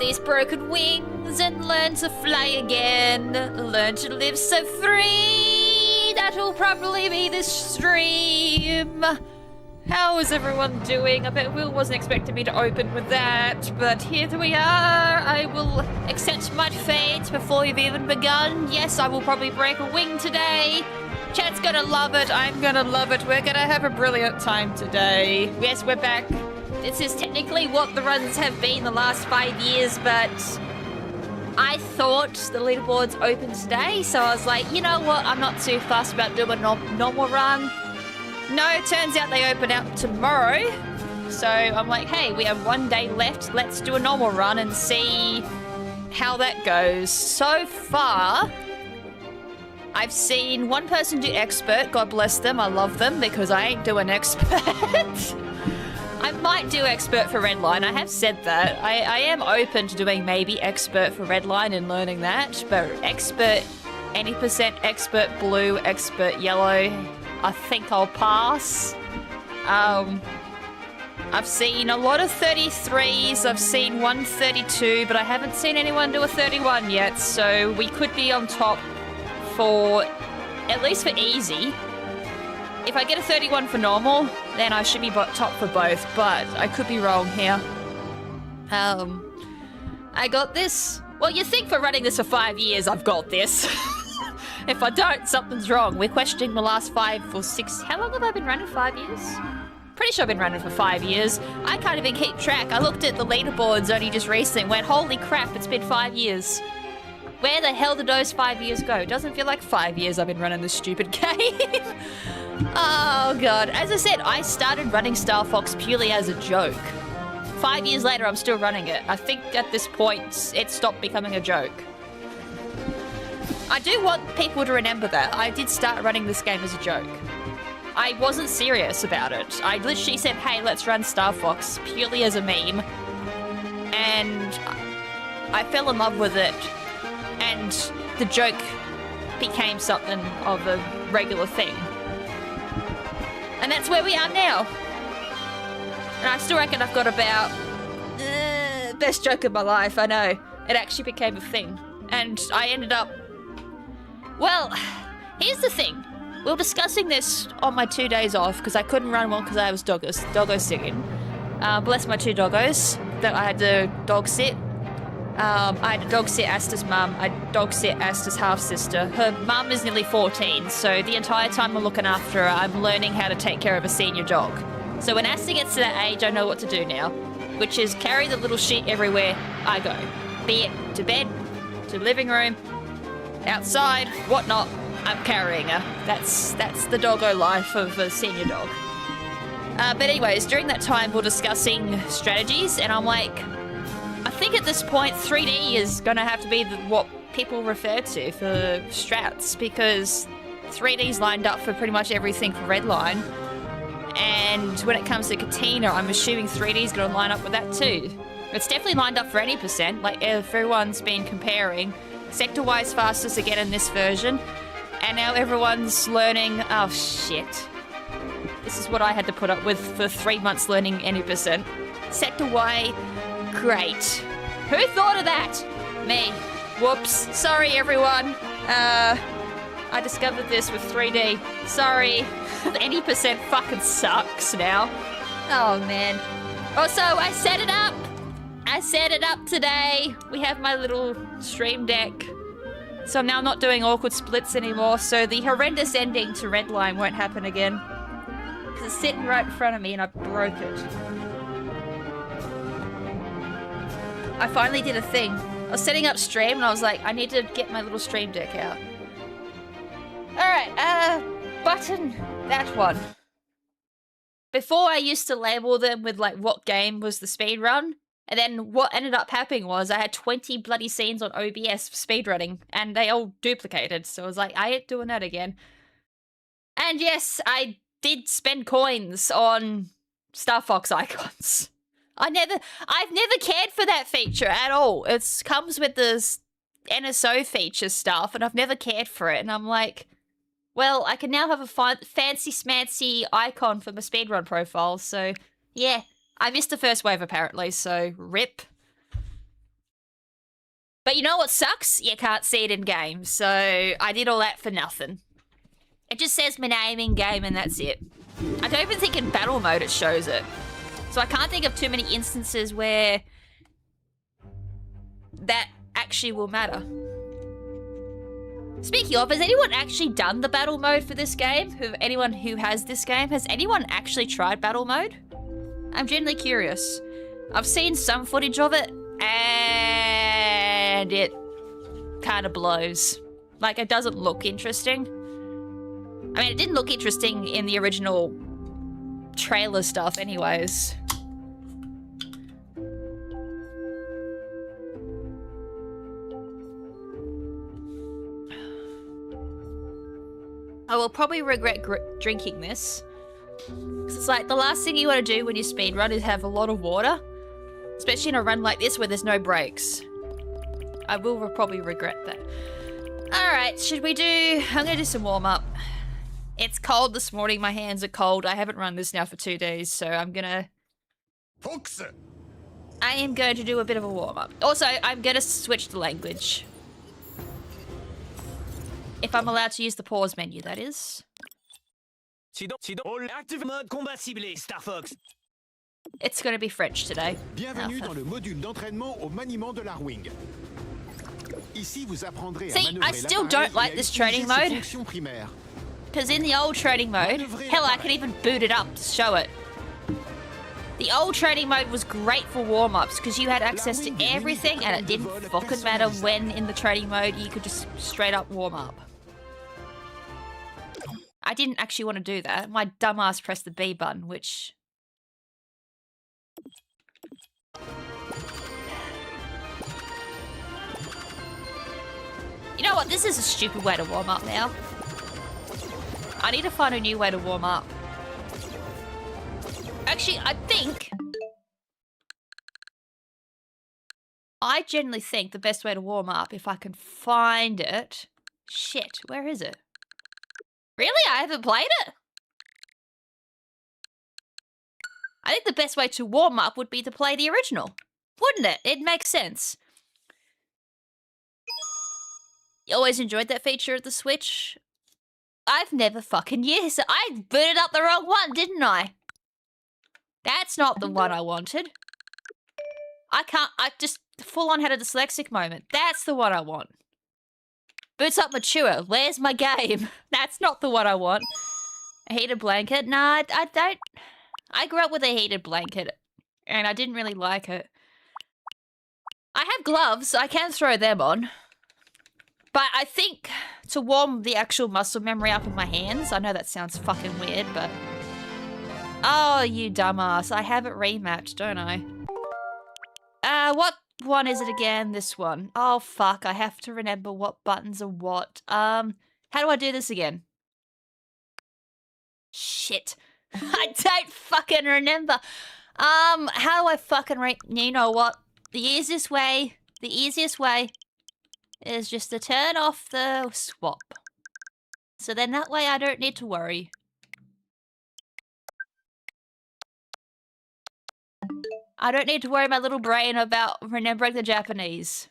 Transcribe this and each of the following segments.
these broken wings and learn to fly again. Learn to live so free. That'll probably be this stream. How is everyone doing? I bet Will wasn't expecting me to open with that, but here we are. I will accept my fate before we've even begun. Yes, I will probably break a wing today. Chat's gonna love it. I'm gonna love it. We're gonna have a brilliant time today. Yes, we're back. This is technically what the runs have been the last 5 years, but I thought the leaderboard's open today, so I was like, you know what? I'm not too fussed about doing a normal run. No, it turns out they open out tomorrow. So I'm like, hey, we have 1 day left. Let's do a normal run and see how that goes. So far, I've seen one person do expert. God bless them. I love them because I ain't doing expert. I might do expert for redline. I have said that. I am open to doing maybe expert for redline and learning that. But expert, any percent expert blue, expert yellow, I think I'll pass. I've seen a lot of 33s, I've seen 132, but I haven't seen anyone do a 31 yet, so we could be on top for, at least for easy. If I get a 31 for normal, then I should be top for both, but I could be wrong here. I got this. Well, you think for running this for 5 years, I've got this. If I don't, something's wrong. We're questioning the last 5 or 6... How long have I been running? 5 years? Pretty sure I've been running for 5 years. I can't even keep track. I looked at the leaderboards only just recently and went, holy crap, it's been 5 years. Where the hell did those 5 years go? It doesn't feel like 5 years I've been running this stupid game. Oh, God. As I said, I started running Star Fox purely as a joke. 5 years later, I'm still running it. I think at this point, it stopped becoming a joke. I do want people to remember that. I did start running this game as a joke. I wasn't serious about it. I literally said, hey, let's run Star Fox purely as a meme. And I fell in love with it. And the joke became something of a regular thing. And that's where we are now. And I still reckon I've got about... best joke of my life, I know. It actually became a thing. And I ended up... Well, here's the thing. We were discussing this on my 2 days off because I couldn't run one because I was doggo sitting. Bless my 2 doggos that I had to dog sit. I had to dog sit Asta's mum. I dog sit Asta's half-sister. Her mum is nearly 14, so the entire time we're looking after her, I'm learning how to take care of a senior dog. So when Asta gets to that age, I know what to do now, which is carry the little shit everywhere I go. Be it to bed, to living room, outside, whatnot, I'm carrying her. That's the doggo life of a senior dog. But anyways, during that time, we're discussing strategies, and I'm like, I think at this point, 3D is going to have to be what people refer to for strats, because 3D's lined up for pretty much everything for Redline. And when it comes to Katina, I'm assuming 3D's going to line up with that too. It's definitely lined up for any percent, like everyone's been comparing. Sector-wise fastest again in this version. And now everyone's learning... Oh, shit. This is what I had to put up with for 3 months learning any percent. Sector Y, great. Who thought of that? Me. Whoops. Sorry, everyone. I discovered this with 3D. Sorry. Any percent fucking sucks now. Oh, man. Also, I set it up. I set it up today. We have my little stream deck. So I'm now not doing awkward splits anymore, so the horrendous ending to Redline won't happen again. Because it's sitting right in front of me and I broke it. I finally did a thing. I was setting up stream and I was like, I need to get my little stream deck out. Alright, button that one. Before I used to label them with like what game was the speed run. And then what ended up happening was I had 20 bloody scenes on OBS for speedrunning, and they all duplicated, so I was like, I ain't doing that again. And yes, I did spend coins on Star Fox icons. I've never cared for that feature at all. It comes with the NSO feature stuff, and I've never cared for it, and I'm like, well, I can now have a fancy smancy icon for my speedrun profile, so yeah. I missed the first wave, apparently, so rip. But you know what sucks? You can't see it in game, so I did all that for nothing. It just says my name in game and that's it. I don't even think in battle mode it shows it. So I can't think of too many instances where that actually will matter. Speaking of, has anyone actually done the battle mode for this game? Anyone who has this game, has anyone actually tried battle mode? I'm genuinely curious. I've seen some footage of it, and it kind of blows. Like, it doesn't look interesting. I mean, it didn't look interesting in the original trailer stuff anyways. I will probably regret drinking this. Because it's like the last thing you want to do when you speedrun is have a lot of water. Especially in a run like this where there's no breaks. I will probably regret that. Alright, should we do... I'm going to do some warm-up. It's cold this morning, my hands are cold. I haven't run this now for 2 days, so I'm going to... I am going to do a bit of a warm-up. Also, I'm going to switch the language. If I'm allowed to use the pause menu, that is. Active mode combat ciblé, Star Fox. It's going to be French today. Bienvenue dans le module d'entraînement au maniement de l'Arwing. Ici, vous apprendrez à See, I still don't like this training mode. Because in the old training mode, hell, I could even boot it up to show it. The old training mode was great for warm-ups because you had access to everything and it didn't fucking matter when in the training mode, you could just straight up warm up. I didn't actually want to do that. My dumbass pressed the B button, which... You know what? This is a stupid way to warm up now. I need to find a new way to warm up. Actually, I generally think the best way to warm up, if I can find it... Shit, where is it? Really? I haven't played it? I think the best way to warm up would be to play the original. Wouldn't it? It makes sense. You always enjoyed that feature of the Switch? I've never fucking used it. I booted up the wrong one, didn't I? That's not the one I wanted. I just full on had a dyslexic moment. That's the one I want. Boots up mature. Where's my game? That's not the one I want. A heated blanket? Nah, I don't. I grew up with a heated blanket, and I didn't really like it. I have gloves, so I can throw them on. But I think to warm the actual muscle memory up in my hands, I know that sounds fucking weird, but... Oh, you dumbass. I have it remapped, don't I? What one is it again? This one. Oh, fuck. I have to remember what buttons are what. How do I do this again? Shit. I don't fucking remember. How do I fucking you know what? The easiest way is just to turn off the swap. So then that way I don't need to worry. I don't need to worry my little brain about remembering the Japanese.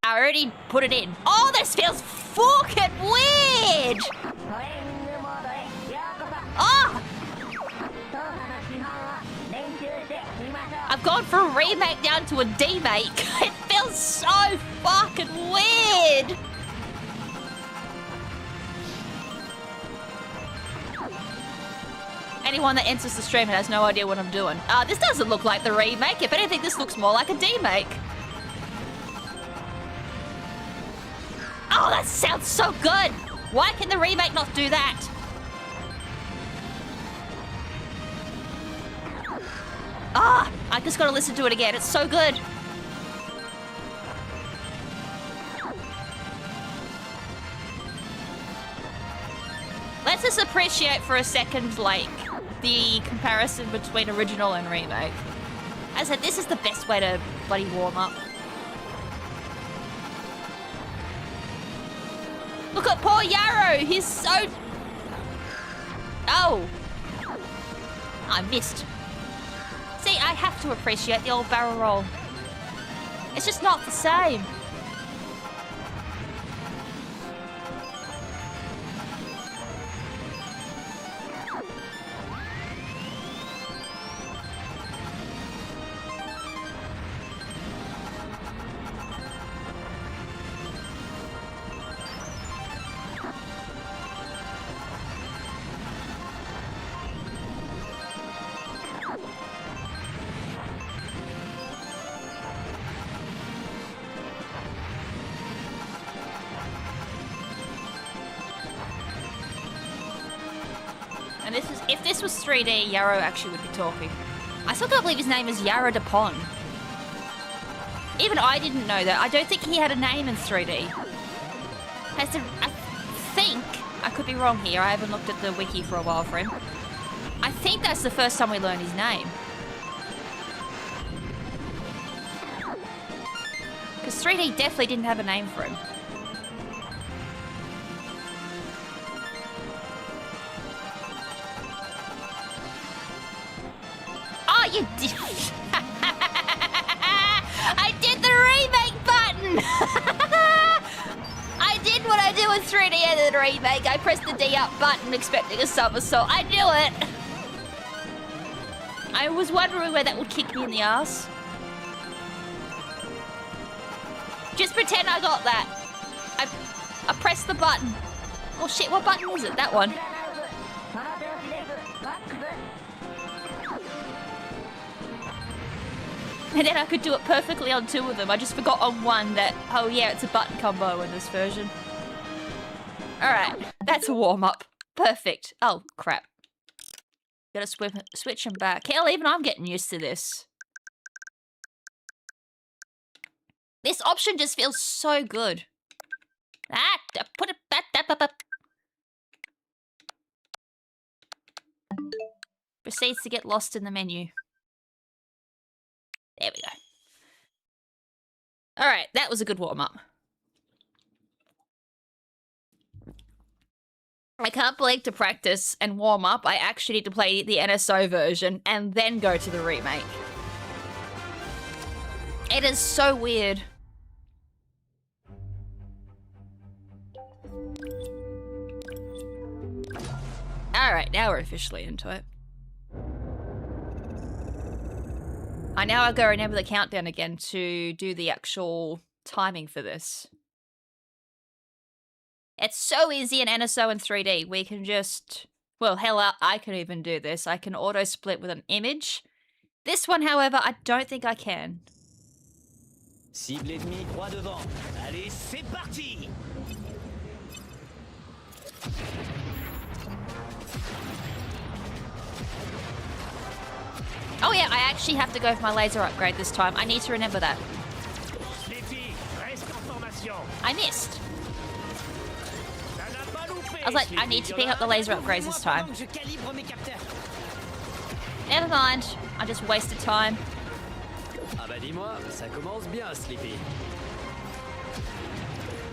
I already put it in. Oh, this feels fucking weird! Oh! I've gone from a remake down to a demake. It feels so fucking weird! Anyone that enters the stream has no idea what I'm doing. This doesn't look like the remake. If anything, this looks more like a demake. Oh, that sounds so good! Why can the remake not do that? Ah, I just gotta listen to it again. It's so good. Let's just appreciate for a second, like, the comparison between original and remake. As I said, this is the best way to bloody warm up. Look at poor Yarrow! He's so... Oh! I missed. See, See, I have to appreciate the old barrel roll. It's just not the same. And if this was 3D, Yarrow actually would be talking. I still can't believe his name is Yarrow Dupont. Even I didn't know that. I don't think he had a name in 3D. I think, I could be wrong here, I haven't looked at the wiki for a while for him. I think that's the first time we learned his name. Because 3D definitely didn't have a name for him. Oh, you did. I did the remake button. I did what I do with 3D and the remake. I pressed the D up button expecting a somersault. I knew it. I was wondering where that would kick me in the ass. Just pretend I got that. I pressed the button. Oh shit, what button is it? That one. And then I could do it perfectly on two of them. I just forgot on one that, oh yeah, it's a button combo in this version. Alright, that's a warm-up. Perfect. Oh, crap. Gotta switch them back. Hell, even I'm getting used to this. This option just feels so good. Put it back. Proceeds to get lost in the menu. There we go. Alright, that was a good warm-up. I can't believe to practice and warm up, I actually need to play the NSO version and then go to the remake. It is so weird. Alright, now we're officially into it. I now go remember the countdown again to do the actual timing for this. It's so easy in NSO and 3D. We can just... Well, hell, I can even do this. I can auto-split with an image. This one, however, I don't think I can. Cible ennemi, droit devant. Allez, c'est parti! Oh yeah, I actually have to go for my laser upgrade this time. I need to remember that. I missed. I was like, I need to pick up the laser upgrades this time. Never mind. I just wasted time. Ah bah dis-moi, ça commence bien, Sleepy.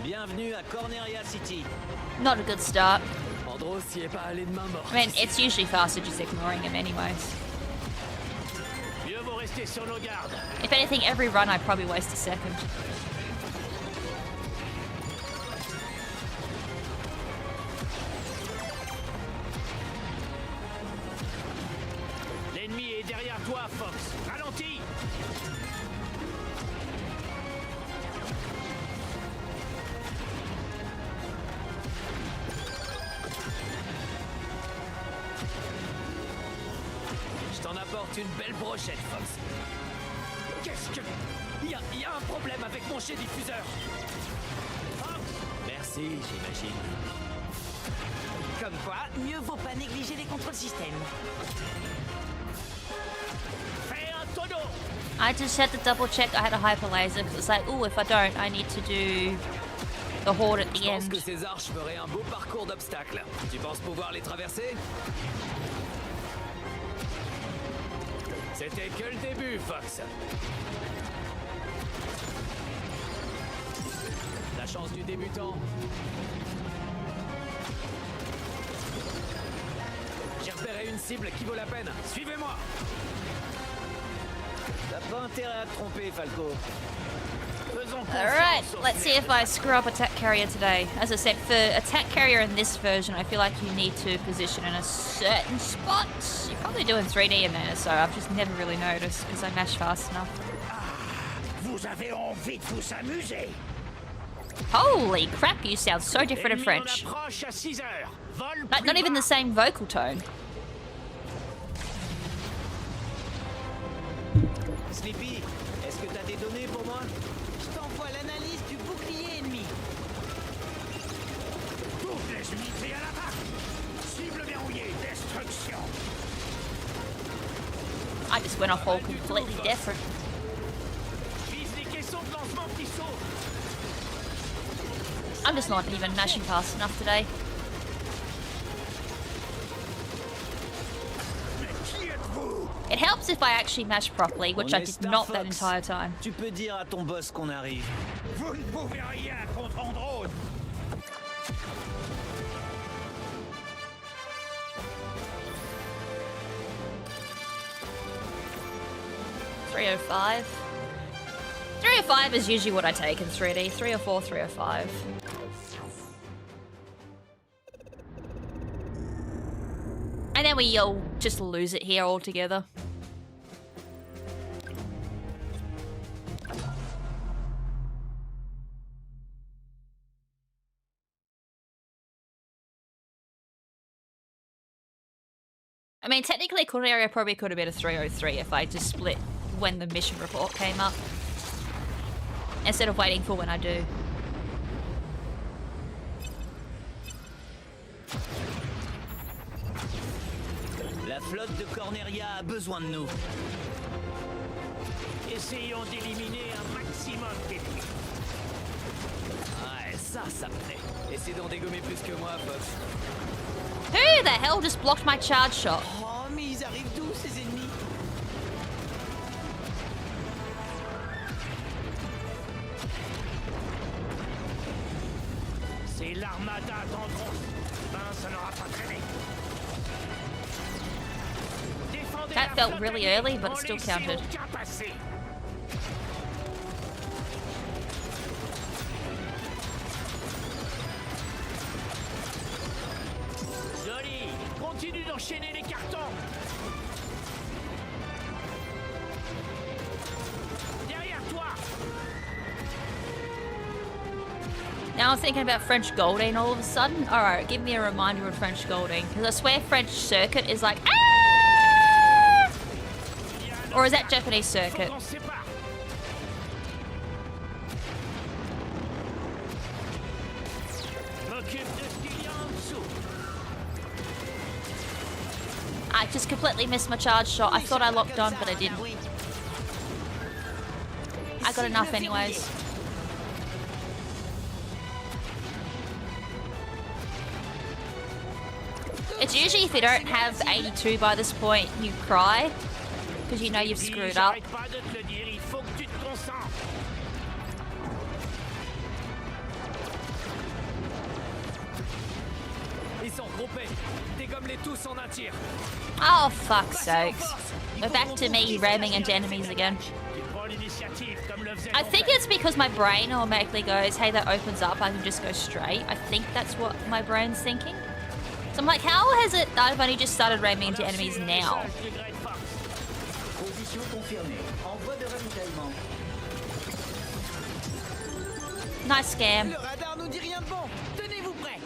Bienvenue à Corneria City. Not a good start. Andros y est pas allé de main morte. I mean, it's usually faster just ignoring him anyways. Mieux vaut rester sur nos gardes. If anything, every run I probably waste a second. L'ennemi est derrière toi, Fox. Ralentis. Je t'en apporte une belle brochette, Fox. Qu'est-ce que... Il y a un problème avec mon jet diffuseur. Merci, j'imagine. Comme quoi, mieux vaut pas négliger les contrôles système. Fais un tonneau. I just had to double check I had a hyper laser because it's like, oh, if I don't, I need to do the horde at the Je pense end. que ces arches feraient un beau parcours d'obstacles. Tu penses pouvoir les traverser? C'était que le début, Fox. La chance du débutant. J'ai repéré une cible qui vaut la peine. Suivez-moi. T'as pas intérêt à te tromper, Falco. Faisons Alright, confiance aux let's see if I screw up attack carrier today. As I said, for attack carrier in this version, I feel like you need to position in a certain spot. You're probably doing 3D in there, so I've just never really noticed because I mash fast enough. Vous avez envie de vous amuser? Holy crap, you sound so different in Ennemi en French. approche à 6 heures. Vol Like, not plus even the bas. same vocal tone. Sleepy, est-ce que t'as des données pour moi? Je t'envoie l'analyse du bouclier ennemi. Toutes les unités à l'attaque! Cible verrouillée, destruction! I just went off all completely different. Vise les caissons de lancement qui sautent. I'm just not even mashing fast enough today. Mais qui êtes-vous? It helps if I actually mash properly, which I did not that entire time. Tu peux dire à ton boss qu'on arrive. Vous ne pouvez rien contre un drone! .305. 305 is usually what I take in 3D. 304, 305. And then we'll just lose it here altogether. I mean, technically, Cornelia probably could have been a 303 if I just split when the mission report came up. Instead of waiting for when I do. La flotte de Corneria a besoin de nous. Essayons d'éliminer un maximum d'ennemis. Ouais, ça me plaît. Essaie d'en dégommer plus que moi, Fox. Who the hell just blocked my charge shot? Oh, mais ils arrivent d'où ces ennemis? C'est l'armada d'Andros. Ben, ça n'aura pas traîné. Défendez That la felt flotte really ennemie early, but it en still laissant counted. aucun passer. Joli. Continue d'enchaîner les cartons. Derrière toi. Now I'm thinking about French Golding all of a sudden. Alright, give me a reminder of French Golding. Because I swear French Circuit is like, ah! Or is that Japanese Circuit? On se sépare. M'occupe de ce qu'il y a en dessous. I just completely missed my charge shot. I thought I locked on, but I didn't. I got enough anyways. It's usually if you don't have 82 by this point, you cry. Because you know you've screwed up. J'arrête pas de te le dire, il faut que tu te concentres. Ils sont groupés. Dégomme-les tous en un tir. Oh, fuck's sakes. We're back to me ramming into enemies again. Tu prends l'initiative comme le faisait I mon think père. it's because my brain automatically goes, hey, that opens up, I can just go straight. I think that's what my brain's thinking. So I'm like, how has it, I've only just started ramming into enemies now? Message du Great Fox. Position confirmée. Envoi de ravitaillement. Nice scam. Le radar nous dit rien de bon. Tenez-vous prêts.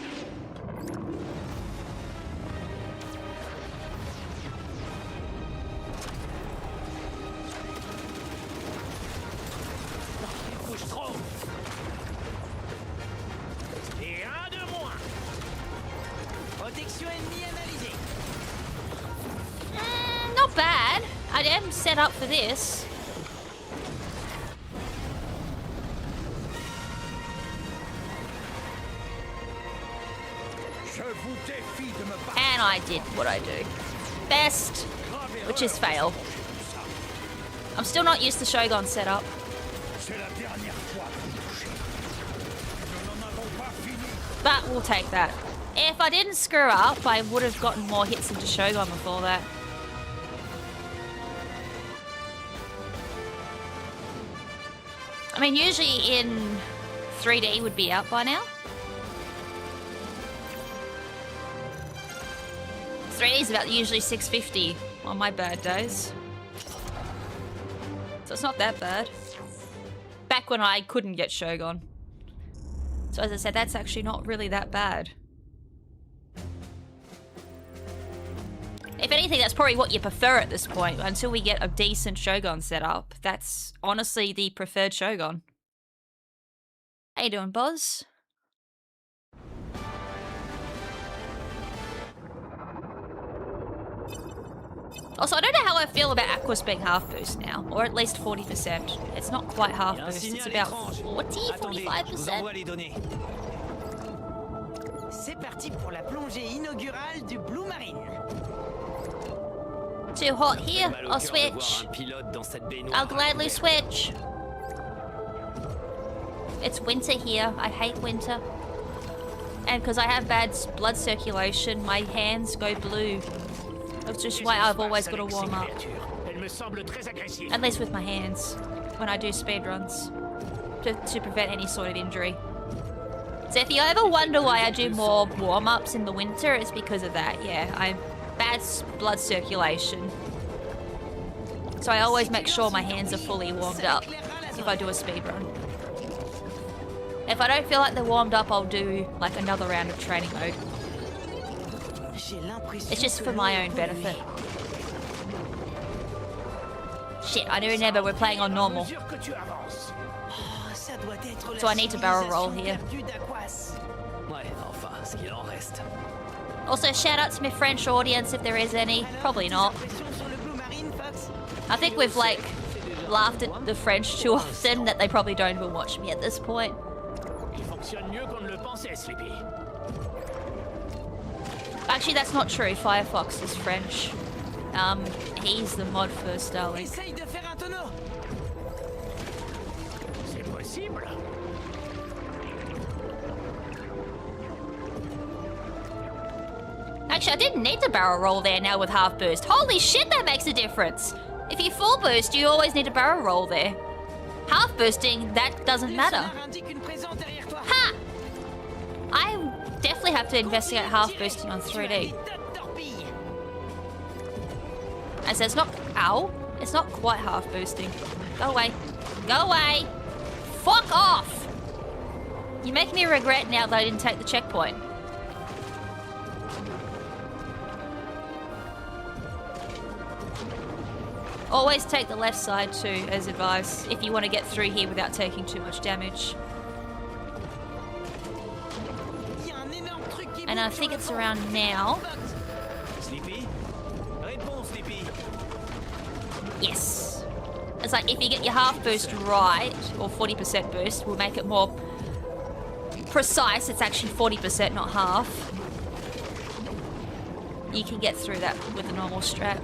Bouge trop. Et un de moins. Protection ennemie analysée. Not bad. I am set up for this. Je vous défie de me battre. And I did what I do. Best, which is fail. I'm still not used to Shogun setup. C'est la dernière fois que vous touchez. Nous n'en avons pas fini. But we'll take that. If I didn't screw up, I would have gotten more hits into Shogun before that. mean, usually in 3D would be out by now. 3D is about usually 650 on my bad days. So it's not that bad. Back when I couldn't get Shogun. So as I said, that's actually not really that bad. If anything, that's probably what you prefer at this point. Until we get a decent Shogun set up, that's honestly the preferred Shogun. How you doing, Boz? Also, I don't know how I feel about Aquas being half boost now, or at least 40%. It's not quite half boost, it's about 40-45%. C'est parti pour la plongée inaugurale du Blue Marine. Too hot here, I'll switch. I'll gladly switch. It's winter here, I hate winter. And because I have bad blood circulation, my hands go blue. That's just why I've always got to warm up. At least with my hands, when I do speedruns, to prevent any sort of injury. So if you ever wonder why I do more warm-ups in the winter, it's because of that, yeah. I'm bad blood circulation. So I always make sure my hands are fully warmed up if I do a speedrun. If I don't feel like they're warmed up, I'll do like another round of training mode. It's just for my own benefit. Shit, I remember we're playing on normal. So I need to barrel roll here. Also, shout out to my French audience if there is any. Probably not. I think we've like laughed at the French too often that they probably don't even watch me at this point. Actually, that's not true. Firefox is French. He's the mod for Starlink. Actually, I didn't need to barrel roll there now with half boost. Holy shit, that makes a difference. If you full boost, you always need to barrel roll there. Half boosting, that doesn't matter. Ha! I definitely have to investigate half boosting on 3D. And so it's not, ow, it's not quite half boosting. Go away. Go away! Fuck off! You make me regret now that I didn't take the checkpoint. Always take the left side too, as advised, if you want to get through here without taking too much damage. And I think it's around now. Yes. It's like if you get your half boost right, or 40% boost, we'll make it more precise. It's actually 40%, not half. You can get through that with a normal strat.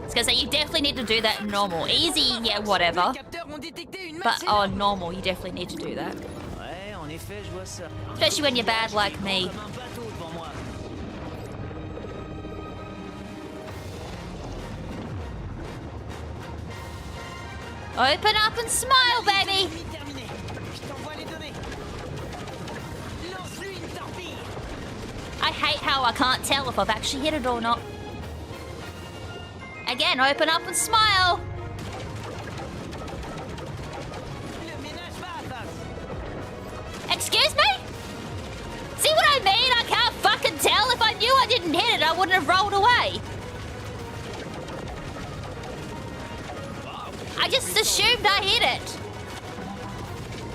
It's gonna say you definitely need to do that in normal. Easy, yeah, whatever. But on normal, you definitely need to do that. Especially when you're bad like me. Open up and smile, baby! I hate how I can't tell if I've actually hit it or not. Again, open up and smile! Excuse me? See what I mean? I can't fucking tell. If I knew I didn't hit it, I wouldn't have rolled away. I just assumed I hit it.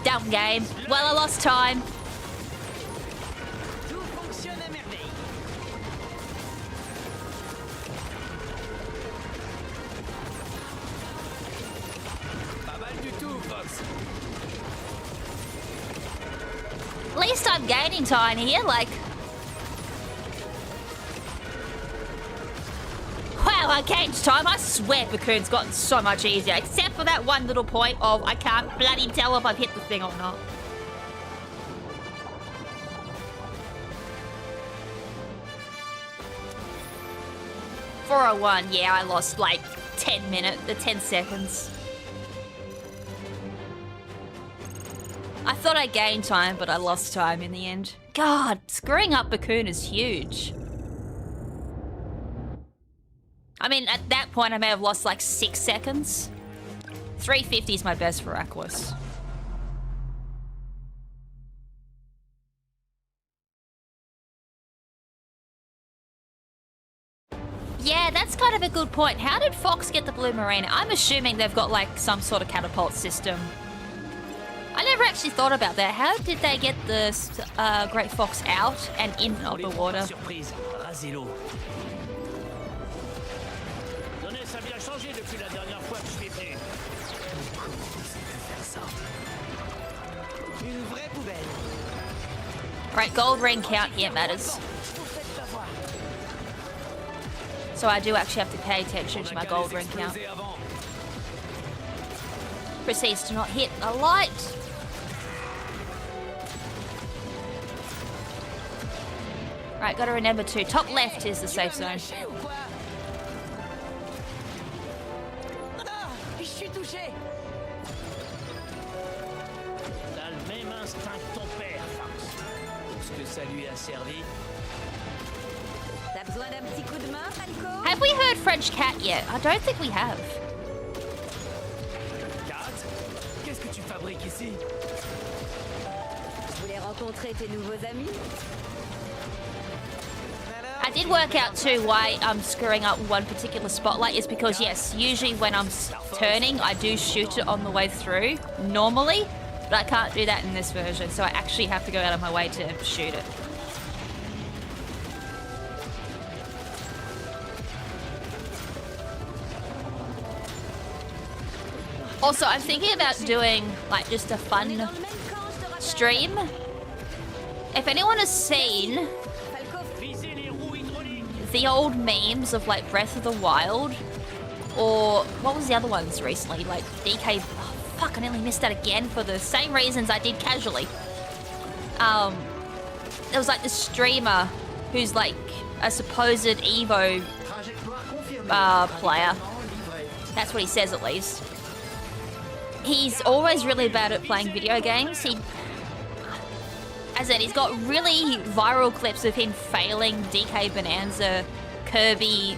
Dumb game. Well, I lost time. At least I'm gaining time here, like... Wow, I gained time. I swear Cocoon's gotten so much easier. Except for that one little point of I can't bloody tell if I've hit the thing or not. .401, yeah, I lost like 10 seconds. I thought I gained time, but I lost time in the end. God, screwing up Bakun is huge. I mean, at that point, I may have lost like 6 seconds. 350 is my best for Aquas. Yeah, that's kind of a good point. How did Fox get the Blue Marina? I'm assuming they've got like some sort of catapult system. I never actually thought about that. How did they get the Great Fox out and in of the water? Surprise, rasez-l'eau. Tenez, ça a bien changé depuis la dernière fois que je suis venu. Une vraie poubelle. Right, gold ring count here matters. So I do actually have to pay attention to my gold ring count. Proceeds to not hit a light. Right, gotta remember too. Top left is the safe zone. Je suis touché. T'as le même instinct que ton père, Fox. Pour ce que ça lui a servi. T'as besoin d'un petit coup de main, Falco? Have we heard French Cat yet? I don't think we have. Kat, qu'est-ce que tu fabriques ici? Tu voulais rencontrer tes nouveaux amis? I did work out too why I'm screwing up one particular spotlight is because yes, usually when I'm turning, I do shoot it on the way through, normally, but I can't do that in this version, so I actually have to go out of my way to shoot it. Also, I'm thinking about doing like just a fun stream. If anyone has seen the old memes of like Breath of the Wild, or what was the other ones recently? Like DK. Oh, fuck, I nearly missed that again for the same reasons I did casually. There was like this streamer who's like a supposed Evo player. That's what he says at least. He's always really bad at playing video games. As I said, he's got really viral clips of him failing DK Bonanza, Kirby,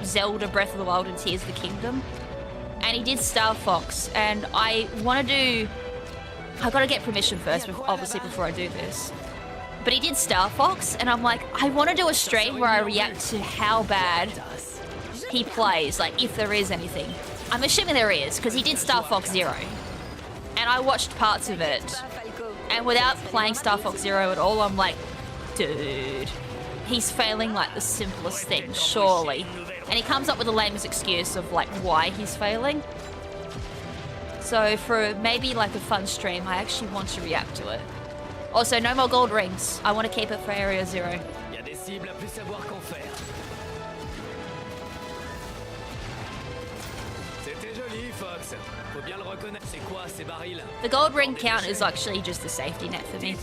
Zelda Breath of the Wild, and Tears of the Kingdom. And he did Star Fox, and I want to do... I gotta get permission first, obviously, before I do this. But he did Star Fox, and I'm like, I want to do a stream where I react to how bad he plays, like, if there is anything. I'm assuming there is, because he did Star Fox Zero. And I watched parts of it. And without playing Star Fox Zero at all, I'm like, dude, he's failing like the simplest thing, surely. And he comes up with the lamest excuse of like why he's failing. So for maybe like a fun stream, I actually want to react to it. Also, no more gold rings. I want to keep it for Area Zero. Il y a des cibles à plus savoir qu'en faire. C'était joli, Fox. Faut bien le reconnaître. C'est quoi ces barils? The gold ring count is actually just a safety net for me.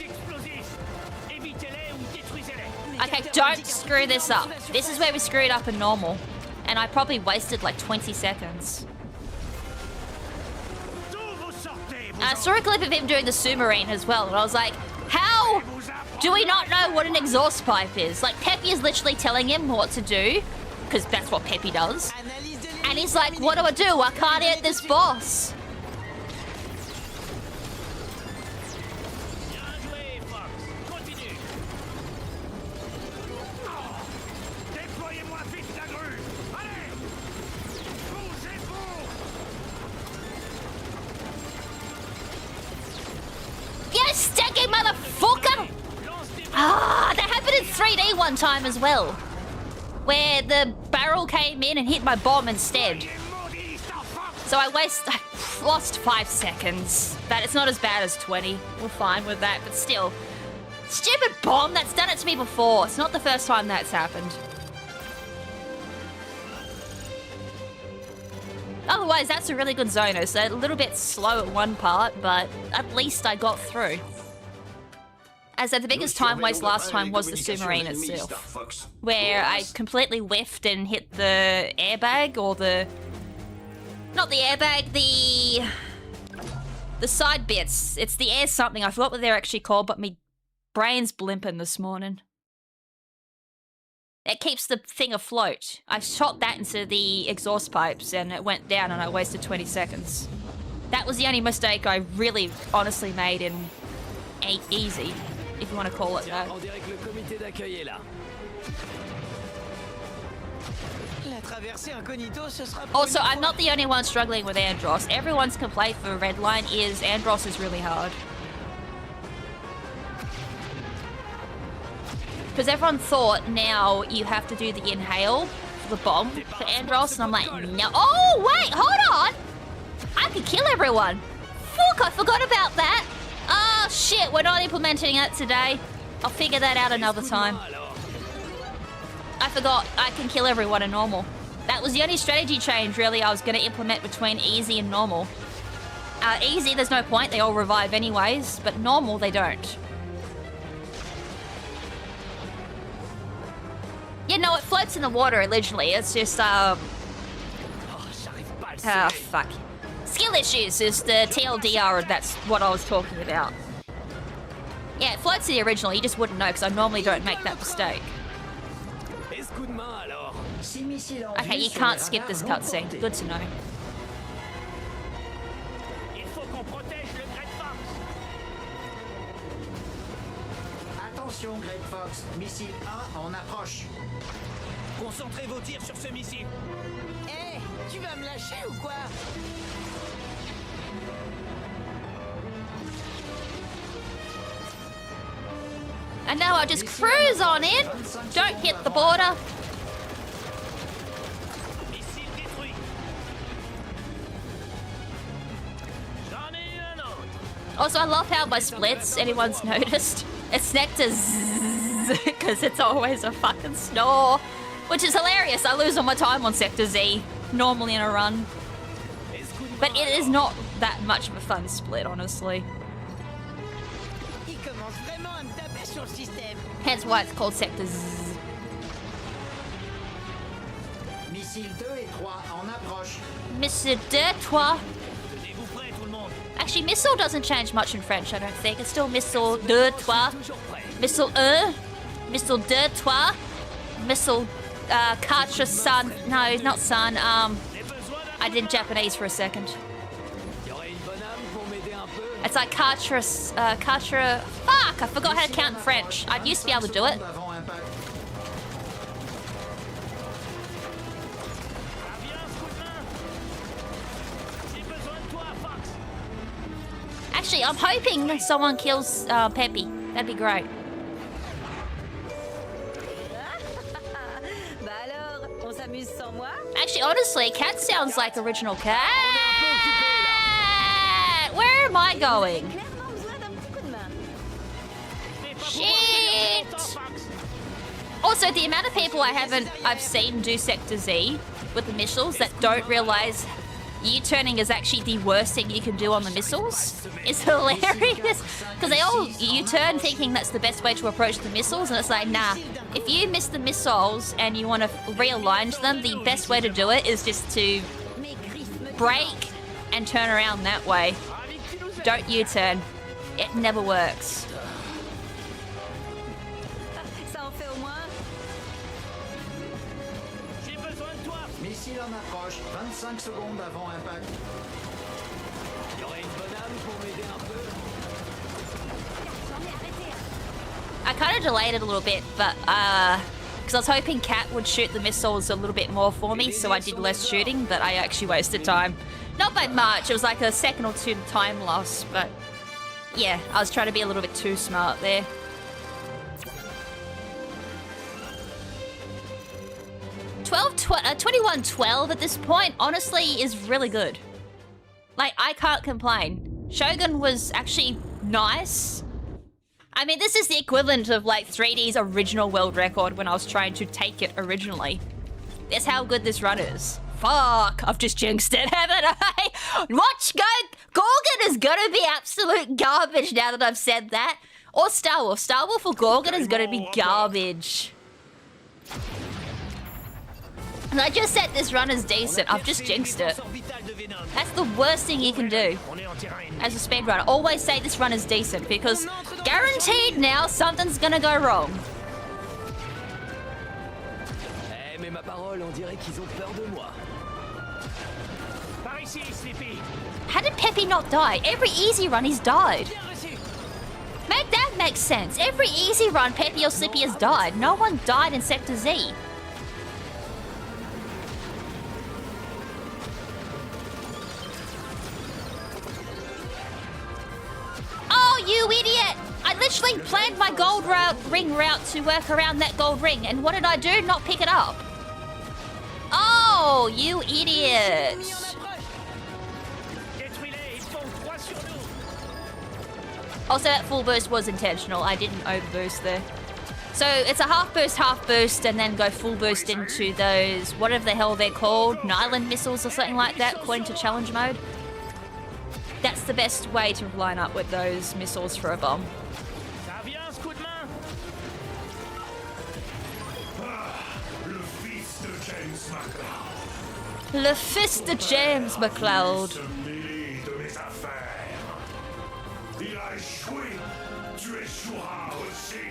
Okay, don't screw this up. This is where we screwed up in normal. And I probably wasted like 20 seconds. I saw a clip of him doing the submarine as well, and I was like, how do we not know what an exhaust pipe is? Like, Peppy is literally telling him what to do, because that's what Peppy does. And he's like, what do? I can't hit this boss. Yes, stacking motherfucker! Ah, that happened in 3D one time as well. Where the barrel came in and hit my bomb instead. So I lost 5 seconds. But it's not as bad as 20. We're fine with that, but still. Stupid bomb, that's done it to me before. It's not the first time that's happened. Otherwise, that's a really good zoner. So a little bit slow at one part, but at least I got through. As the biggest time waste last time was the submarine itself, where I completely whiffed and hit the airbag, or the... Not the airbag, the... The side bits. It's the air something. I forgot what they're actually called, but me brain's blimping this morning. It keeps the thing afloat. I shot that into the exhaust pipes and it went down and I wasted 20 seconds. That was the only mistake I really honestly made in easy, if you want to call it that. On dirait que le comité d'accueil est là. La traversée incognito, ce sera pour Also, une I'm fois. not the only one struggling with Andros. Everyone's complaint for Redline is Andros is really hard. Because everyone thought now you have to do the inhale for the bomb for Andros, and I'm like, no. Oh, wait, hold on! I could kill everyone! Fuck, I forgot about that! Oh, shit, we're not implementing it today. I'll figure that out another time. I forgot I can kill everyone in normal. That was the only strategy change, really, I was going to implement between easy and normal. Easy, there's no point, they all revive anyways, but normal, they don't. Yeah, no, it floats in the water originally. It's just, Oh, j'arrive pas à le ah, serrer. fuck. Skill issues is the TLDR, that's what I was talking about. Yeah, it floats in the original, you just wouldn't know, because I normally don't make that mistake. Et ce coup de main alors? 6 missiles en Okay, vue you sur can't les skip radars this non cutscene. portés. Good to know. Il faut qu'on protège le Great Fox. Attention, Great Fox. Missile 1 en approche. Concentrez vos tirs sur ce missile. Eh, tu vas me lâcher ou quoi? And now I just cruise on in. Don't hit the border. Missile détruit. J'en ai eu un autre. Also, I love how my splits, anyone's noticed, it's next to zzz, because it's always a fucking snore. Which is hilarious. I lose all my time on Sector Z, normally in a run. Et ce coup de main But it is alors? not that much of a fun split, honestly. Il commence vraiment à me taper sur le système. Hence why it's called Sector Z. Missiles 2 et 3 en approche. Missile 2, 3. Tenez-vous prêts, tout le monde. Actually, missile doesn't change much in French, I don't think. It's still missile 2, 3. Toujours prêt. Missile 1. Missile 2, 3. Missile 4, sun. No, not sun. J'ai besoin d'un I did Japanese for a second. Y aurait une bonne âme pour m'aider un peu. It's like Katra. Fuck! I forgot how to count in French. I used to be able to do it. Avant impact. Ah bien, ce coup de main. J'ai besoin de toi, Fox. Actually, I'm hoping someone kills Peppy. That'd be great. Bah alors, on s'amuse sans moi? Actually, honestly, Cat sounds like original Cat. Where am I going? Clairement besoin d'un petit coup de main. Mais pas pour Shit. longtemps, Fox. Also, the amount of people I've seen do Sector Z with the missiles that don't realize U-turning is actually the worst thing you can do on the missiles is hilarious. Because they all U-turn thinking that's the best way to approach the missiles, and it's like, nah. If you miss the missiles and you want to realign them, the best way to do it is just to Mes griffes me brake and turn around that way. Ravi que tu nous aides. Don't U-turn. It never works. ça en fait au moins. J'ai besoin de toi. Missile en approche. 25 secondes avant impact. Y aurait une bonne âme pour m'aider un peu. J'en ai arrêté un. I kind of delayed it a little bit, but because I was hoping Cat would shoot the missiles a little bit more for me, so I did less shooting, but I actually wasted time. Not by much, it was like a second or two time loss, but yeah, I was trying to be a little bit too smart there. – 21-12 at this point, honestly, is really good. Like, I can't complain. Shogun was actually nice. I mean, this is the equivalent of, like, 3D's original world record when I was trying to take it originally. That's how good this run is. Fuck, I've just jinxed it, haven't I? Watch go! Gorgon is gonna be absolute garbage now that I've said that. Or Star Wolf. Star Wolf or Gorgon is gonna be garbage. I just said this run is decent. I've just jinxed it. That's the worst thing you can do as a speedrunner. Always say this run is decent because guaranteed now something's gonna go wrong. Eh, mais ma parole, on dirait qu'ils ont peur de moi. Par ici, Sleepy. How did Peppy not die? Every easy run he's died. Bien reçu. Make that make sense. Every easy run Peppy or Slippy has died. No one died in Sector Z. Oh, you idiot! I literally planned my gold ring route to work around that gold ring, and what did I do? Not pick it up. Oh, you idiot! Ennemi en approche. Détruis-les, ils font 3 sur nous. Also, that full boost was intentional. I didn't overboost there. So it's a half boost, and then go full boost into those, whatever the hell they're called, Nyland missiles or something like that, according to challenge mode. That's the best way to line up with those missiles for a bomb. Ça vient, ce coup de main. Le fils de James McLeod. Le fils de James McLeod. Se mêler de mes affaires. Il a échoué. Tu échoueras aussi.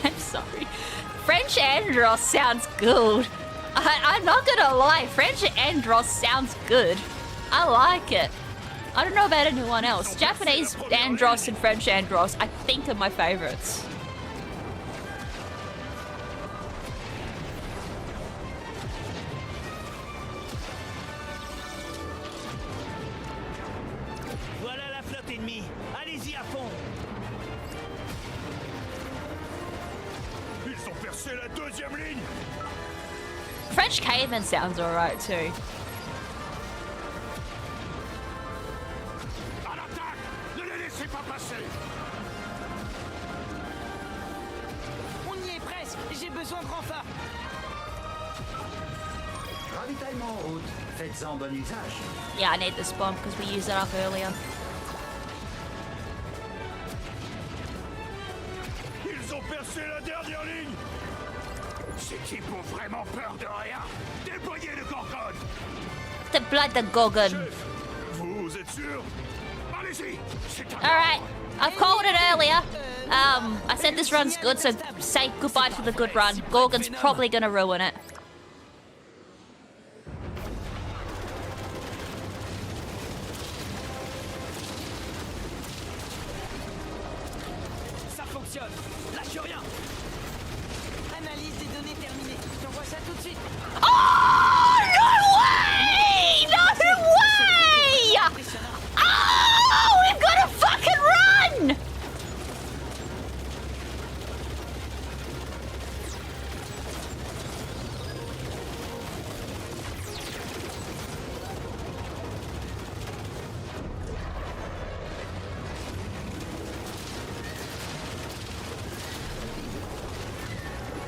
I'm sorry. French Andros sounds good. I'm not gonna lie, French Andros sounds good. I like it. I don't know about anyone else. Japanese Andros and French Andros, I think, are my favorites. Voilà la flotte ennemie. Allez-y à fond. Ils ont percé la deuxième ligne. French Caveman sounds alright too. À l'attaque! Ne les laissez pas passer! On y est presque. J'ai besoin de renfort. Ravitaillement en route. Faites-en bon usage. Yeah, I need this bomb because we used it up earlier. Ils ont percé la dernière ligne. Ces types ont vraiment peur de rien! Déployez le Gorgone. The blood, the Gorgon. Chef, vous êtes sûr? Allez-y! C'est un Alright, I've called it earlier. I said this run's good, so say goodbye to the good run. Gorgon's probably gonna ruin it. Ça fonctionne. Lâche rien. Analyse des données terminée. J'envoie ça tout de suite. Oh, no way! No way! Impressionnant. Oh, we've got to fucking run!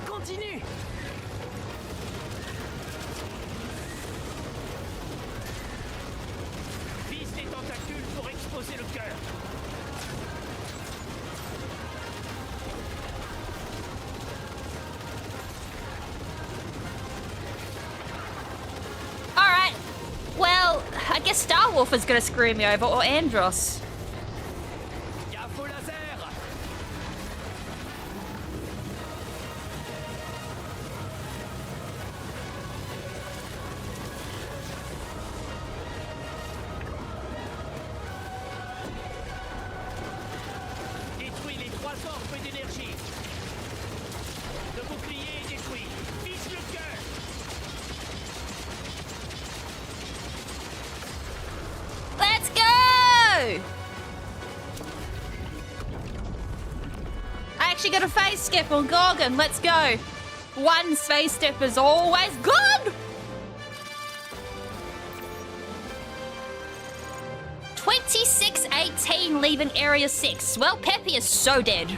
Continue. Vise les tentacules pour exposer le cœur. Alright. Well, I guess Star Wolf is gonna screw me over, or Andros. Gaffe au laser. Détruis les 3 orques d'énergie. Le bouclier est détruit. Vise le cœur. Let's go! I actually got a phase skip on Gorgon. Let's go. One phase step is always good. 26-18 leaving Area 6. Well, Peppy is so dead.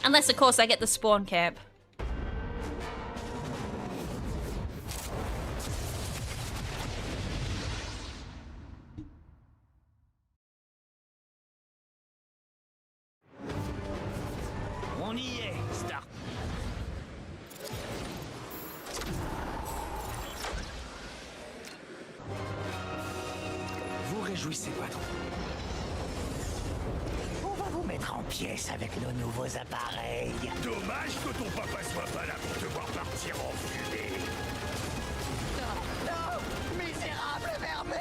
Unless, of course, I get the spawn camp. On y est, Start. réjouissez pas trop. On va vous mettre en pièces avec nos nouveaux appareils. Dommage que ton papa soit pas là pour te voir partir en fumée. Non, misérable vermé.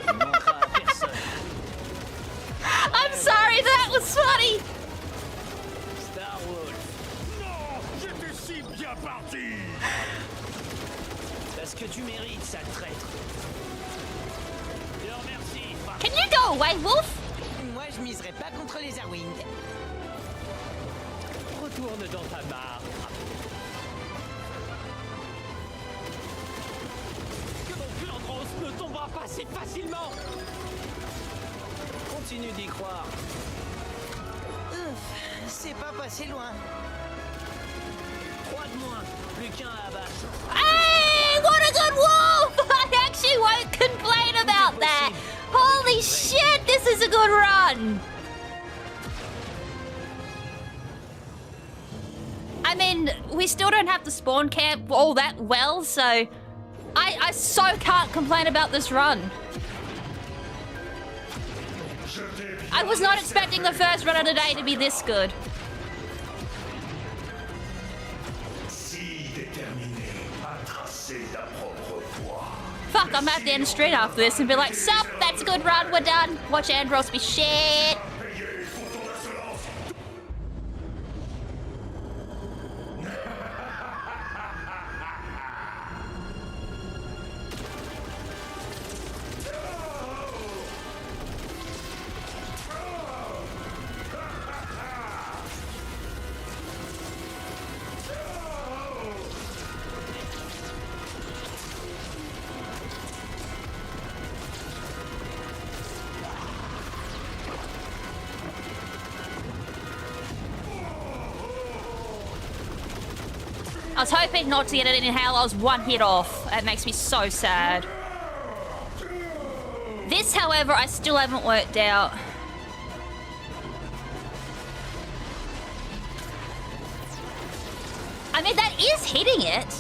Il manquera à personne. I'm sorry, that was funny. Star Wolf. Non, j'étais si bien parti. Parce que tu mérites, sale traître. Je te remercie, Fox. Can you go away, Wolf? Moi, je miserais pas contre les Arwing. Retourne dans ta mare. Que mon Flandros ne tombera pas si facilement. Continue d'y croire. C'est pas passé loin. 3 de moins. Plus qu'un à abattre. Hey, what a good wolf! I actually won't complain about that. Holy shit, this is a good run. I mean, we still don't have the spawn camp all that well, so I so can't complain about this run. I was not expecting the first run of the day to be this good. Si déterminé à tracer ta propre voie. Fuck, I'm at the end straight after this and be like, sup, that's a good run, we're done. Watch Andros be shit. Payé pour ton insolence. I was hoping not to get it in hell. I was one hit off. That makes me so sad. This, however, I still haven't worked out. I mean, that is hitting it.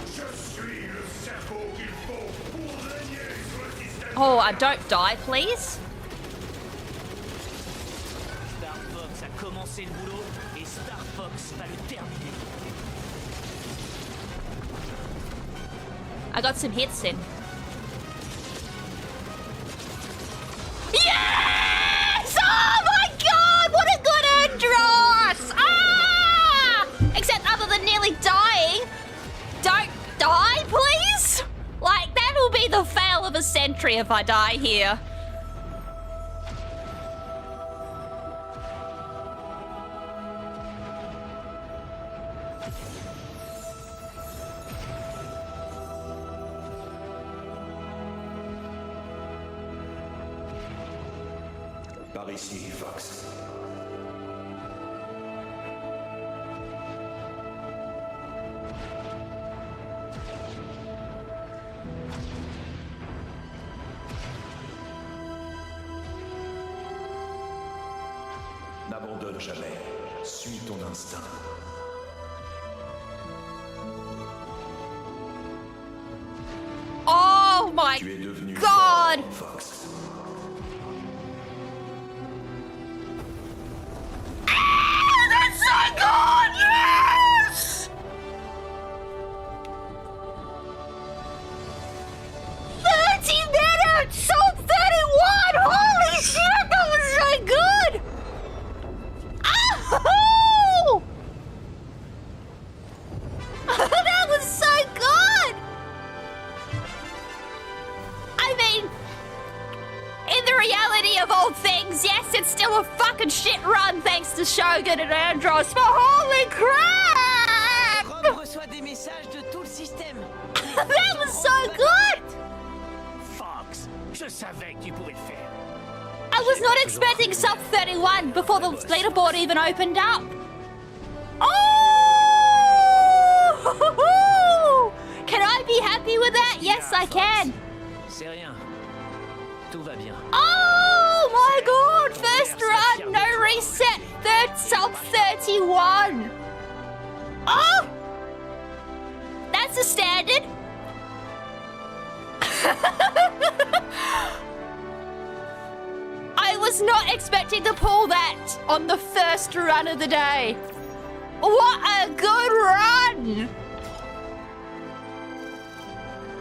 Je suis le cerveau qu'il faut pour régner sur le système. Oh, don't die, please. Star Fox a commencé le boulot et Star Fox va le terminer. I got some hits in. Yes! Oh my god! What a good Andros! Ah! Except other than nearly dying, don't die, please? Like, that'll be the fail of a century if I die here. Par ici, Fox. N'abandonne jamais. Suis ton instinct. Oh my Tu es devenu god! fort, Fox. Ah, that's so good! Yes! 30 minutes! So 31! Holy shit, that was so good! Oh! That was so good! I mean, in the reality of all things, yes, it's still a fucking shit run thanks to Shogun and Andros, but holy crap! Rob reçoit des messages de tout le système. That was so good! Fox, je savais que tu pouvais le faire. I was not expecting sub 31 before the leaderboard even opened up. Oh! Can I be happy with that? Yes, I can. C'est rien. Tout va bien. Oh my god! First run, no reset, third sub 31. Oh! That's a standard. I was not expecting to pull that on the first run of the day. What a good run!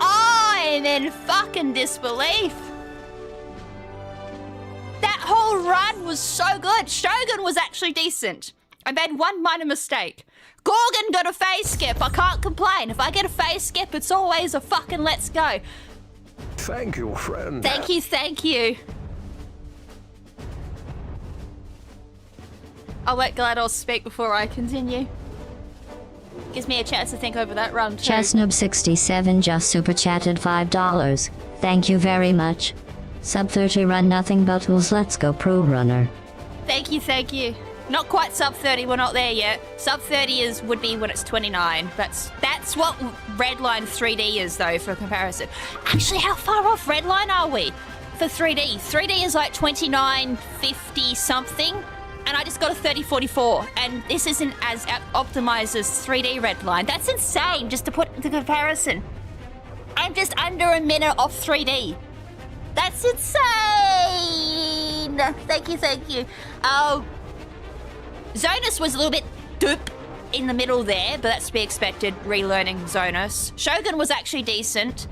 I'm in fucking disbelief. That whole run was so good. Shogun was actually decent. I made one minor mistake. Gorgon got a phase skip. I can't complain. If I get a phase skip, it's always a fucking let's go. Thank you, friend. Thank you, thank you. I'll let GLaDOS speak before I continue. Gives me a chance to think over that run too. Chesnoob67 just super chatted $5. Thank you very much. Sub 30 run nothing but tools. Let's go pro runner. Thank you, thank you. Not quite sub 30, we're not there yet. Sub 30 would be when it's 29. That's what Redline 3D is though, for comparison. Actually, how far off Redline are we for 3D? 3D is like 29.50 something, and I just got a 30.44, and this isn't as optimized as 3D Redline. That's insane, just to put into comparison. I'm just under a minute off 3D. That's insane! Thank you, thank you. Zonus was a little bit doop in the middle there, but that's to be expected, relearning Zonus. Shogun was actually decent.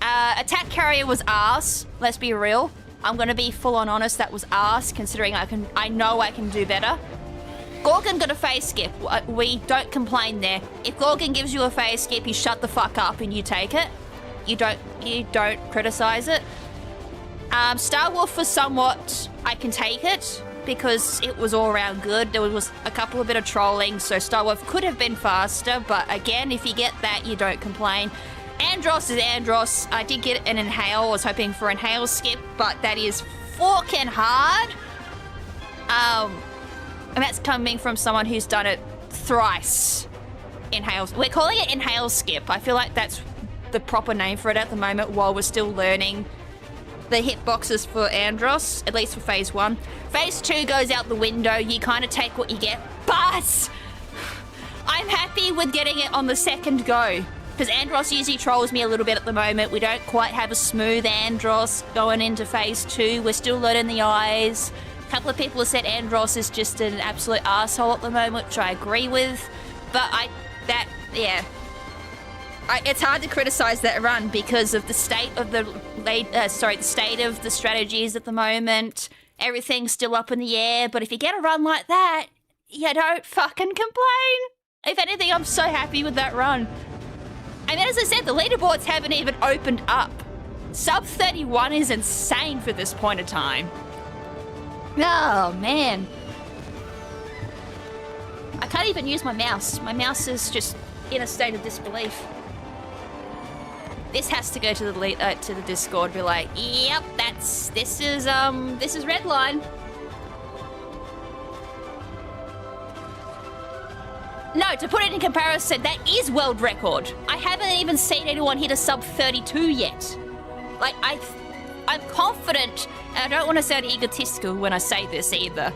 Attack Carrier was arse, let's be real. I'm gonna be full on honest, that was arse, considering I know I can do better. Gorgon got a phase skip. We don't complain there. If Gorgon gives you a phase skip, you shut the fuck up and you take it. You don't criticize it. Star Wolf was somewhat, I can take it, because it was all around good. There was a couple of bit of trolling, so Star Wolf could have been faster, but again, if you get that, you don't complain. Andros is Andros. I did get an Inhale. I was hoping for Inhale skip, but that is fucking hard. And that's coming from someone who's done it thrice. Inhales. We're calling it Inhale skip. I feel like that's the proper name for it at the moment while we're still learning the hitboxes for Andros, at least for phase 1. Phase 2 goes out the window. You kind of take what you get, but I'm happy with getting it on the second go, because Andros usually trolls me a little bit at the moment. We don't quite have a smooth Andros going into phase 2. We're still learning the eyes. A couple of people have said Andros is just an absolute asshole at the moment, which I agree with, but it's hard to criticize that run because of the state of the state of the strategies at the moment. Everything's still up in the air, but if you get a run like that, you don't fucking complain. If anything, I'm so happy with that run. I mean, as I said, the leaderboards haven't even opened up. Sub 31 is insane for this point of time. Oh, man. I can't even use my mouse. My mouse is just in a state of disbelief. This has to go to the Discord. Be like, yep, this is Redline. No, to put it in comparison, that is world record. I haven't even seen anyone hit a sub 32 yet. Like, I'm confident, and I don't want to sound egotistical when I say this either.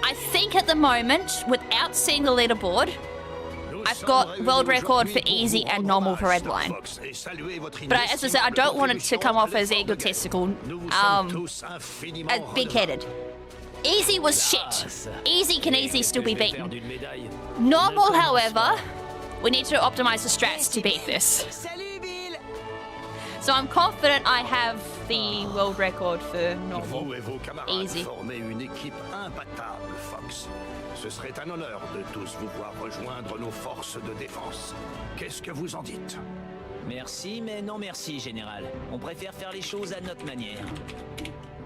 I think at the moment, without seeing the leaderboard, I've got world record for easy and normal for Redline. But as I said, I don't want it to come off as egotistical, as big-headed. Easy was shit. Easy can easily still be beaten. Normal, however, we need to optimize the strats to beat this. So I'm confident I have the world record for normal. Easy. Ce serait un honneur de tous vous voir rejoindre nos forces de défense. Qu'est-ce que vous en dites? Merci, mais non merci, Général. On préfère faire les choses à notre manière.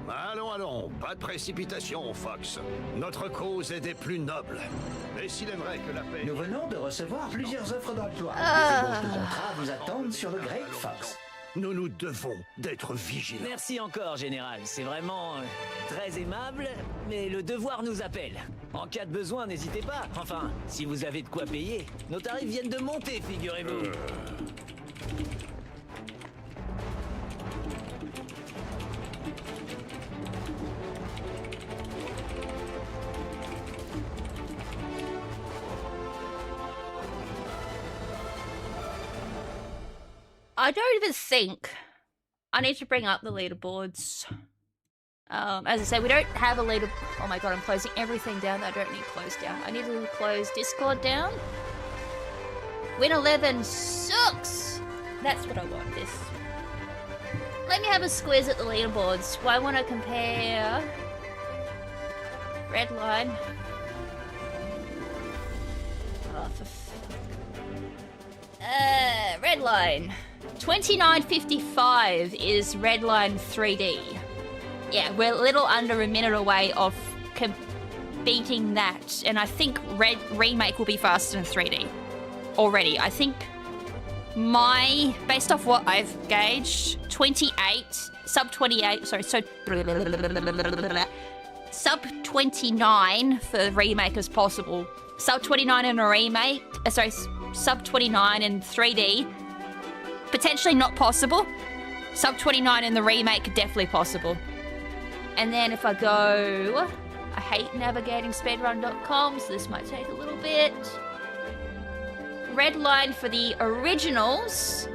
Allons, pas de précipitation, Fox. Notre cause est des plus nobles. Et s'il est vrai que la paix... Nous venons de recevoir plusieurs offres d'emploi. Des ébauches de contrats vous attendent sur le Great Fox. Nous devons d'être vigilants. Merci encore, Général. C'est vraiment très aimable, mais le devoir nous appelle. En cas de besoin, n'hésitez pas. Enfin, si vous avez de quoi payer. Nos tarifs viennent de monter, figurez-vous. I don't even think I need to bring up the leaderboards. As I said, we don't have a leader. Oh my god, I'm closing everything down that I don't need closed down. I need to close Discord down. Win 11 sucks. That's what I want. This. Let me have a squeeze at the leaderboards. Well, I want to compare Redline. Oh, Redline. 29.55 is Redline 3D. Yeah, we're a little under a minute away of beating that, and I think Remake will be faster than 3D already. I think based off what I've gauged, 28, sub 28, sorry, so sub 29 for Remake is possible. Sub 29 in a Remake, sub 29 in 3D, potentially not possible. Sub 29 in the Remake, definitely possible. And then if I go, I hate navigating speedrun.com, so this might take a little bit. Redline for the originals.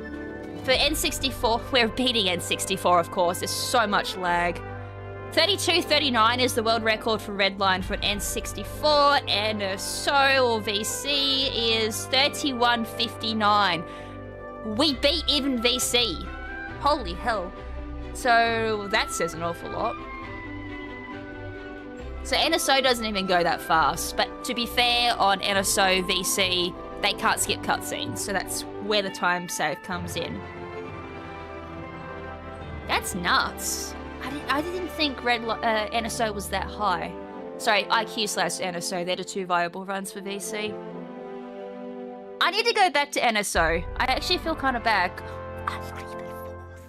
For N64, we're beating N64, of course. There's so much lag. 32.39 is the world record for Redline for an N64, and SO or VC is 31.59. We beat even VC. Holy hell. So that says an awful lot. So NSO doesn't even go that fast, but to be fair, on NSO VC, they can't skip cutscenes, so that's where the time save comes in. That's nuts. I didn't think NSO was that high. Sorry, IQ/NSO, they're the two viable runs for VC. I need to go back to NSO. I actually feel kind of bad. I'm not even 4th.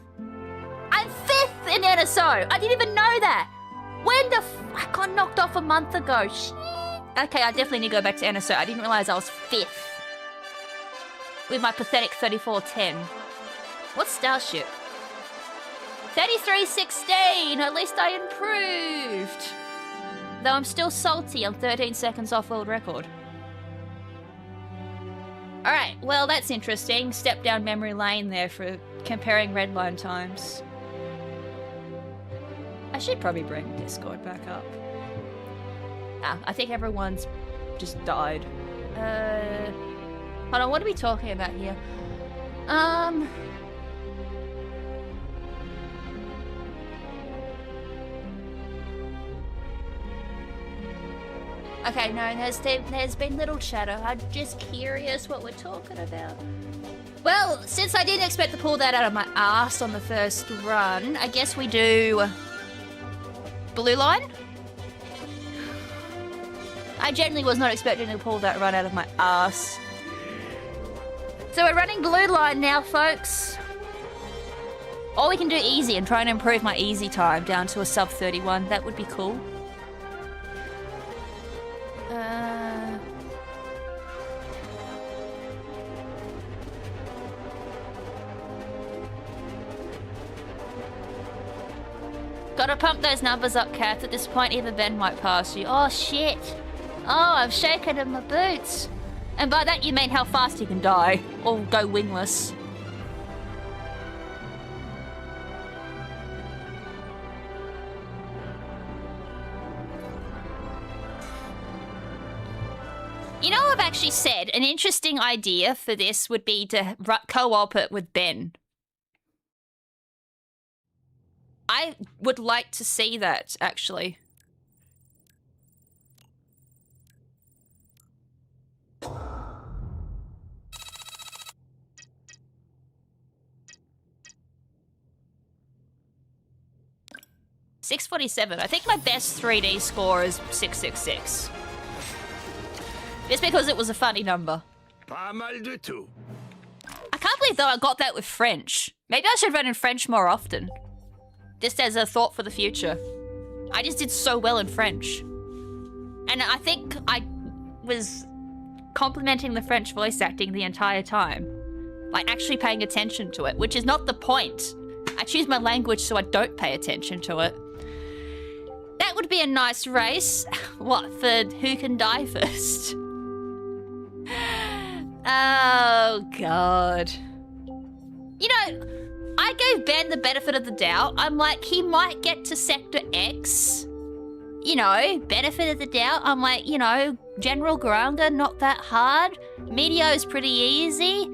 I'm 5th in NSO! I didn't even know that! When the I got knocked off a month ago. Okay, I definitely need to go back to NSO. I didn't realize I was 5th. With my pathetic 34.10. What's Starship? 33.16! At least I improved! Though I'm still salty, I'm 13 seconds off world record. Alright, well that's interesting. Step down memory lane there for comparing Redline times. I should probably bring Discord back up. I think everyone's just died. Hold on, what are we talking about here? Okay, no, there's been little chatter. I'm just curious what we're talking about. Well, since I didn't expect to pull that out of my ass on the first run, I guess we do Blue Line? I genuinely was not expecting to pull that run out of my ass. So we're running Blue Line now, folks. Or we can do easy and try and improve my easy time down to a sub 31. That would be cool. Gotta pump those numbers up, Kath. At this point, even Ben might pass you. Oh, shit. Oh, I'm shaking in my boots. And by that, you mean how fast you can die. Or go wingless. You know, I've actually said an interesting idea for this would be to co-op it with Ben. I would like to see that, actually. .647. I think my best 3D score is 666. Just because it was a funny number. Pas mal du tout. I can't believe, though, I got that with French. Maybe I should run in French more often. Just as a thought for the future. I just did so well in French. And I think I was complimenting the French voice acting the entire time. Like, actually paying attention to it, which is not the point. I choose my language so I don't pay attention to it. That would be a nice race. What, for who can die first? Oh, God. You know, I I gave Ben the benefit of the doubt. I'm like, he might get to Sector X. You know, benefit of the doubt. I'm like, you know, General Garanga, not that hard. Meteor's pretty easy.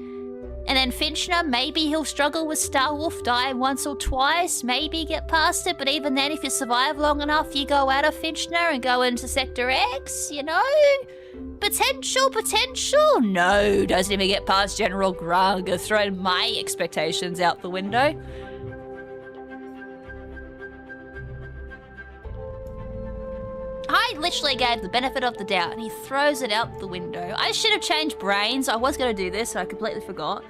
And then Finchner, maybe he'll struggle with Star Wolf, die once or twice, maybe get past it. But even then, if you survive long enough, you go out of Finchner and go into Sector X, you know? Potential. No, doesn't even get past General Garanga, throwing my expectations out the window. I literally gave the benefit of the doubt and he throws it out the window. I should have changed brains. I was going to do this and I completely forgot.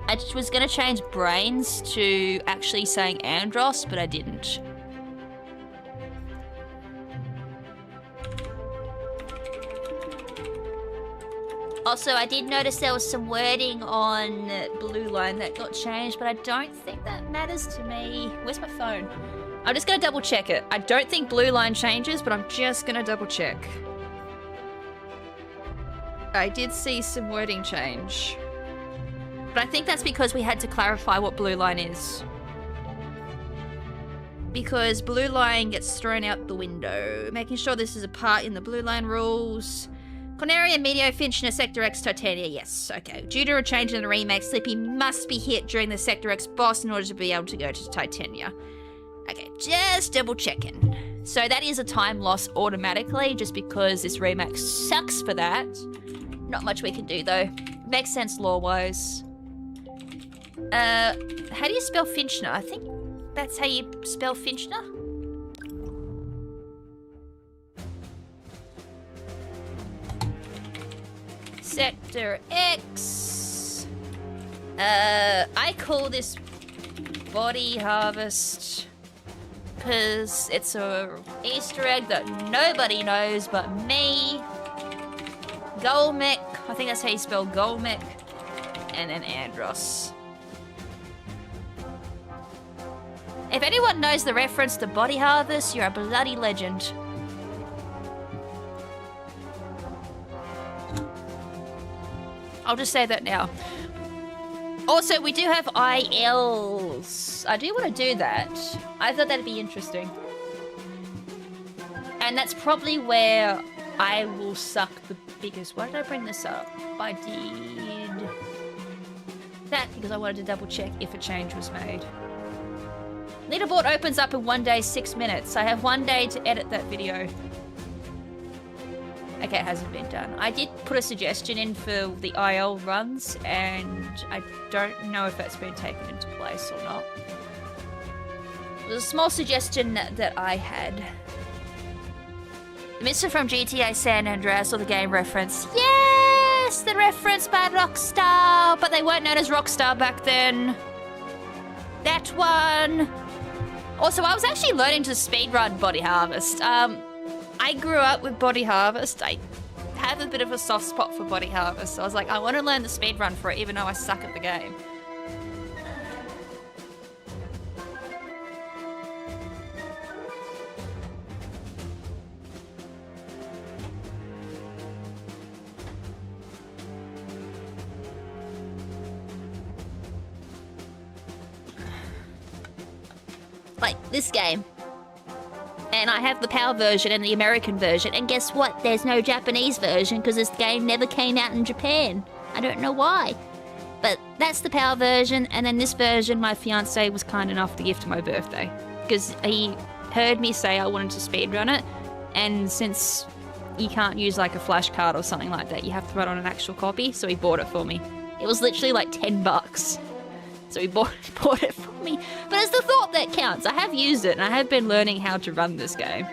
I was going to change brains to actually saying Andros, but I didn't. Also, I did notice there was some wording on Blue Line that got changed, but I don't think that matters to me. Where's my phone? I'm just gonna double check it. I don't think Blue Line changes, but I'm just gonna double check. I did see some wording change. But I think that's because we had to clarify what Blue Line is. Because Blue Line gets thrown out the window. Making sure this is a part in the Blue Line rules. Corneria, Meteor, Finchner, Sector X, Titania, yes, okay. Due to a change in the remake, Slippy must be hit during the Sector X boss in order to be able to go to Titania. Okay, just double checking. So that is a time loss automatically, just because this remake sucks for that. Not much we can do though. Makes sense lore-wise. How do you spell Finchner? I think that's how you spell Finchner. Sector X. I call this Body Harvest because it's a Easter egg that nobody knows but me. Golmek, I think that's how you spell Golmek, and then Andros. If anyone knows the reference to Body Harvest, you're a bloody legend. I'll just say that now. Also, we do have ILs. I do want to do that. I thought that'd be interesting. And that's probably where I will suck the biggest. Why did I bring this up? I did that because I wanted to double check if a change was made. Leaderboard opens up in 1 day, 6 minutes. I have 1 day to edit that video. Okay, it hasn't been done. I did put a suggestion in for the IL runs, and I don't know if that's been taken into place or not. It was a small suggestion that I had. Mr. from GTA San Andreas or the game reference. Yes, the reference by Rockstar, but they weren't known as Rockstar back then. That one. Also, I was actually learning to speedrun Body Harvest. I grew up with Body Harvest. I have a bit of a soft spot for Body Harvest. So I was like, I want to learn the speedrun for it, even though I suck at the game. Like this game. And I have the PAL version and the American version. And guess what? There's no Japanese version because this game never came out in Japan. I don't know why. But that's the PAL version. And then this version, my fiance was kind enough to gift to my birthday. Because he heard me say I wanted to speedrun it. And since you can't use like a flash card or something like that, you have to put on an actual copy. So he bought it for me. It was literally like $10. So he bought it for me. But it's the thought that counts. I have used it and I have been learning how to run this game.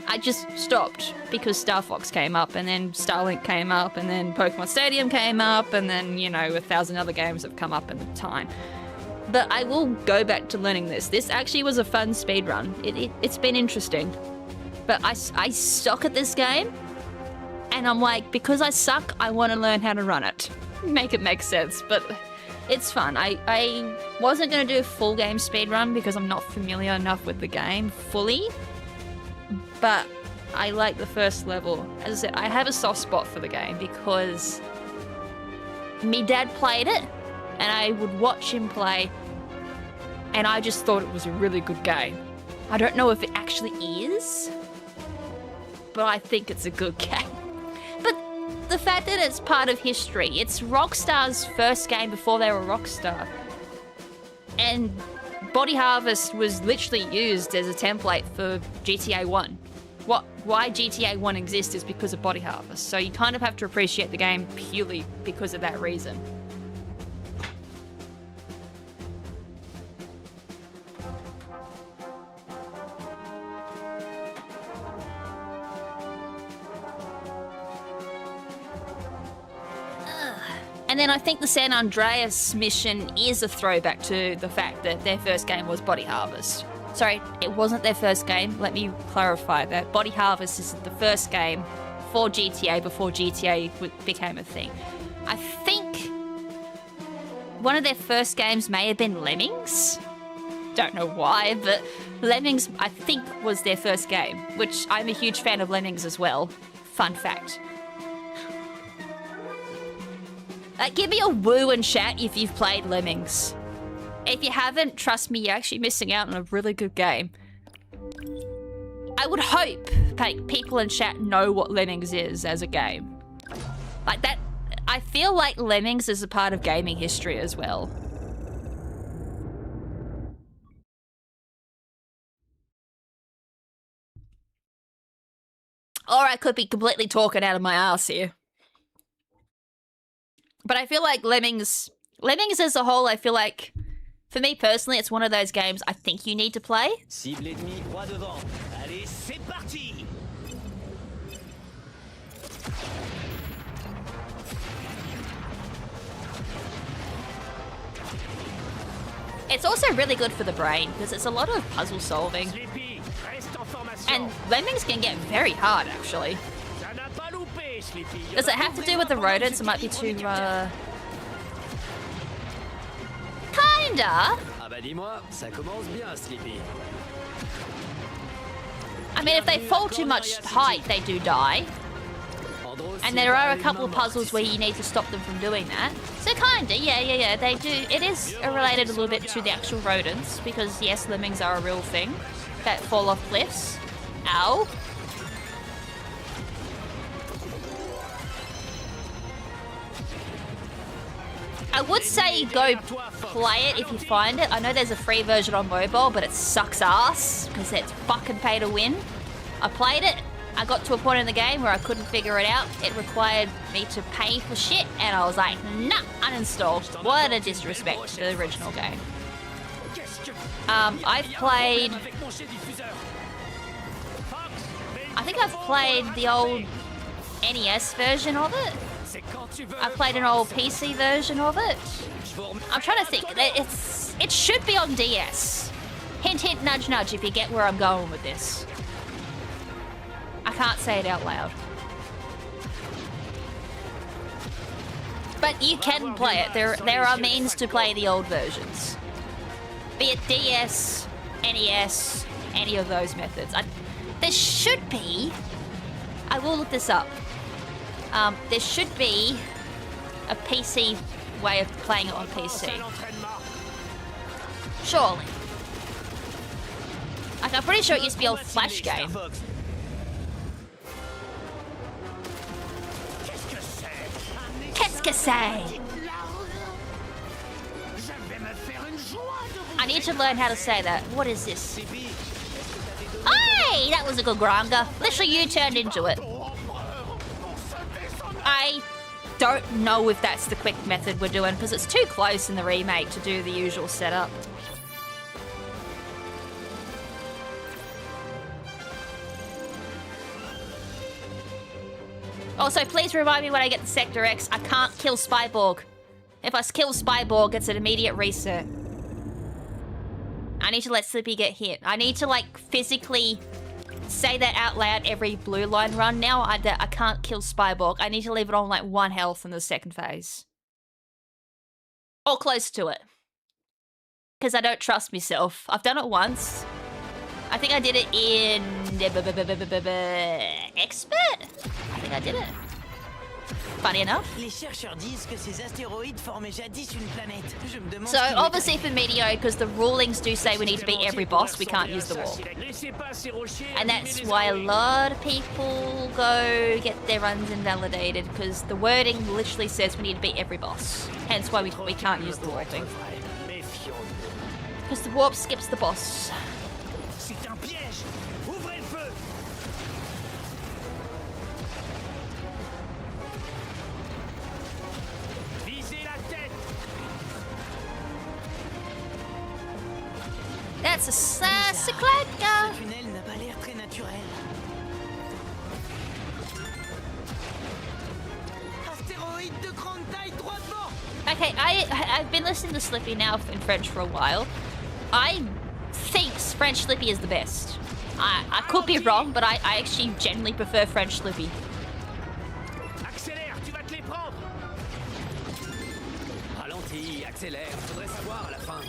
I just stopped because Star Fox came up and then Starlink came up and then Pokemon Stadium came up and then, you know, 1,000 other games have come up in the time. But I will go back to learning this. This actually was a fun speedrun. It's been interesting. But I suck at this game and I'm like, because I suck, I want to learn how to run it. Make it make sense, but... it's fun. I wasn't going to do a full game speedrun because I'm not familiar enough with the game fully. But I like the first level. As I said, I have a soft spot for the game because me dad played it and I would watch him play and I just thought it was a really good game. I don't know if it actually is, but I think it's a good game. But the fact that it's part of history, it's Rockstar's first game before they were Rockstar. And Body Harvest was literally used as a template for GTA 1. Why GTA 1 exists is because of Body Harvest, so you kind of have to appreciate the game purely because of that reason. And then I think the San Andreas mission is a throwback to the fact that their first game was Body Harvest. Sorry, it wasn't their first game. Let me clarify that. Body Harvest is the first game for GTA before GTA became a thing. I think one of their first games may have been Lemmings. Don't know why, but Lemmings, I think, was their first game, which I'm a huge fan of Lemmings as well. Fun fact. Give me a woo and chat if you've played Lemmings. If you haven't, trust me, you're actually missing out on a really good game. I would hope people in chat know what Lemmings is as a game. Like that, I feel like Lemmings is a part of gaming history as well. Or I could be completely talking out of my ass here. But I feel like Lemmings as a whole, I feel like, for me personally, it's one of those games I think you need to play. Cible ennemi droit devant. Allez, c'est parti. It's also really good for the brain, because it's a lot of puzzle solving. Sleepy, reste en formation. And Lemmings can get very hard, actually. Ça n'a pas loupé, Sleepy. Does it have to do with the rodents? It might be too, Kinda. Ah bah dis-moi, ça commence bien, Sleepy. I mean, if they fall too much height, they do die. And there are a couple of puzzles where you need to stop them from doing that. So kinda, yeah, they do. It is related a little bit to the actual rodents, because yes, lemmings are a real thing that fall off cliffs. Ow. I would say go play it if you find it. I know there's a free version on mobile, but it sucks ass because it's fucking pay to win. I played it. I got to a point in the game where I couldn't figure it out. It required me to pay for shit, and I was like, nah, uninstall. What a disrespect to the original game. I've played... I think I've played the old NES version of it. I played an old PC version of it. I'm trying to think. It should be on DS. Hint, hint, nudge, nudge, if you get where I'm going with this. I can't say it out loud. But you can play it. There are means to play the old versions. Be it DS, NES, any of those methods. There should be... I will look this up. There should be a PC way of playing it on PC. Surely. Like, I'm pretty sure it used to be an old Flash game. Qu'est-ce que c'est? I need to learn how to say that. What is this? Hey, that was a good granga. Literally, you turned into it. I don't know if that's the quick method we're doing, because it's too close in the remake to do the usual setup. Also, please remind me when I get the Sector X, I can't kill Spyborg. If I kill Spyborg, it's an immediate reset. I need to let Slippy get hit. I need to, like, physically say that out loud every blue line run now. I can't kill Spyborg. I need to leave it on, like, 1 health in the second phase. Or close to it. Because I don't trust myself. I've done it once. I think I did it in... Expert? I think I did it. Funny enough. Les chercheurs disent que ces astéroïdes formaient jadis une planète. Je me demande So ce qui obviously for Meteor, because the rulings do say we need to beat every boss, we can't use the warp. Laissez pas ces rochers And abîmer that's les why a abris. lot of people go get their runs invalidated, because the wording literally says we need to beat every boss. Hence why we can't use the warping. Méfions-nous. Because the warp skips the boss. C'est un piège. Ouvrez le feu. Visez la tête. That's a cyclone. Ce tunnel n'a pas l'air très naturel. Astéroïde de grande taille droit devant. Okay, I've been listening to Slippy now in French for a while. I think French Slippy is the best. I could be wrong, but I actually generally prefer French Slippy. Accélère, tu vas te les prendre. Ralentis, accélère, faudrait savoir à la fin.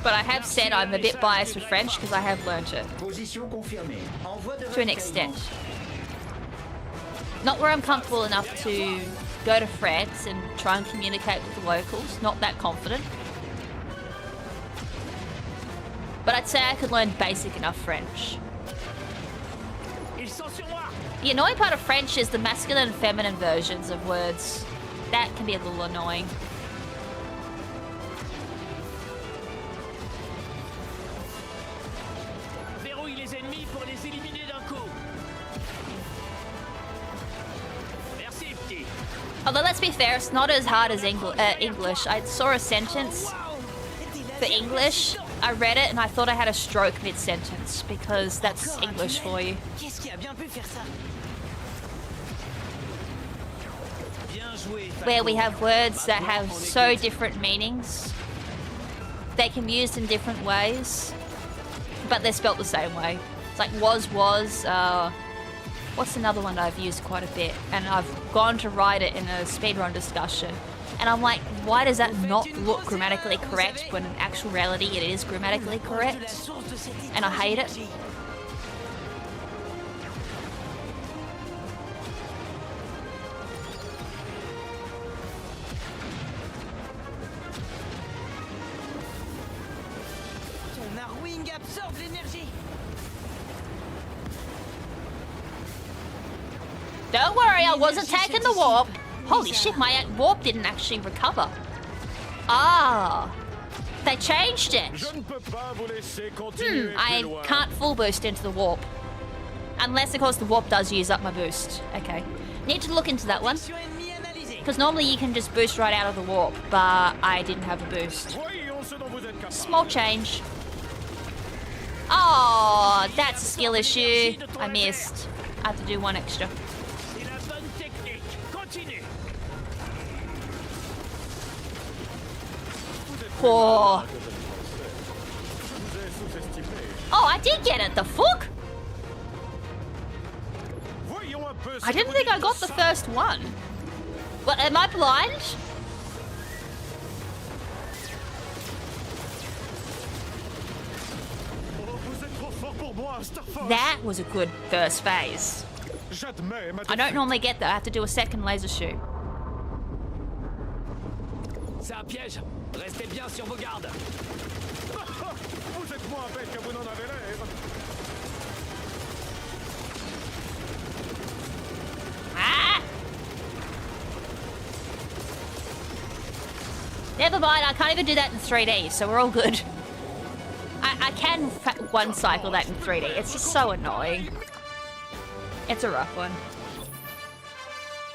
But I have said I'm a bit biased with French because I have learnt it Position confirmée. Envoi de to an extent. Not where I'm comfortable enough to go to France and try and communicate with the locals. Not that confident. But I'd say I could learn basic enough French. Ils sont sur moi. The annoying part of French is the masculine and feminine versions of words. That can be a little annoying. Verrouille les ennemis pour les éliminer d'un coup. Merci, petit. Although let's be fair, it's not as hard as English. I saw a sentence for English. I read it and I thought I had a stroke mid-sentence because that's Encore un English tunnel. for you. Qu'est-ce qui a bien pu faire ça? Bien joué. Where we have words that have so different meanings. They can be used in different ways, but they're spelt the same way. It's like was, what's another one that I've used quite a bit? And I've gone to write it in a speedrun discussion. And I'm like, why does that not look grammatically correct when in actual reality it is grammatically De la correct? source de cette And I hate it. énergie. Ton Arwing absorbe l'énergie. Don't worry, I wasn't taking the warp. Holy shit, my warp didn't actually recover. Ah, they changed it. Je ne peux pas vous laisser continuer plus I loin. can't full boost into the warp. Unless, of course, the warp does use up my boost. Okay. Need to look into that one. Action ennemie analysée. Because normally you can just boost right out of the warp, but I didn't have a boost. Voyons ce dont vous êtes capable. Small change. Oh, that's a skill issue. I missed. I have to do one extra. C'est la bonne technique. Continue. Oh. Je vous ai sous-estimé. Oh, I did get it. The fuck? Voyons un peu ce I que didn't vous think I dites got de the ça. first one. What, am I blind? Oh, vous êtes trop fort pour moi, Starfox. That was a good first phase. J'admets ma I don't défaite. normally get that. I have to do a second laser shoot. C'est un piège. Restez bien sur vos gardes. Vous êtes moins bête que vous n'en avez l'air. Ah! Never mind, I can't even do that in 3D, so we're all good. I can one cycle that in 3D. It's just so annoying. It's a rough one.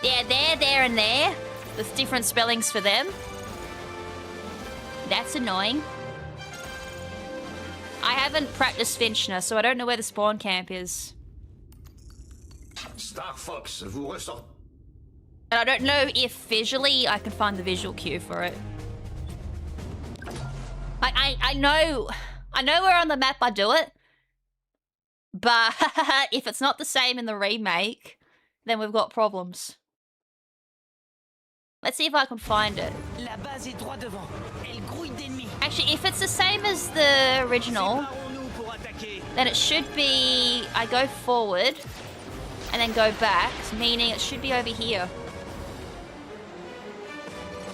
Yeah, there, and there. With different spellings for them. That's annoying. I haven't practiced Finchner, so I don't know where the spawn camp is. Star Fox, vous ressortez. And I don't know if visually I can find the visual cue for it. I know where on the map I do it. But if it's not the same in the remake, then we've got problems. Let's see if I can find it. La base est droit devant. Elle grouille d'ennemis. Actually, if it's the same as the original, Séparons-nous pour attaquer. then it should be I go forward and then go back, meaning it should be over here.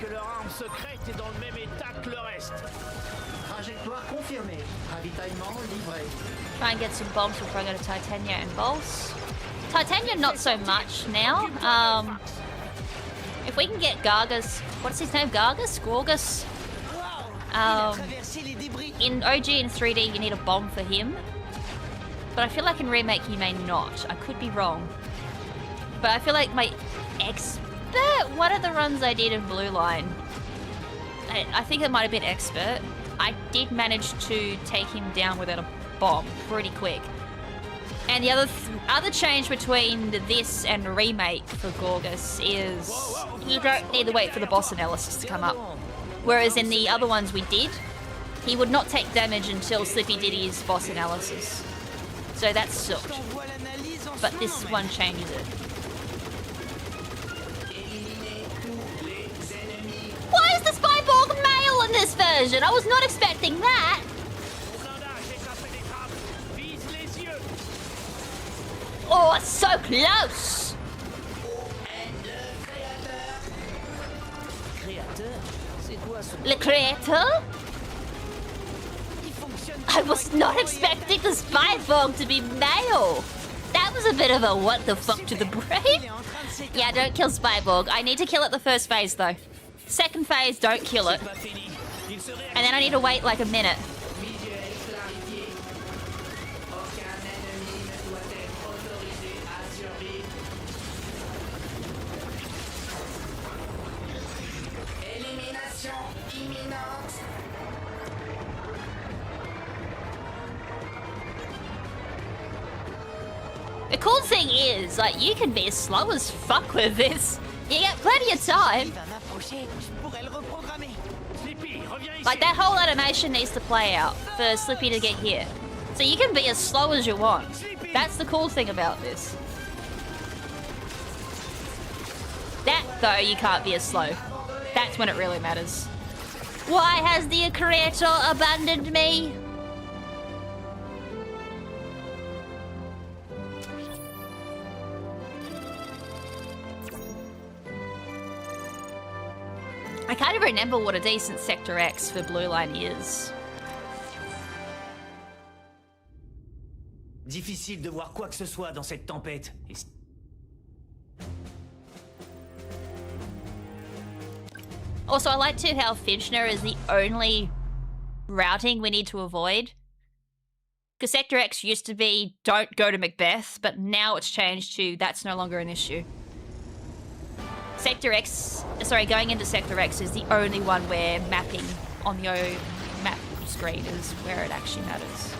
que leur arme secrète est dans le même état que le reste. Trajectoire confirmée. Ravitaillement livré. Try and get some bombs before I go to Titania and Bolts. Titania, not so much now. If we can get Gargus, what's his name? Gargus? Gorgus? In OG and 3D, you need a bomb for him. But I feel like in Remake, he may not. I could be wrong. But I feel like my expert, one of the runs I did in Blue Line, I think it might have been expert. I did manage to take him down without a bomb pretty quick. And the other change between this and Remake for Gorgus is you don't need to wait for the boss analysis to come up. Whereas in the other ones we did, he would not take damage until Slippy did his boss analysis. So that sucked. But this one changes it. Why is the Spyborg male in this version? I was not expecting that. Oh, it's so close. Le Créateur? I was not expecting the Spyborg to be male. That was a bit of a what the fuck to the brain. Yeah, don't kill Spyborg. I need to kill it the first phase though. Second phase, don't kill it. And then I need to wait like a minute. The cool thing is, like, you can be as slow as fuck with this. You get plenty of time. Like, that whole animation needs to play out for Slippy to get here. So you can be as slow as you want. That's the cool thing about this. That, though, you can't be as slow. That's when it really matters. Why has the creator abandoned me? I can't even remember what a decent Sector X for Blue Line is. Difficile de voir quoi que ce soit dans cette tempête. Also, I like too how Finchner is the only routing we need to avoid. Because Sector X used to be don't go to Macbeth, but now it's changed to that's no longer an issue. Sector X, sorry, going into Sector X is the only one where mapping on the map screen is where it actually matters.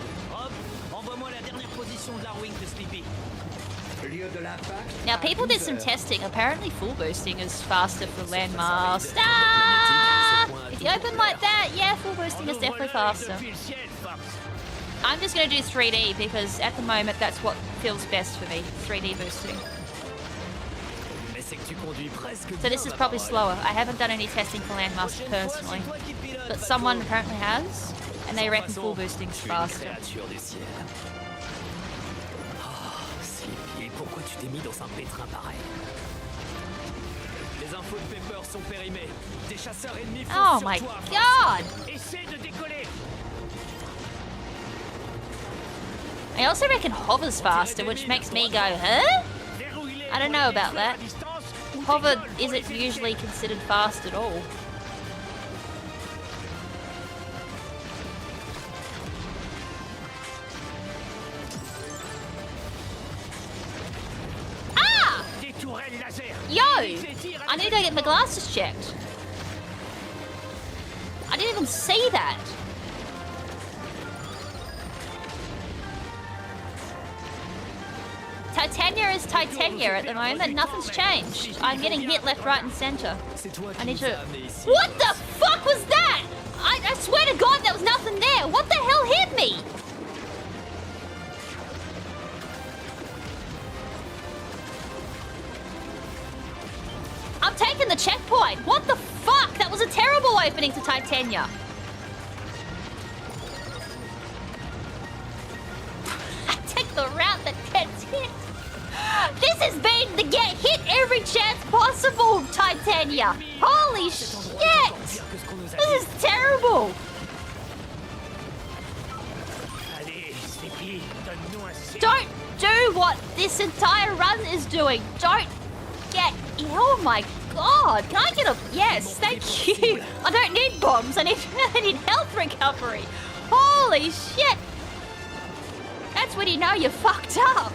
Now, people did some testing. Apparently, full boosting is faster for landmass. Ah! If you open like that, yeah, full boosting is definitely faster. I'm just going to do 3D because at the moment that's what feels best for me, 3D boosting. So this is probably slower. I haven't done any testing for landmass personally, but someone apparently has, and they reckon full boosting is faster. Pourquoi tu t'es mis dans un pétrin pareil? Les infos de Pepper sont périmées. Des chasseurs ennemis foncent Oh sur my toi. god! Essaie de décoller. I also reckon hover's faster, which makes me go, huh? I don't know about that. Hover isn't usually considered fast at all. Yo! I need to go get my glasses checked. I didn't even see that. Titania is Titania at the moment. Nothing's changed. I'm getting hit left, right, and center. I need to... What the fuck was that? I swear to God there was nothing there. What the hell hit me? I'm taking the checkpoint. What the fuck? That was a terrible opening to Titania. I the route that gets hit. This has been the get hit every chance possible. impossible, Titania! Holy shit! This is terrible! Allez, Sleepy, donne-nous un signe. Don't do what this entire run is doing! Don't get... Oh my god! Can I get a... Yes, thank you! I don't need bombs, I need health recovery! Holy shit! That's when you know you're fucked up!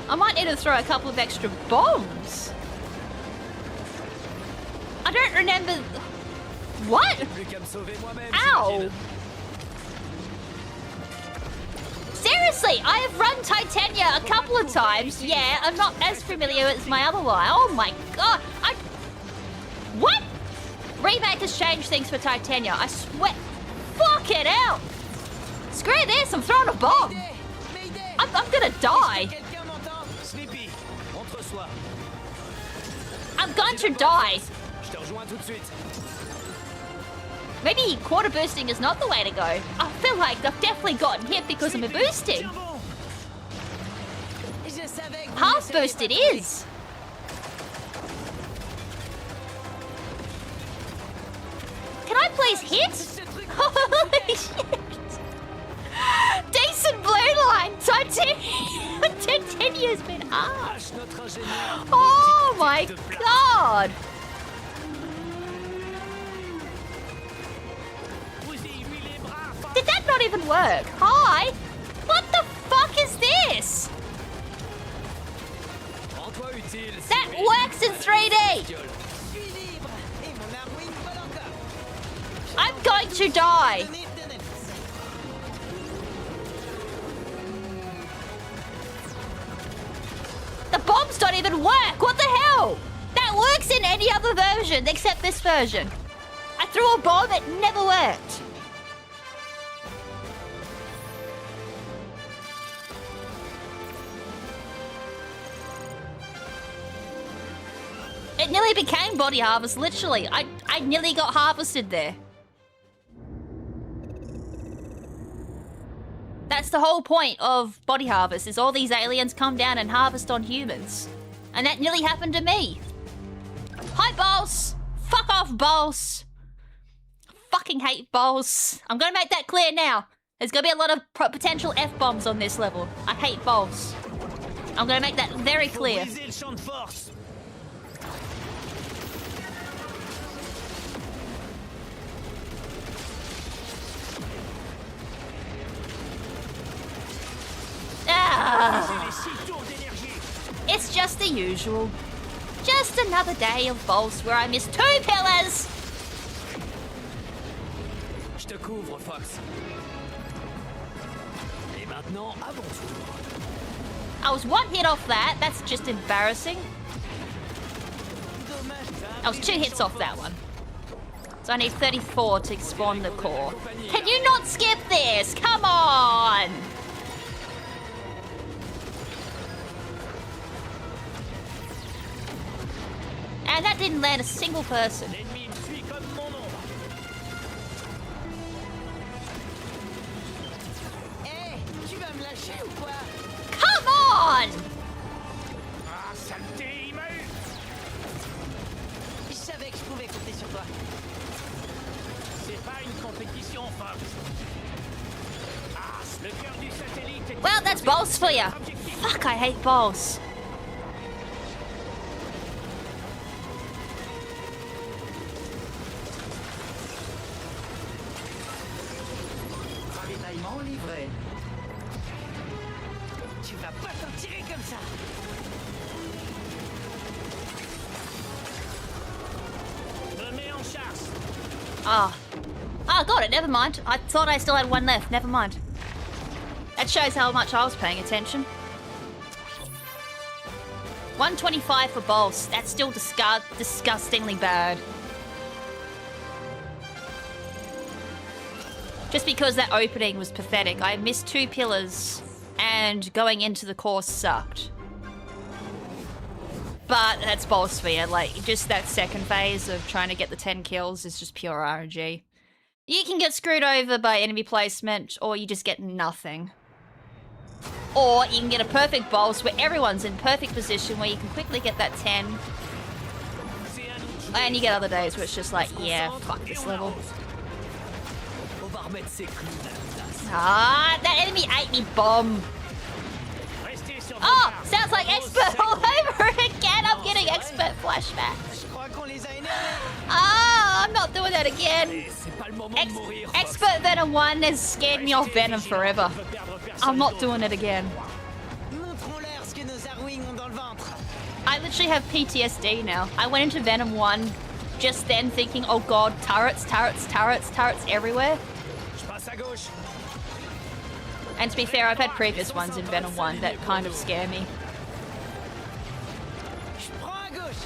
I might need to throw a couple of extra bombs. I don't remember... What? Ow! Seriously, I have run Titania a couple of times. Yeah, I'm not as familiar as my other one. Oh my god. What? Remake has changed things for Titania. I swear. Fuck it out. Screw this, I'm throwing a bomb. I'm gonna die. Sleepy, montre-soi. I'm going to die. Je te rejoins tout de suite. Maybe quarter boosting is not the way to go. I feel like I've definitely gotten hit because I'm a boosting. Half boost it is. Can I please hit? Holy shit. Decent blue line. Titania's been hard. Oh my god. Did that not even work? Hi? What the fuck is this? That works in 3D! I'm going to die! The bombs don't even work! What the hell? That works in any other version except this version. I threw a bomb, it never worked. It nearly became body harvest, literally. I nearly got harvested there. That's the whole point of body harvest, is all these aliens come down and harvest on humans. And that nearly happened to me. Hi, boss! Fuck off, boss! Fucking hate boss. I'm gonna make that clear now. There's gonna be a lot of potential F-bombs on this level. I hate boss. I'm gonna make that very clear. It's just the usual. Just another day of Bolts where I missed 2 pillars! Je te couvre, Fox. Et maintenant, à mon tour. I was 1 hit off that. That's just embarrassing. I was 2 hits off that one. So I need 34 to spawn the core. Can you not skip this? Come on! And that didn't land a single person. Come on! Ah, saleté, il m'a eu. Je savais que je pouvais compter sur toi. C'est pas une compétition, Fox. Ah, le cœur du satellite est... Well, that's balls for you. Fuck, I hate balls. Ravitaillement livré. Tu vas pas t'en tirer comme ça. Me mets en chasse. Ah. Ah, got it. Never mind. I thought I still had 1 left. Never mind. That shows how much I was paying attention. 125 for balls. That's still disgustingly bad. Just because that opening was pathetic. I missed 2 pillars and going into the course sucked. But that's balls for you. Like, just that second phase of trying to get the 10 kills is just pure RNG. You can get screwed over by enemy placement, or you just get nothing. Or you can get a perfect boss where everyone's in perfect position where you can quickly get that 10. And you get other days where it's just like, yeah, fuck this level. Ah, that enemy ate me bomb. Oh, sounds like expert all over again. I'm getting expert flashbacks. Ah, I'm not doing that again. Expert Venom 1 has scared me off Venom forever. I'm not doing it again. I literally have PTSD now. I went into Venom 1 just then thinking, oh god, turrets, turrets, turrets, turrets everywhere. And to be fair, I've had previous ones in Venom 1 that kind of scare me.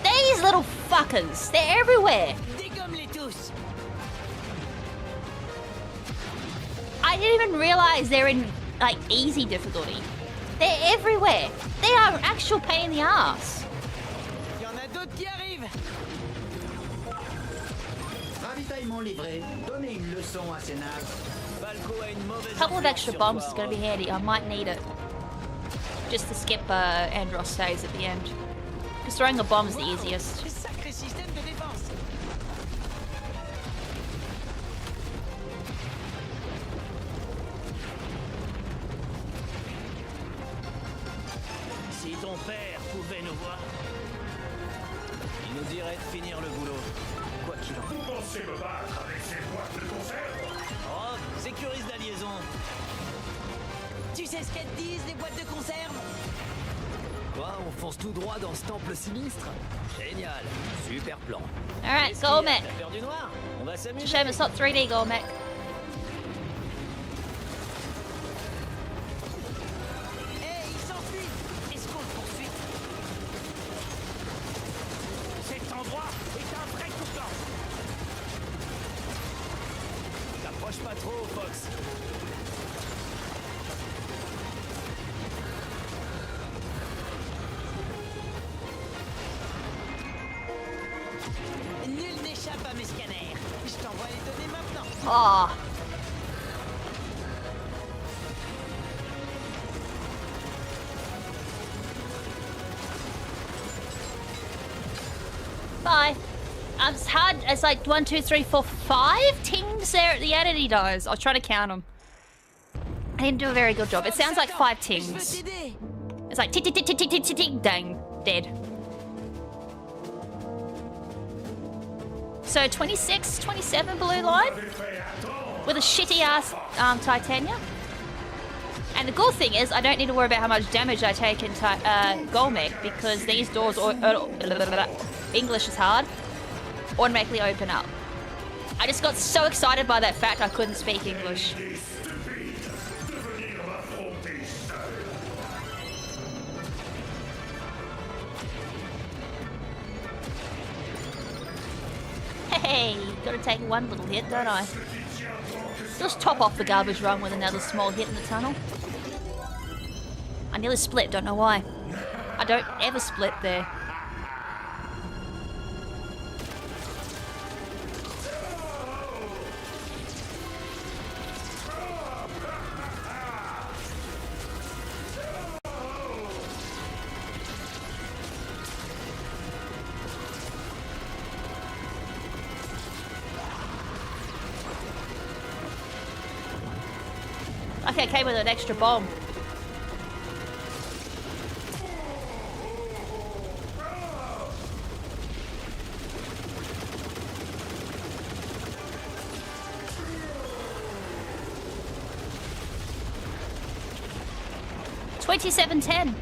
These little fuckers, they're everywhere. I didn't even realize they're in, like, easy difficulty. They're everywhere. They are an actual pain in the ass. Ravitaillement livré. Donnez une leçon à ces naves. A couple of extra bombs is going to be handy. I might need it. Just to skip Andros phase at the end. Because throwing a bomb is the easiest. Si ton père pouvait nous voir, il nous dirait de finir le boulot. Quoi qu'il en soit. Vous pensez me battre avec ces boîtes de conserve? Oh, sécurise la liaison. Tu sais ce qu'elles disent, les boîtes de conserve? Quoi, on fonce tout droit dans ce temple sinistre? Génial, super plan. Alright, Golmek. T'as peur du noir? On va s'amuser. Shame it's not 3D, Golmek. Hey, il s'enfuit! Est-ce qu'on le poursuit? Cet endroit est un vrai coup-de-dent. T'approches pas trop, Fox. Nul n'échappe à mes scanners. Je t'envoie les données maintenant. Oh. Bye. It's hard. It's like 1, 2, 3, 4, 5 tings there at the end and he dies. I was trying to count them. I didn't do a very good job. It sounds like 5 tings. It's like tick, tick, tick, tick, tick, tick, tick, tick, dang, dead. So 26, 27 blue line with a shitty ass Titania. And the cool thing is I don't need to worry about how much damage I take in Golmek because these doors, English is hard, automatically open up. I just got so excited by that fact I couldn't speak English. Hey, gotta take one little hit, don't I? Just top off the garbage run with another small hit in the tunnel. I nearly split, don't know why. I don't ever split there. Okay, I came with an extra bomb. $27.10.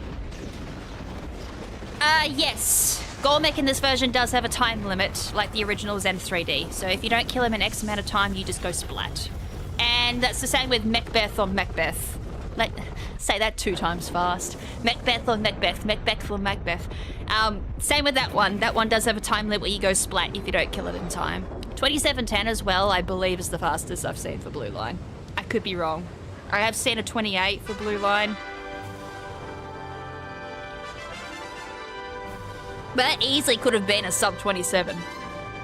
Yes. Golmek in this version does have a time limit, like the original Zen 3D. So if you don't kill him in X amount of time, you just go splat. And that's the same with Macbeth on Macbeth. Like, say that 2 times fast. Macbeth on Macbeth, Macbeth on Macbeth. Same with that one. That one does have a time limit where you go splat if you don't kill it in time. 27.10 as well, I believe, is the fastest I've seen for Blue Line. I could be wrong. I have seen a 28 for Blue Line. But that easily could have been a sub 27.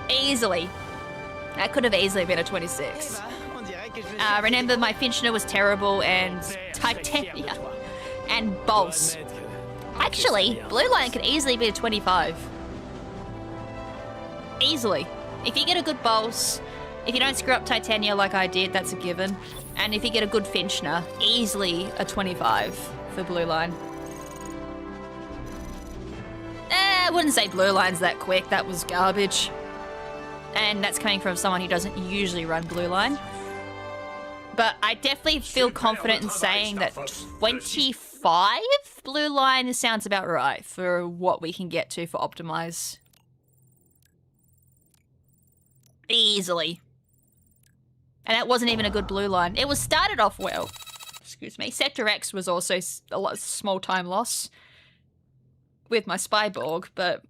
Easily. That could have easily been a 26. Remember, my Finchner was terrible, and Titania and bolts. Actually, blue line can easily be a 25. Easily. If you get a good bolts, if you don't screw up Titania like I did, that's a given. And if you get a good Finchner, easily a 25 for blue line. I wouldn't say blue line's that quick, that was garbage. And that's coming from someone who doesn't usually run blue line. But I definitely feel confident in saying that 25 blue line sounds about right for what we can get to for optimize. Easily. And that wasn't even a good blue line. It was started off well. Excuse me. Sector X was also a small time loss with my Spyborg, but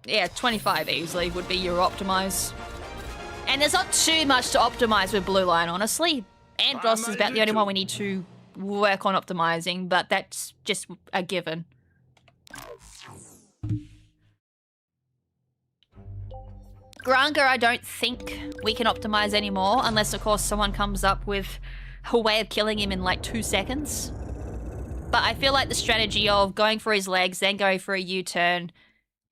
yeah, 25 easily would be your optimize. And there's not too much to optimize with blue line, honestly. Andros is about the only one we need to work on optimizing, but that's just a given. Granger, I don't think we can optimize anymore, unless, of course, someone comes up with a way of killing him in like 2 seconds. But I feel like the strategy of going for his legs, then going for a U-turn,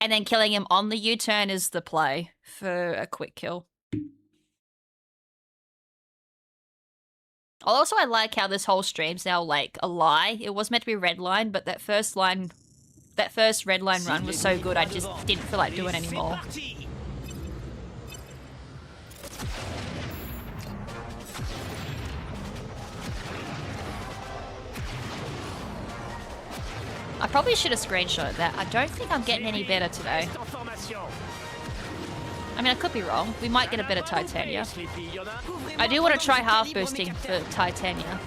and then killing him on the U-turn is the play for a quick kill. Also, I like how this whole stream's now like a lie. It was meant to be red line, but that first red line run was so good I just didn't feel like doing anymore. I probably should have screenshotted that. I don't think I'm getting any better today. I mean, I could be wrong. We might get a better Titania. I do want to try half boosting for Titania.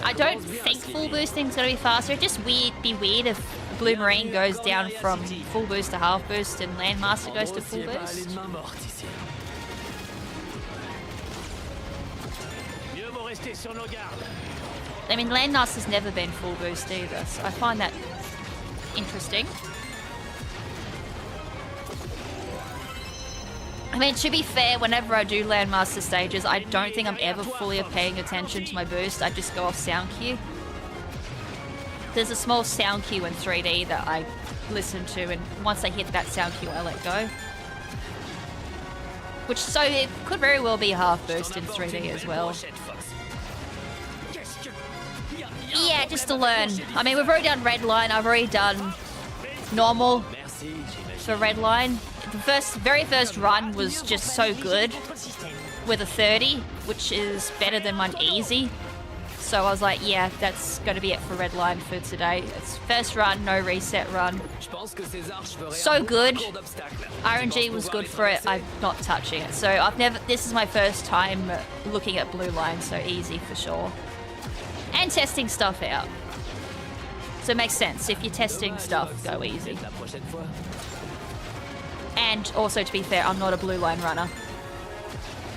I don't think full boosting is going to be faster. It'd just be weird if Blue Marine goes down from full boost to half boost and Landmaster goes to full boost. I mean, Landmaster's never been full boost either, so I find that interesting. I mean, to be fair, whenever I do Landmaster stages, I don't think I'm ever fully paying attention to my boost. I just go off sound cue. There's a small sound cue in 3D that I listen to, and once I hit that sound cue, I let go. Which, so it could very well be a half boost in 3D as well. Yeah, just to learn. I mean, we've already done red line. I've already done normal for red line. The very first run was just so good with a 30, which is better than one easy. So I was like, yeah, that's going to be it for red line for today. It's first run, no reset run. So good. RNG was good for it. I'm not touching it. So this is my first time looking at blue line, so easy for sure. And testing stuff out. So it makes sense. If you're testing stuff, go easy. And also, to be fair, I'm not a blue line runner.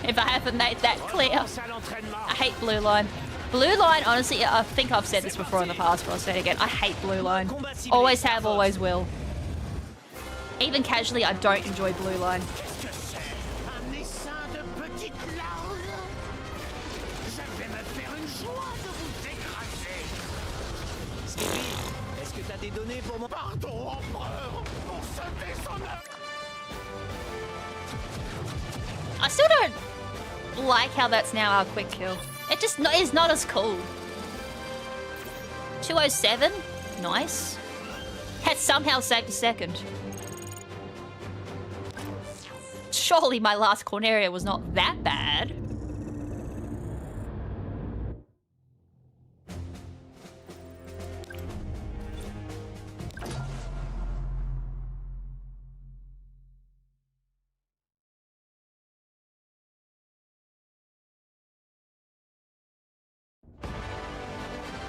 If I haven't made that clear. I hate blue line. Blue line, honestly, I think I've said this before in the past, but I'll say it again. I hate blue line. Always have, always will. Even casually, I don't enjoy blue line. I still don't like how that's now our quick kill. It just is not as cool. 207, nice. Had somehow saved a second. Surely my last Corneria was not that bad.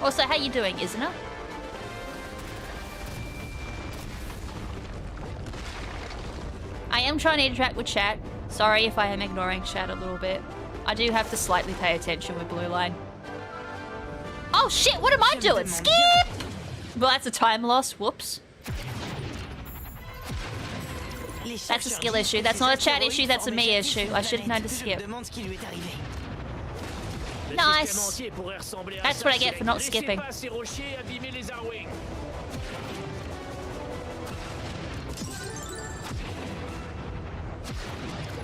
Also, how you doing, Isna? I am trying to interact with chat. Sorry if I am ignoring chat a little bit. I do have to slightly pay attention with blue line. Oh shit, what am I doing? Skip! Well, that's a time loss. Whoops. That's a skill issue. That's not a chat issue, that's a me issue. I should have known to skip. Nice. That's what I get for not skipping.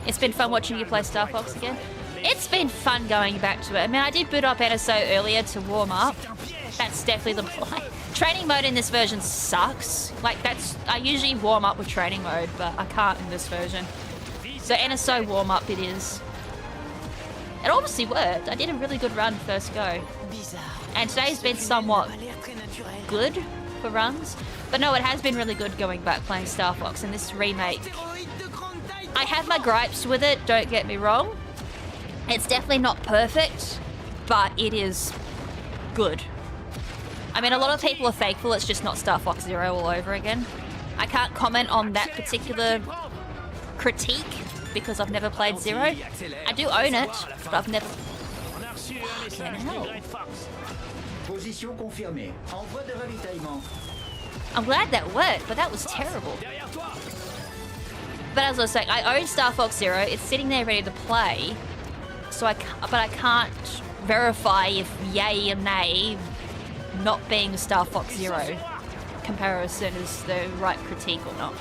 It's been fun watching you play Star Fox again. It's been fun going back to it. I mean, I did boot up NSO earlier to warm up. That's definitely the play. Training mode in this version sucks. Like, I usually warm up with training mode, but I can't in this version. So NSO warm up it is. It obviously worked. I did a really good run first go. And today's been somewhat good for runs. But no, it has been really good going back playing Star Fox and this remake. I have my gripes with it, don't get me wrong. It's definitely not perfect, but it is good. I mean, a lot of people are thankful it's just not Star Fox Zero all over again. I can't comment on that particular critique because I've never played Zero. I do own it, but I've never... Fucking hell. Position confirmée. Envoi de ravitaillement. I'm glad that worked, but that was terrible. But as I was saying, I own Star Fox Zero. It's sitting there ready to play. So I can't verify if yay or nay not being Star Fox Zero comparison is the right critique or not.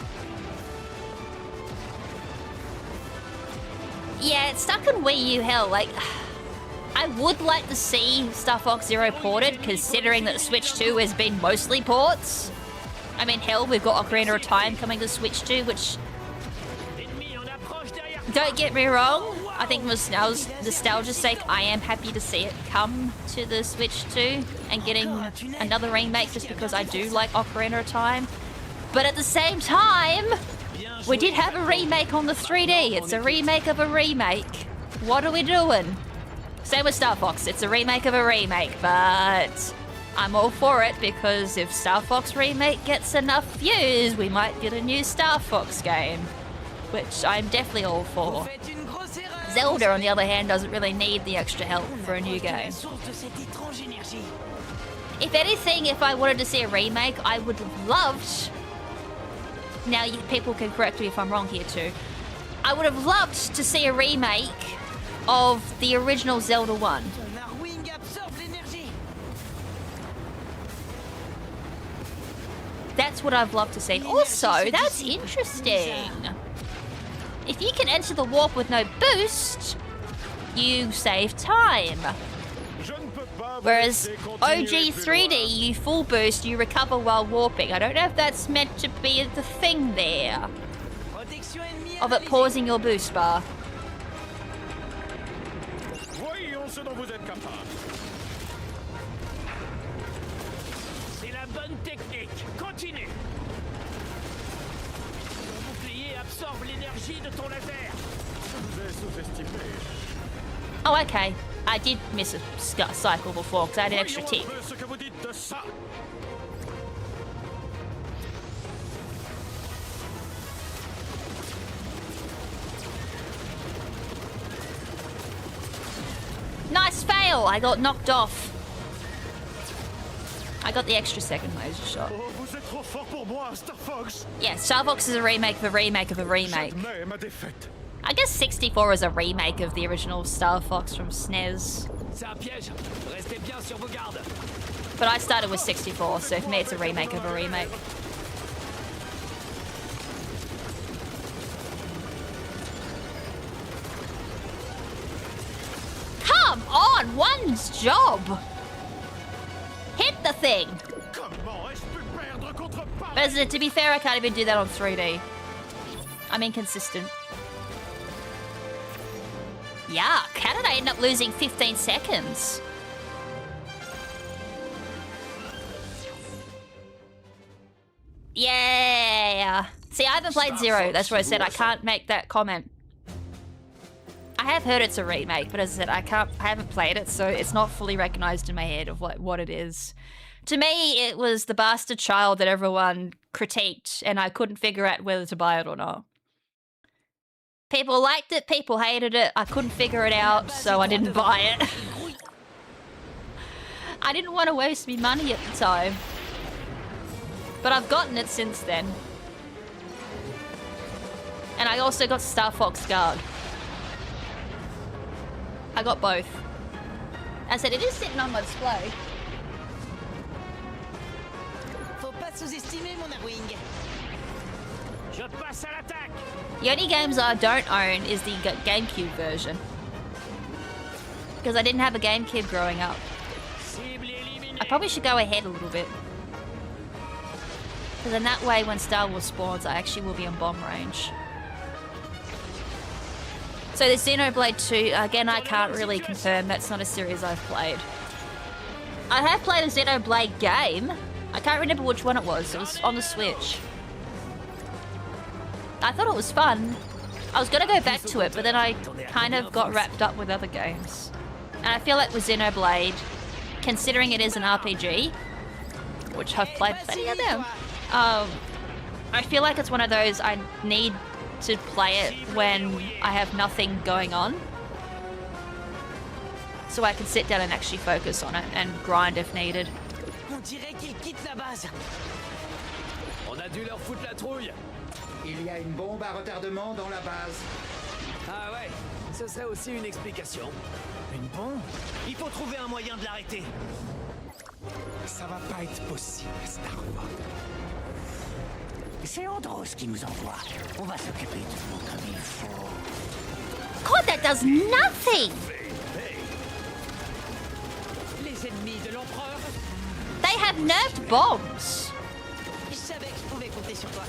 Yeah, it's stuck in Wii U hell. Like, I would like to see Star Fox Zero ported, considering that Switch 2 has been mostly ports. I mean, hell, we've got Ocarina of Time coming to Switch 2, which... Don't get me wrong, I think nostalgia's sake, I am happy to see it come to the Switch 2 and getting another remake just because I do like Ocarina of Time. But at the same time, we did have a remake on the 3D. It's a remake of a remake. What are we doing? Same with Star Fox, it's a remake of a remake, but I'm all for it because if Star Fox Remake gets enough views, we might get a new Star Fox game, which I'm definitely all for. Zelda, on the other hand, doesn't really need the extra help for a new game. If anything, if I wanted to see a remake, I would have loved... Now, people can correct me if I'm wrong here too. I would have loved to see a remake of the original Zelda 1. That's what I've loved to see. Also, that's interesting. If you can enter the warp with no boost, you save time. Whereas OG 3D, you full boost, you recover while warping. I don't know if that's meant to be the thing there. Of it pausing your boost bar. C'est la bonne technique. Continue. Ton bouclier absorbe l'énergie de ton laser. Oh, okay. I did miss a cycle before because I had an extra tick. Nice fail! I got knocked off. I got the extra second laser shot. Yeah, Star Fox is a remake of a remake of a remake. I guess 64 is a remake of the original Star Fox from SNES. But I started with 64, so for me it's a remake of a remake. Come on, one's job! Hit the thing! But to be fair, I can't even do that on 3D. I'm inconsistent. Yuck, how did I end up losing 15 seconds? Yeah. See, I haven't played Zero. That's why I said I can't make that comment. I have heard it's a remake, but as I said, I haven't played it, so it's not fully recognized in my head of what it is. To me, it was the bastard child that everyone critiqued, and I couldn't figure out whether to buy it or not. People liked it, people hated it, I couldn't figure it out, so I didn't buy it. I didn't want to waste my money at the time. But I've gotten it since then. And I also got Star Fox Guard. I got both. I said it is sitting on my display. Faut pas sous-estimer mon Arwing. Je passe à l'attaque. The only games I don't own is the GameCube version. Because I didn't have a GameCube growing up. Cible éliminée. I probably should go ahead a little bit. Because in that way, when Star Wars spawns, I actually will be on bomb range. So the Xenoblade 2, again, I can't really confirm. That's not a series I've played. I have played a Xenoblade game. I can't remember which one it was. It was on the Switch. I thought it was fun. I was going to go back to it, but then I kind of got wrapped up with other games. And I feel like with Xenoblade, considering it is an RPG, which I've played plenty of them, I feel like it's one of those I need to play it when I have nothing going on. So I can sit down and actually focus on it and grind if needed. On dirait qu'ils quittent la base. On a dû leur foutre la trouille. Il y a une bombe à retardement dans la base. Ah ouais, ce serait aussi une explication. Une bombe? Il faut trouver un moyen de l'arrêter. Ça va pas être possible, Starbuck. C'est Andros qui nous envoie. On va s'occuper de vous comme il faut. God, that does nothing! Les ennemis de l'empereur. They have nerfed bombs. Je savais que je pouvais compter sur toi.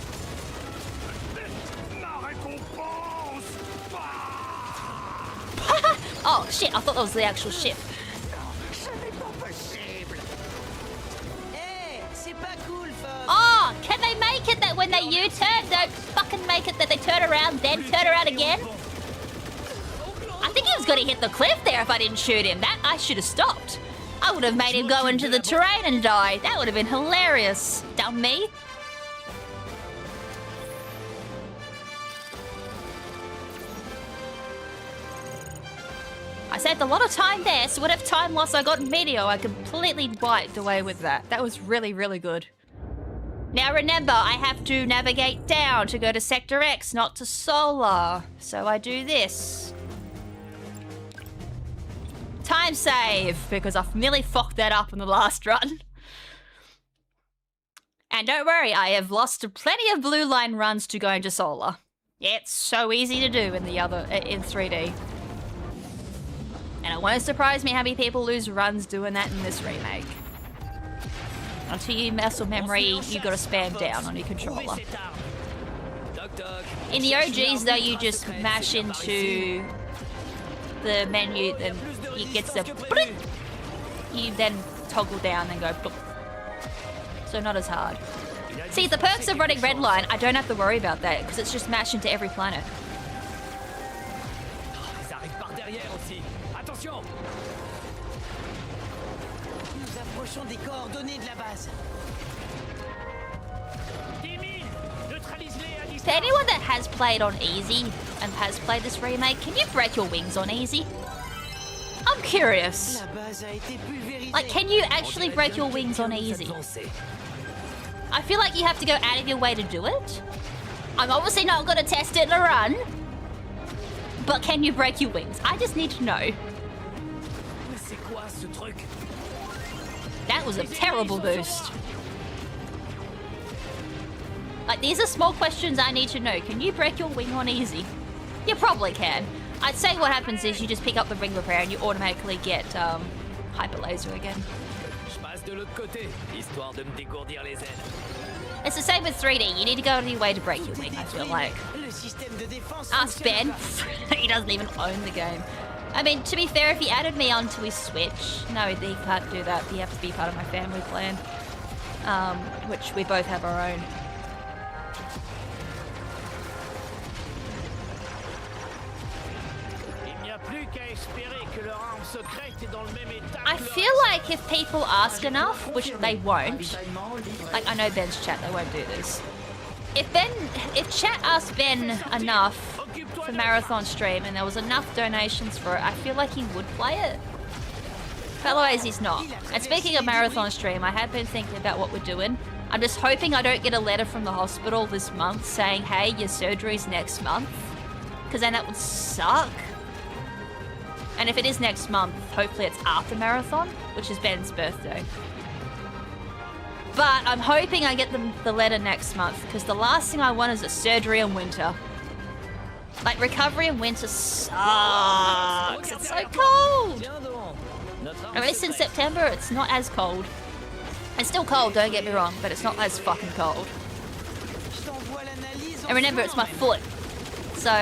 Ma récompense. Oh shit, I thought that was the actual ship. Ce n'est pas possible. Hey, c'est pas cool, Fox. Oh, can they make it that when they U-turn, don't fucking make it that they turn around, then turn around again? I think he was gonna hit the cliff there if I didn't shoot him. That I should have stopped. I would have made him go into the terrain and die. That would have been hilarious. Dumb me. I saved a lot of time there, so whatever time loss I got in video, I completely wiped away with that. That was really, really good. Now remember, I have to navigate down to go to Sector X, not to Solar. So I do this. Time save, because I've nearly fucked that up in the last run. And don't worry, I have lost plenty of blue line runs to go into Solar. Yeah, it's so easy to do in the other, in 3D. And it won't surprise me how many people lose runs doing that in this remake. Until you muscle memory, you gotta spam down on your controller. In the OGs though, you just mash into the menu, then it gets the bloop. You then toggle down and go bloop. So not as hard. See, the perks of running Redline, I don't have to worry about that, because it's just mash into every planet. Ils arrivent par derrière aussi. Attention! Nous approchons des coordonnées de la base. 10 000. Neutralise-les à To distance. anyone that has played on easy and has played this remake, can you break your wings on easy? I'm curious. La base a été pulvérisée. Like, can you actually break your wings on easy? I feel like you have to go out of your way to do it. I'm obviously not going to test it in a run. But can you break your wings? I just need to know. Mais c'est quoi ce truc? That was a terrible boost. Like, these are small questions I need to know. Can you break your wing on easy? You probably can. I'd say what happens is you just pick up the ring repair and you automatically get hyper laser again. Je passe de l'autre côté, histoire de me dégourdir les ailes. It's the same with 3D. You need to go out of your way to break your wing, I feel like. Le système de défense Ask fonctionne Ben. pas. He doesn't even own the game. I mean, to be fair, if he added me onto his Switch, no, he can't do that. He has to be part of my family plan, which we both have our own. Il n'y a plus qu'à espérer que leur arme secrète est dans le même état. I que leur feel like if people ask enough, which they won't, Ravitaillement livré. like I know Ben's chat, they won't do this. If chat asked Ben enough for Marathon Stream and there was enough donations for it, I feel like he would play it. But otherwise he's not. And speaking of Marathon Stream, I have been thinking about what we're doing. I'm just hoping I don't get a letter from the hospital this month saying, hey, your surgery's next month. Because then that would suck. And if it is next month, hopefully it's after marathon, which is Ben's birthday. But I'm hoping I get the letter next month, because the last thing I want is a surgery in winter. Like, recovery in winter sucks. It's so cold. At least in September, it's not as cold. It's still cold, don't get me wrong, but it's not as fucking cold. And remember, it's my foot. So,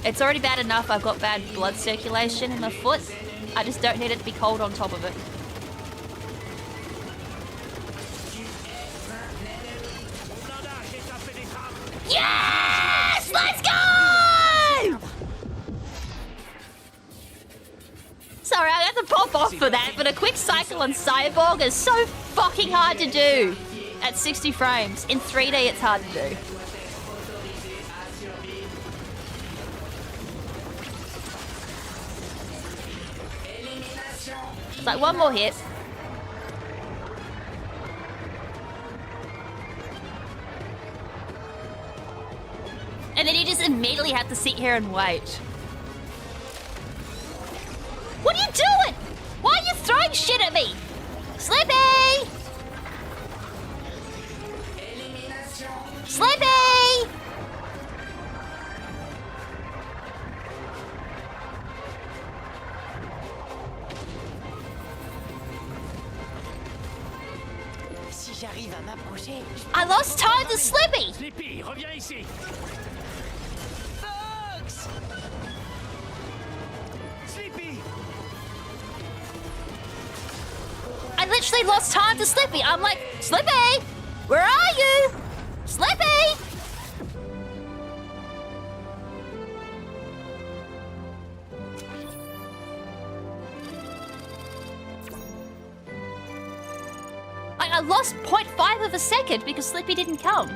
it's already bad enough I've got bad blood circulation in my foot. I just don't need it to be cold on top of it. Yes! Let's go! Sorry, I had to pop off for that, but a quick cycle on Cyborg is so fucking hard to do at 60 frames. In 3D, it's hard to do. It's like one more hit. And then you just immediately have to sit here and wait. What are you doing? Why are you throwing shit at me? Slippy! Slippy! Si j'arrive à m'approcher. I lost time to Slippy! Slippy, reviens ici. Fox! Slippy! I literally lost time to Slippy. I'm like, Slippy! Where are you? Slippy! I lost 0.5 of a second because Slippy didn't come.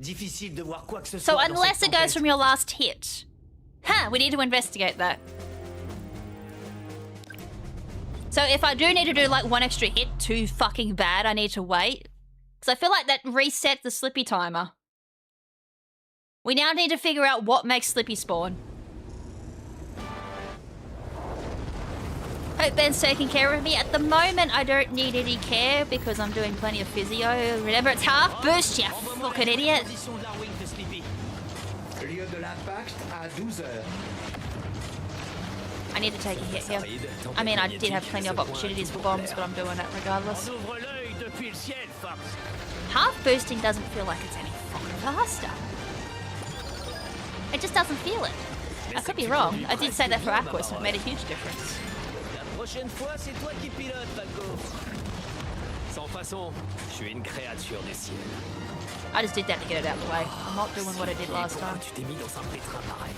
Difficile de voir quoi que ce So soit dans unless cette it goes tempête. from your last hit. Huh, we need to investigate that. So if I do need to do like one extra hit too fucking bad, I need to wait. Because I feel like that reset the Slippy timer. We now need to figure out what makes Slippy spawn. Hope Ben's taking care of me. At the moment, I don't need any care because I'm doing plenty of physio. Remember, it's half boost, you fucking idiot. Position de la wing de Sleepy. Lieu de l'impact à 12 heures. I need to take a hit here. I mean, I did have plenty of opportunities for bombs, but I'm doing it regardless. On ouvre l'œil depuis le ciel, Fox. Half boosting doesn't feel like it's any fucking faster. It just doesn't feel it. I could be wrong. I did say that for Aquas, and it made a huge difference. La prochaine fois, c'est toi qui pilote, Falco. Sans façon, je suis une créature du ciel. I just did that to get it out of the way. I'm not doing what I did last time. Tu t'es mis dans un pétrin pareil.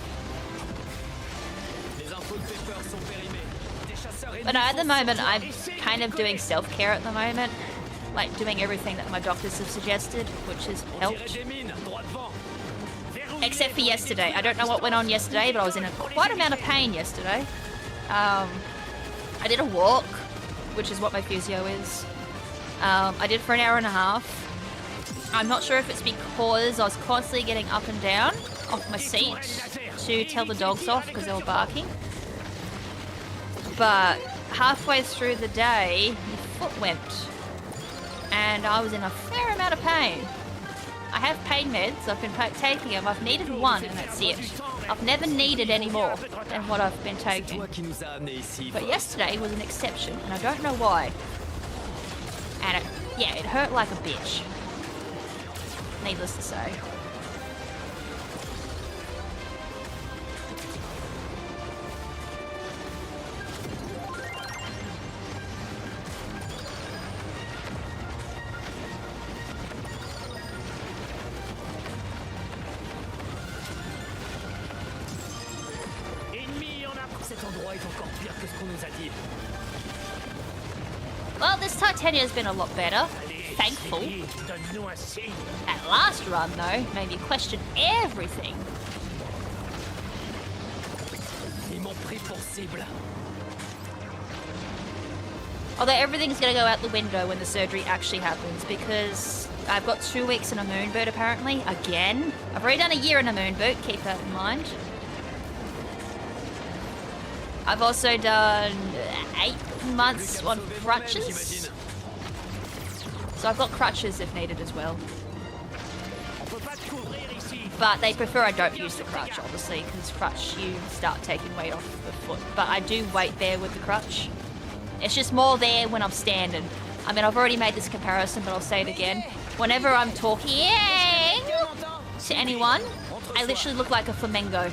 Les infos de tes peurs sont périmées. Des chasseurs But no, at the moment, I'm kind of doing self-care at the moment. Like, doing everything that my doctors have suggested, which has helped. des mines, droit devant. Except for yesterday. I don't know what went on yesterday, but I was in a quite amount of pain yesterday. I did a walk, which is what my physio is. I did for an hour and a half. I'm not sure if it's because I was constantly getting up and down off my seat to tell the dogs off because they were barking. But halfway through the day, my foot went. And I was in a fair amount of pain. I have pain meds, I've been taking them. I've needed one and that's it. I've never needed any more than what I've been taking. But yesterday was an exception and I don't know why. And it hurt like a bitch. Needless to say. Cet endroit est encore pire que ce qu'on nous a dit. Well, this Titania's been a lot better. Thankful. Donne-nous un signe. That last run, though, made me question everything. Ils m'ont pris pour cible. Although everything's going to go out the window when the surgery actually happens because I've got 2 weeks in a moonbird apparently, again. I've already done a year in a moon boot, keep that in mind. I've also done 8 months on crutches. So I've got crutches if needed as well. But they prefer I don't use the crutch, obviously, because crutch, you start taking weight off the foot. But I do weight there with the crutch. It's just more there when I'm standing. I mean, I've already made this comparison, but I'll say it again. Whenever I'm talking to anyone, I literally look like a flamingo.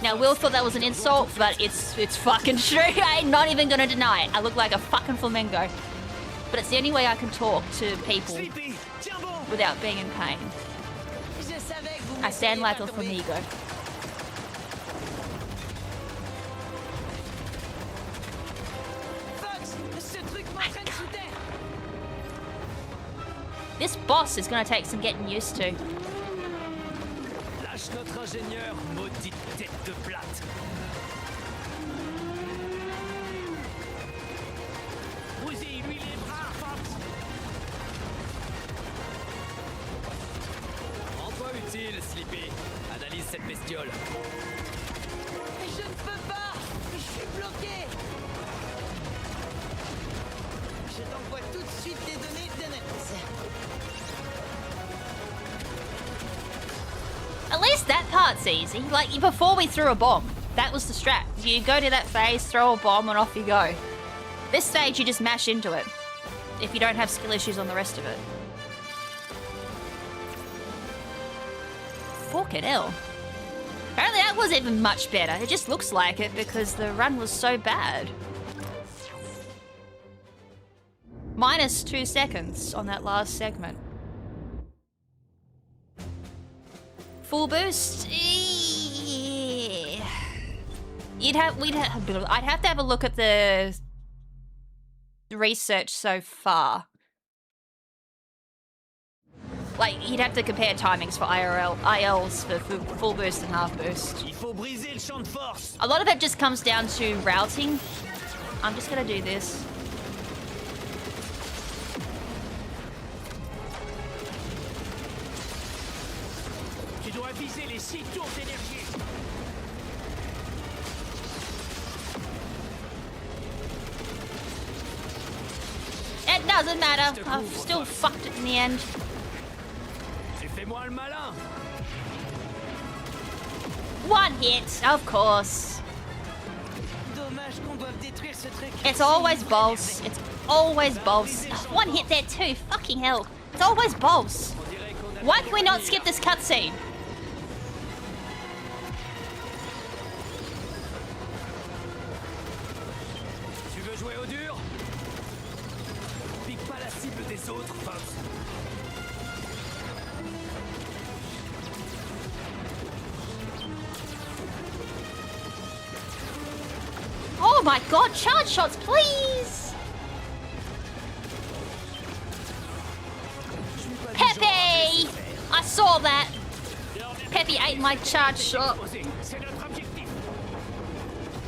Now, Will thought that was an insult, but it's fucking true. I'm not even gonna deny it. I look like a fucking flamingo. But it's the only way I can talk to people without being in pain. I stand like a flamingo. This boss is gonna take some getting used to. Lâche notre ingénieur, maudite tête de plate. Bousille-lui les bras, Fox. Rends-toi utile, Sleepy. Analyse cette bestiole. Mais je ne peux pas. Je suis bloqué. Je t'envoie tout de suite des données d'analyse. At least that part's easy. Like, before we threw a bomb, that was the strat. You go to that phase, throw a bomb, and off you go. This stage, you just mash into it. If you don't have skill issues on the rest of it. Fucking hell. Apparently that was even much better. It just looks like it because the run was so bad. Minus 2 seconds on that last segment. Full boost? I'd have to have a look at the research so far. Like, you'd have to compare timings for ILs for full boost and half boost. Il faut briser le champ de force. A lot of it just comes down to routing. I'm just gonna do this. Tu dois viser les 6 tours d'énergie. It doesn't matter. I've still fucked it in the end. Fais-moi le malin. One hit, of course. Dommage qu'on doive détruire ce truc. It's always boss. It's always boss. One hit there too. Fucking hell. It's always boss. Why can we not skip this cutscene? Tu veux jouer au dur? Pique pas la cible des autres, Fox. Oh my god, charge shots, please! Pepe! I saw that! Pepe ate my charge shot. C'est notre objectif.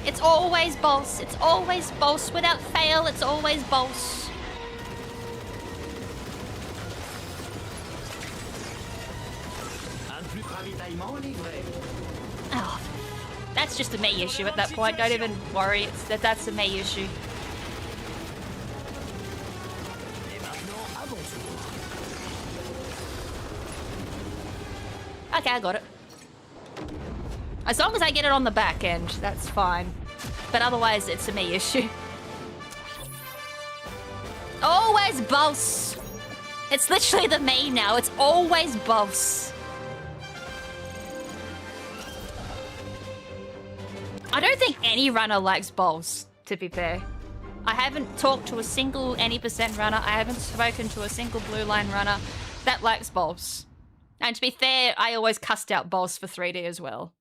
It's always boss. It's always boss. Without fail, it's always boss. Un plus ravitaillement livré. Oh, that's just a me issue at that point. Don't even worry. That's a me issue. Okay, I got it. As long as I get it on the back end, that's fine. But otherwise, it's a me issue. Always boss. It's literally the me now. It's always boss. I don't think any runner likes boss, to be fair. I haven't talked to a single any % runner. I haven't spoken to a single blue line runner that likes boss. And to be fair, I always cussed out boss for 3D as well.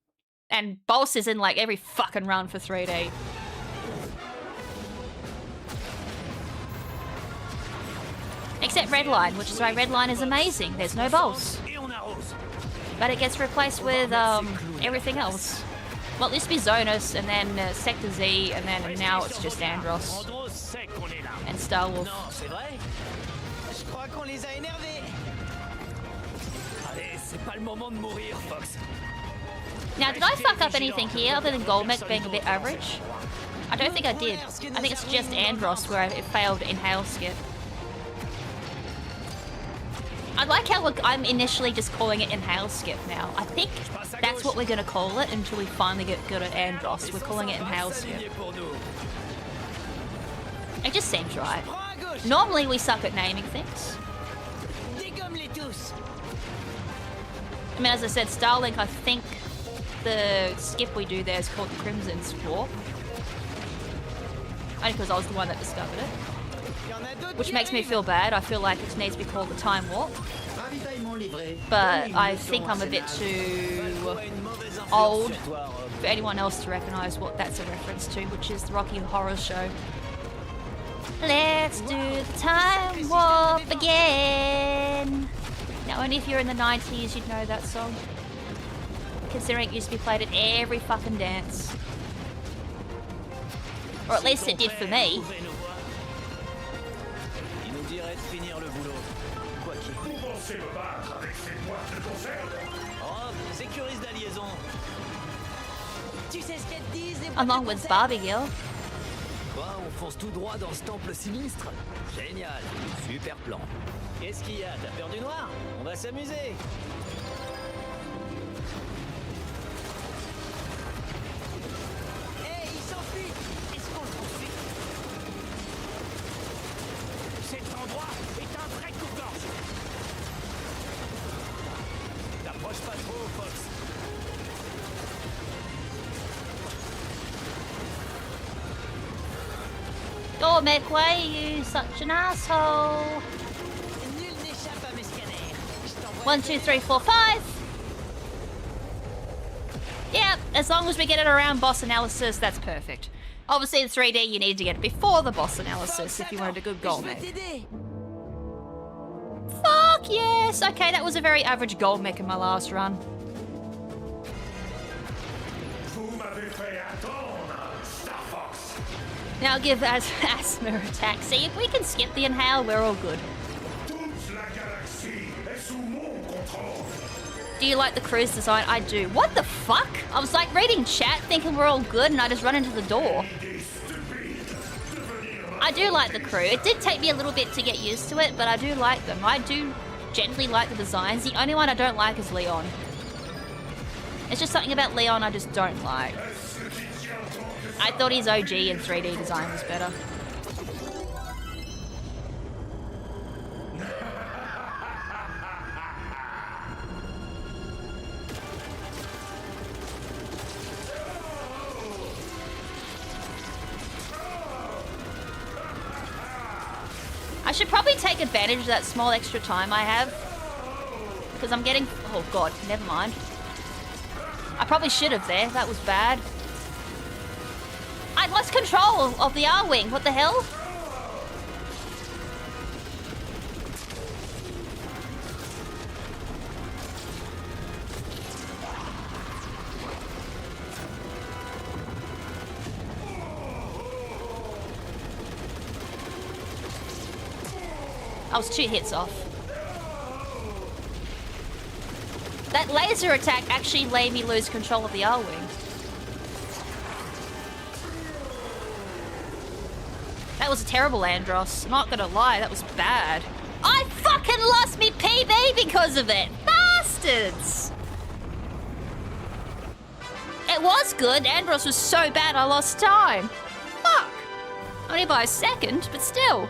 And boss is in like every fucking run for 3D. Except Redline, which is why Redline is amazing. There's no boss. But it gets replaced with everything else. Well, it used to be Zonus, and then Sector Z, and then now it's just Andros. And Star Wolf. Je crois qu'on les a énervés. Allez, C'est pas le moment de mourir, Fox. Now, did I fuck up anything here other than Goldmech being a bit average? I don't think I did. I think it's just Andros where it failed Inhale Skip. I like how I'm initially just calling it Inhale Skip now. I think that's what we're going to call it until we finally get good at Andros. We're calling it Inhale Skip. It just seems right. Normally we suck at naming things. I mean, as I said, Starlink, I think the skip we do there is called the KrimZen Squawk. Only because I was the one that discovered it. Which makes me feel bad. I feel like it needs to be called the Time Warp. But I think I'm a bit too old for anyone else to recognise what that's a reference to, which is the Rocky Horror Show. Let's do the Time Warp again! Now, only if you're in the 90s you'd know that song. Considering it used to be played at every fucking dance. Or at least it did for me. Along with Barbie Girl. On fonce tout droit dans ce temple sinistre. Génial, super plan. Qu'est-ce qu'il y a? T'as peur du noir? On va s'amuser. Hey, il s'enfuit. Est-ce qu'on le poursuit? Cet endroit est un vrai coupe-gorge. T'approches pas trop, Fox. Oh, make way, you such an asshole. Nul n'échappe à mes scanners. 1, 2, 3, 4, 5. Yep, as long as we get it around boss analysis, that's perfect. Obviously, in 3D, you need to get it before the boss analysis if you wanted a good gold mech. Fuck yes! Okay, that was a very average gold mech in my last run. Now give us asthma attack. See, if we can skip the inhale, we're all good. Do you like the cruise design? I do. What the fuck? I was like reading chat thinking we're all good and I just run into the door. I do like the crew. It did take me a little bit to get used to it, but I do like them. I do gently like the designs. The only one I don't like is Leon. It's just something about Leon I just don't like. I thought his OG and 3D design was better. I should probably take advantage of that small extra time I have. Because I'm getting... Oh god, never mind. I probably should have there. That was bad. I lost control of the R-Wing. What the hell? I was 2 hits off. That laser attack actually made me lose control of the R-Wing. That was a terrible Andros. I'm not gonna lie, that was bad. I fucking lost me PB because of it! Bastards! It was good. Andros was so bad I lost time. Fuck! Only by a second, but still.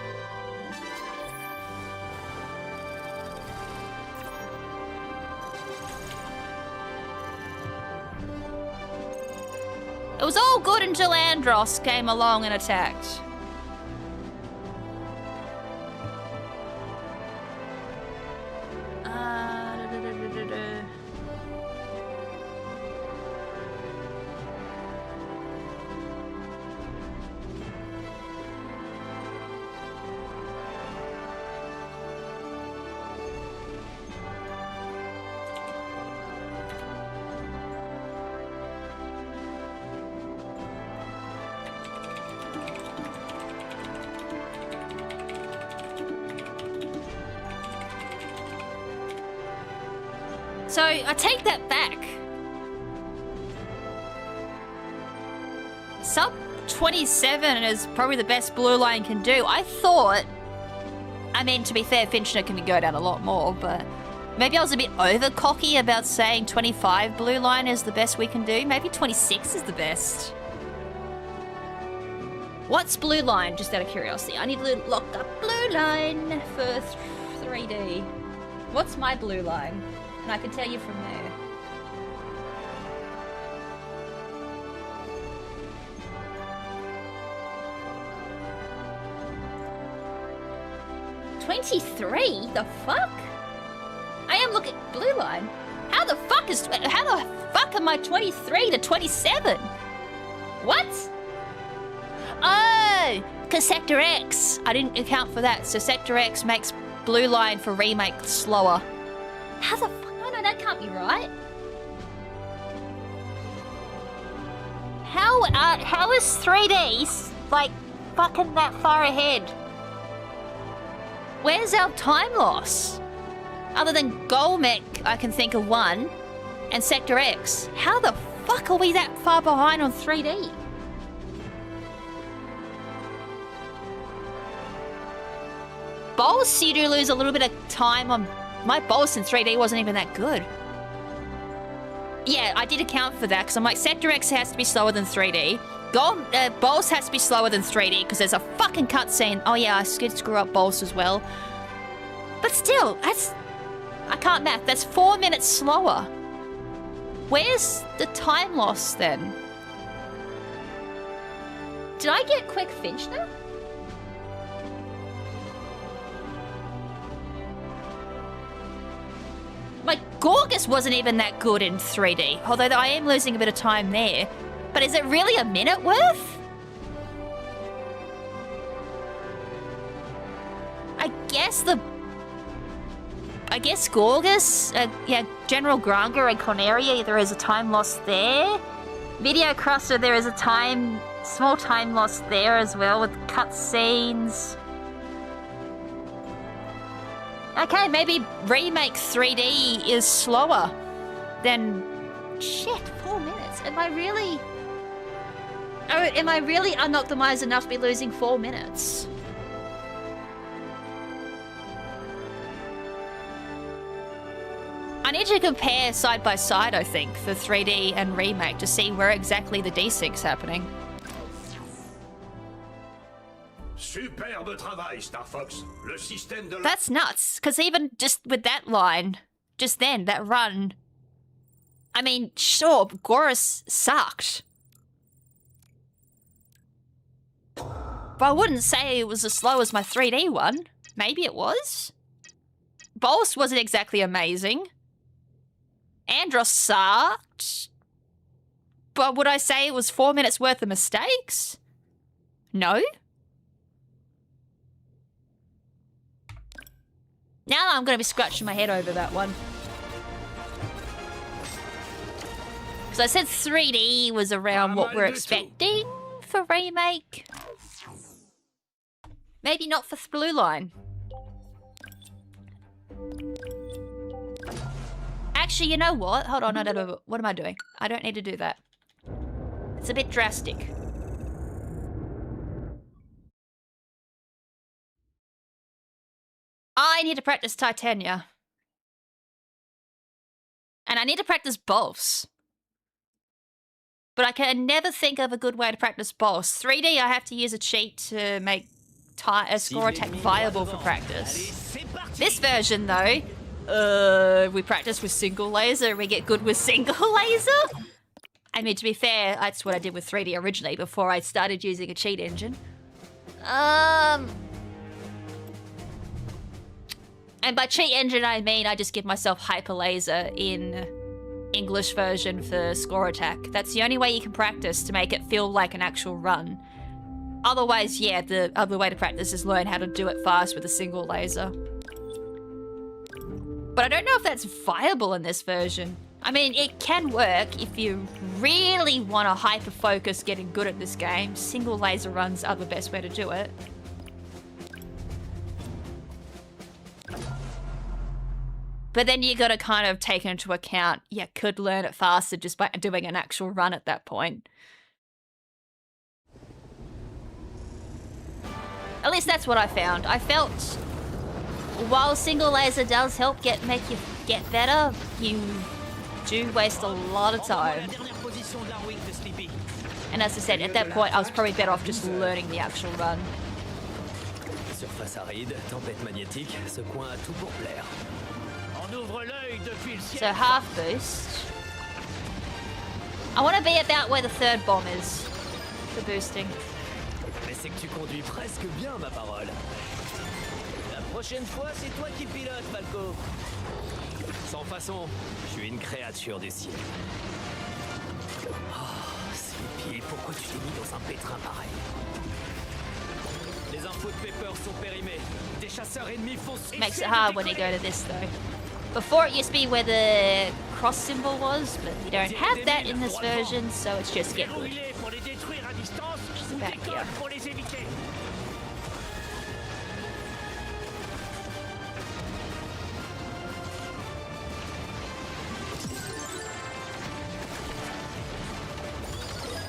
It was all good until Andros came along and attacked. So, I take that back. Sub 27 is probably the best blue line can do. I thought... I mean, to be fair, Finchner can go down a lot more, but... Maybe I was a bit over-cocky about saying 25 blue line is the best we can do. Maybe 26 is the best. What's blue line, just out of curiosity? I need to look up blue line for 3D. What's my blue line? And I can tell you from there. $23? The fuck? I am looking blue line. How the fuck am I 23 to 27? What? Oh, cause Sector X. I didn't account for that. So Sector X makes blue line for remake slower. How the fuck? No, that can't be right. How is 3D like fucking that far ahead? Where's our time loss? Other than Golmec, I can think of one, and Sector X. How the fuck are we that far behind on 3D? Bolus, you do lose a little bit of time on... My Bolus in 3D wasn't even that good. Yeah, I did account for that, because I'm like, Sector X has to be slower than 3D. Bolus has to be slower than 3D, because there's a fucking cutscene. Oh yeah, I did screw up Bolus as well. But still, that's... I can't math. That's 4 minutes slower. Where's the time loss, then? Did I get quick Finchner? Like, Gorgas wasn't even that good in 3D, although I am losing a bit of time there. But is it really a minute worth? I guess Gorgas, yeah, General Granger and Corneria, there is a time loss there. Video Crusher, there is a small time loss there as well with cutscenes. Okay, maybe Remake 3D is slower than... Shit, 4 minutes. Am I really unoptimized enough to be losing 4 minutes? I need to compare side by side, I think, for 3D and Remake to see where exactly the desync's happening. Superbe travail, Star Fox. Le système de... That's nuts, because even just with that line, just then, that run... I mean, sure, Gorus sucked. But I wouldn't say it was as slow as my 3D one. Maybe it was? Bolus wasn't exactly amazing. Andros sucked. But would I say it was 4 minutes worth of mistakes? No? Now I'm going to be scratching my head over that one. Because I said 3D was around what we're expecting for Remake. Maybe not for Blue Line. Actually, you know what? Hold on, no. What am I doing? I don't need to do that. It's a bit drastic. I need to practice Titania. And I need to practice Bolus. But I can never think of a good way to practice Bolus. 3D, I have to use a cheat to make a score attack viable for practice. This version, though, we practice with single laser, we get good with single laser. I mean, to be fair, that's what I did with 3D originally before I started using a cheat engine. And by cheat engine, I mean I just give myself hyper laser in English version for score attack. That's the only way you can practice to make it feel like an actual run. Otherwise, yeah, the other way to practice is learn how to do it fast with a single laser. But I don't know if that's viable in this version. I mean, it can work if you really want to hyper-focus getting good at this game. Single laser runs are the best way to do it. But then you got to kind of take into account you could learn it faster just by doing an actual run at that point. At least that's what I found. I felt while single laser does help make you get better, you do waste a lot of time. And as I said, at that point, I was probably better off just learning the actual run. Surface aride, tempête magnétique, ce coin a tout pour plaire. On ouvre l'œil depuis le ciel. So half boost. I want to be about where the third bomb is for boosting. Mais c'est que tu conduis presque bien, ma parole. La prochaine fois, c'est toi qui pilotes, Falco. Sans façon, je suis une créature du ciel. Oh, Sleepy, pourquoi tu t'es mis dans un pétrin pareil? Les infos de Pepper sont périmées. Des chasseurs ennemis foncent. Makes it hard when you go to this though. Before it used to be where the cross symbol was, but you don't have that in this version, so it's just get good. Pour les détruire à distance, Just ou back des here. codes pour les éviter.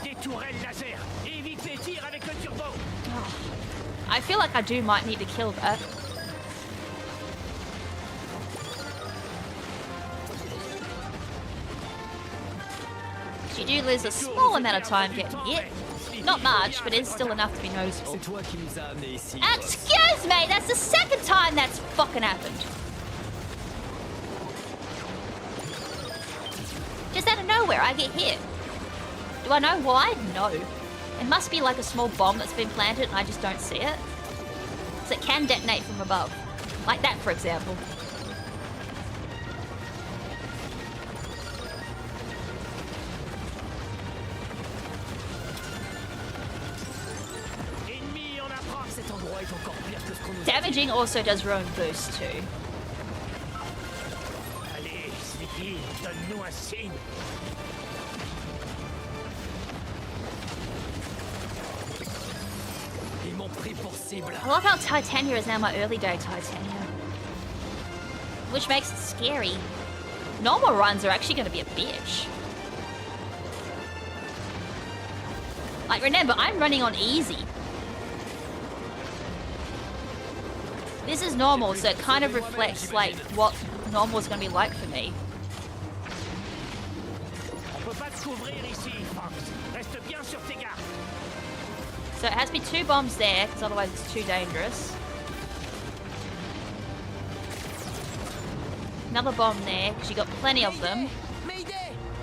Des tourelles laser. Évite les tirs avec le turbo. I feel like I might need to kill that. You do lose a small amount of time getting hit. Not much, but it's still enough to be noticeable. C'est toi qui nous as amenés ici. Excuse me, that's the second time that's fucking happened. Just out of nowhere, I get hit. Do I know why? No. It must be like a small bomb that's been planted and I just don't see it. So it can detonate from above. Like that, for example. Ennemi en approche. Cet endroit est encore pire que ce qu'on nous a dit. Damaging also does ruin boost too. Allez, Sleepy, donne-nous un signe. Ils m'ont pris pour cible. I love how Titania is now my early day Titania. Which makes it scary. Normal runs are actually going to be a bitch. Like, remember, I'm running on easy. This is normal, so it kind of reflects, like, what normal is going to be like for me. On peut pas te couvrir ici, Fox. Reste bien sur tes gardes. So it has to be 2 bombs there, because otherwise it's too dangerous. Another bomb there, because you got plenty of them.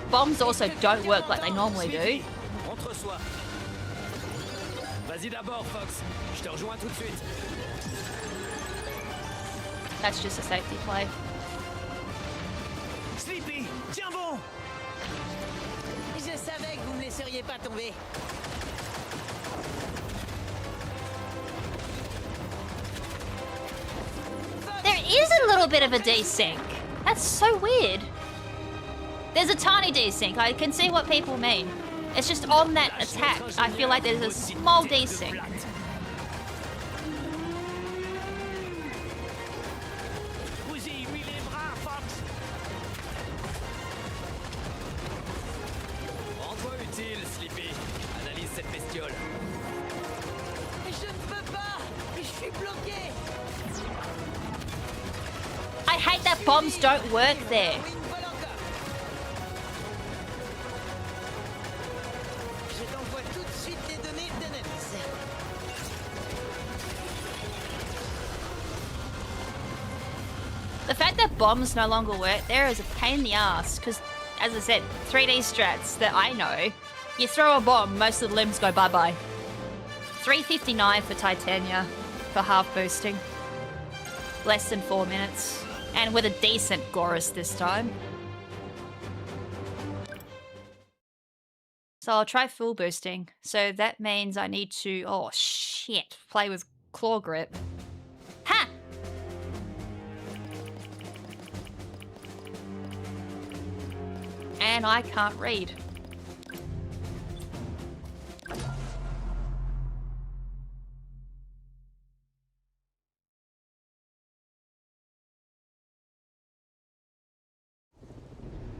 Bombs also don't work like they normally do. Entre-soi. Vas-y d'abord, Fox. Je te rejoins tout de suite. That's just a safety play. Sleepy, tiens bon. Je savais que vous me laisseriez pas tomber. There is a little bit of a desync. That's so weird. There's a tiny desync. I can see what people mean. It's just on that attack. I feel like there's a small desync. Vous-y, lui les bras, Fox. Rends-toi utile, Sleepy. Analyse cette bestiole. Je ne peux pas. Je suis bloqué. I hate that bombs don't work there. Oui, une balle encore. Je t'envoie tout de suite les données d'analyse. The fact that bombs no longer work there is a pain in the ass, because, as I said, 3D strats that I know, you throw a bomb, most of the limbs go bye-bye. 359 for Titania, for half boosting. Less than 4 minutes. And with a decent Gorus this time. So I'll try full boosting. So that means I need to, oh shit, play with claw grip. Ha! And I can't read.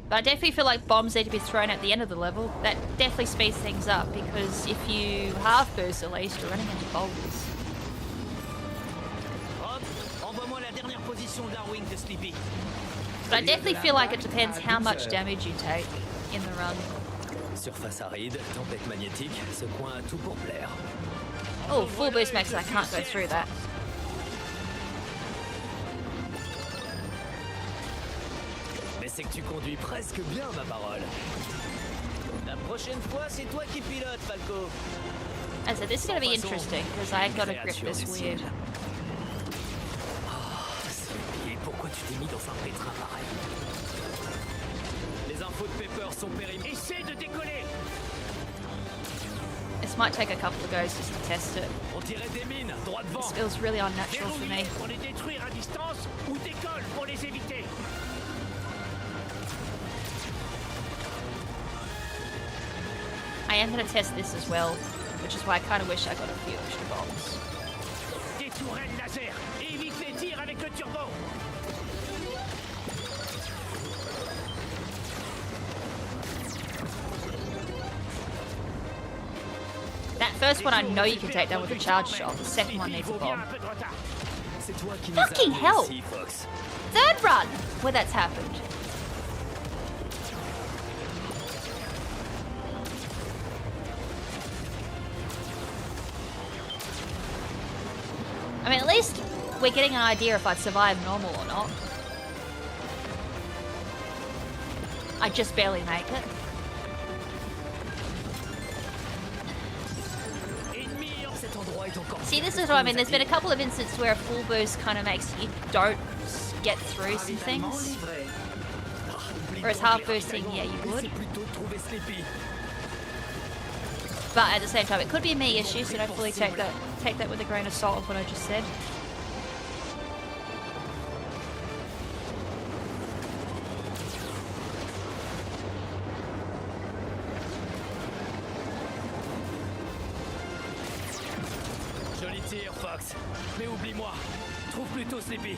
But I definitely feel like bombs need to be thrown at the end of the level. That definitely speeds things up, because if you half burst at least, you're running into boulders. Hop, envoie-moi la dernière position de l'Arwing de Sleepy. But I definitely feel like it depends how much damage you take in the run. Surface aride, tempête magnétique, ce coin a tout pour plaire. Oh, full boost makes it I can't go through that. Mais c'est que tu conduis presque bien, ma parole. La prochaine fois, c'est toi qui pilotes, Falco. I said, this is going to be interesting, because I gotta grip this weird. Et pourquoi tu t'es mis dans un pétrin pareil? Les infos de Pepper sont périmées. Essaie de décoller. This might take a couple of goes just to test it. On dirait des mines, droit devant. This feels really unnatural for Verrouiller me. pour les détruire à distance ou décolle pour les éviter. I am going to test this as well, which is why I kind of wish I got a few extra bombs. Des tourelles laser. Évite les tirs avec le turbo. That first one I know you can take down with a charge shot. The second one needs a bomb. C'est toi qui nous as Fucking amenés hell! ici, Fox. Third run where that's happened. I mean, at least we're getting an idea if I'd survive normal or not. I just barely make it. Cet endroit est encore See, this is what I mean. There's been a couple of instances where a full boost kind of makes you don't get through some things. Whereas half boosting, yeah, you would. C'est plutôt trouver Sleepy. But at the same time, it could be a me issue, so don't fully take that with a grain of salt of what I just said. Joli tir, Fox. Mais oublie-moi. Trouve plutôt Sleepy.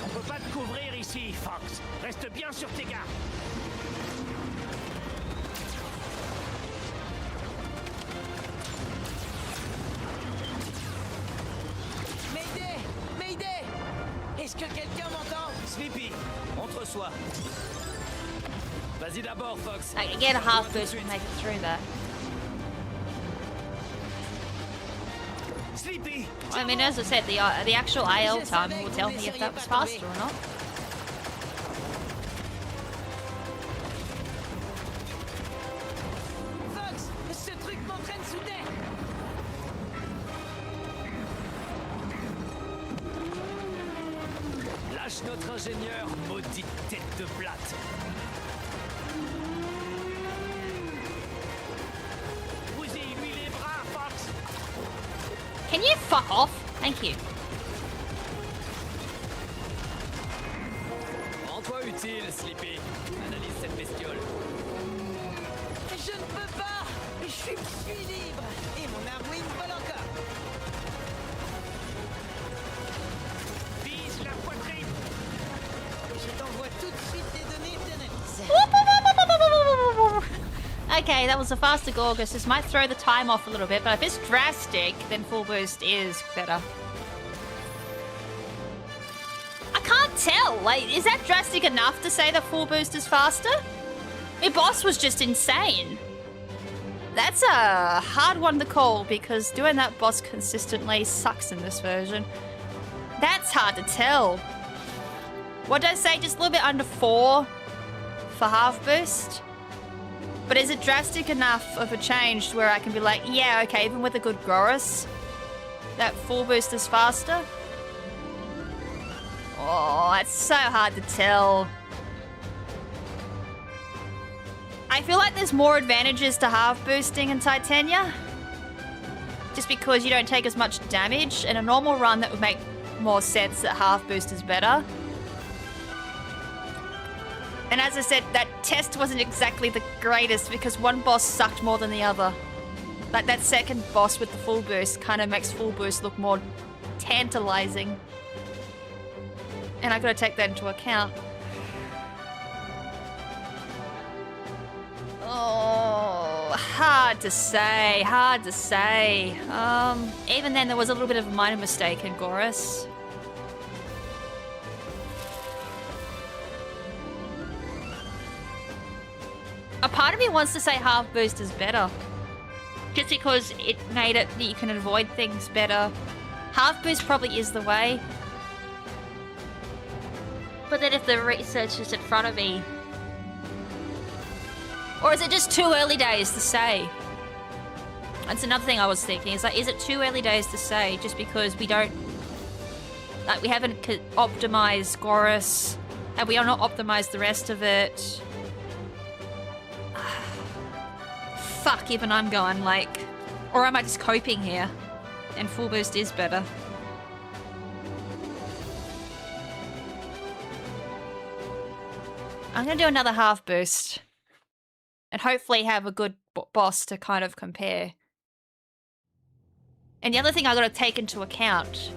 On peut pas te couvrir ici, Fox. Reste bien sur tes gardes. Mayday! Mayday! Est-ce que quelqu'un m'entend? Sleepy, entre soi. Vas-y d'abord, Fox. I can get a half boost and make it through that. Sleepy! I mean, as I said, the actual AL time will tell me if that was faster or not. Fox! Ce truc m'entraîne soudain! Lâche notre ingénieur, maudite tête de plate. Bousille-lui les bras, Fox. Can you fuck off? Thank you. Rends-toi utile, Sleepy. Analyse cette bestiole. Je ne peux pas! Je suis libre! Et mon Arwing vole encore! Vise la poitrine. Je t'envoie tout de suite des données d'analyse. Okay, that was a faster Gorgas. This might throw the time off a little bit, but if it's drastic, then full boost is better. I can't tell. Like, is that drastic enough to say that full boost is faster? My boss was just insane. That's a hard one to call because doing that boss consistently sucks in this version. That's hard to tell. What did I say? Just a little bit under 4 for half boost? But is it drastic enough of a change where I can be like, yeah, okay, even with a good Gorus, that full boost is faster? Oh, it's so hard to tell. I feel like there's more advantages to half boosting in Titania. Just because you don't take as much damage. In a normal run, that would make more sense that half boost is better. And as I said, that test wasn't exactly the greatest because one boss sucked more than the other. Like that second boss with the full boost kind of makes full boost look more tantalizing. And I gotta take that into account. Oh, hard to say. Hard to say. Even then, there was a little bit of a minor mistake in Gorus. A part of me wants to say half boost is better. Just because it made it that you can avoid things better. Half boost probably is the way. But then if the research is in front of me... Or is it just too early days to say? That's another thing I was thinking. Is like, is it too early days to say just because we don't... Like, we haven't optimized Gorus. And we are not optimized the rest of it. Fuck, even I'm going like... Or am I just coping here? And full boost is better. I'm gonna do another half boost. And hopefully have a good boss to kind of compare. And the other thing I gotta take into account...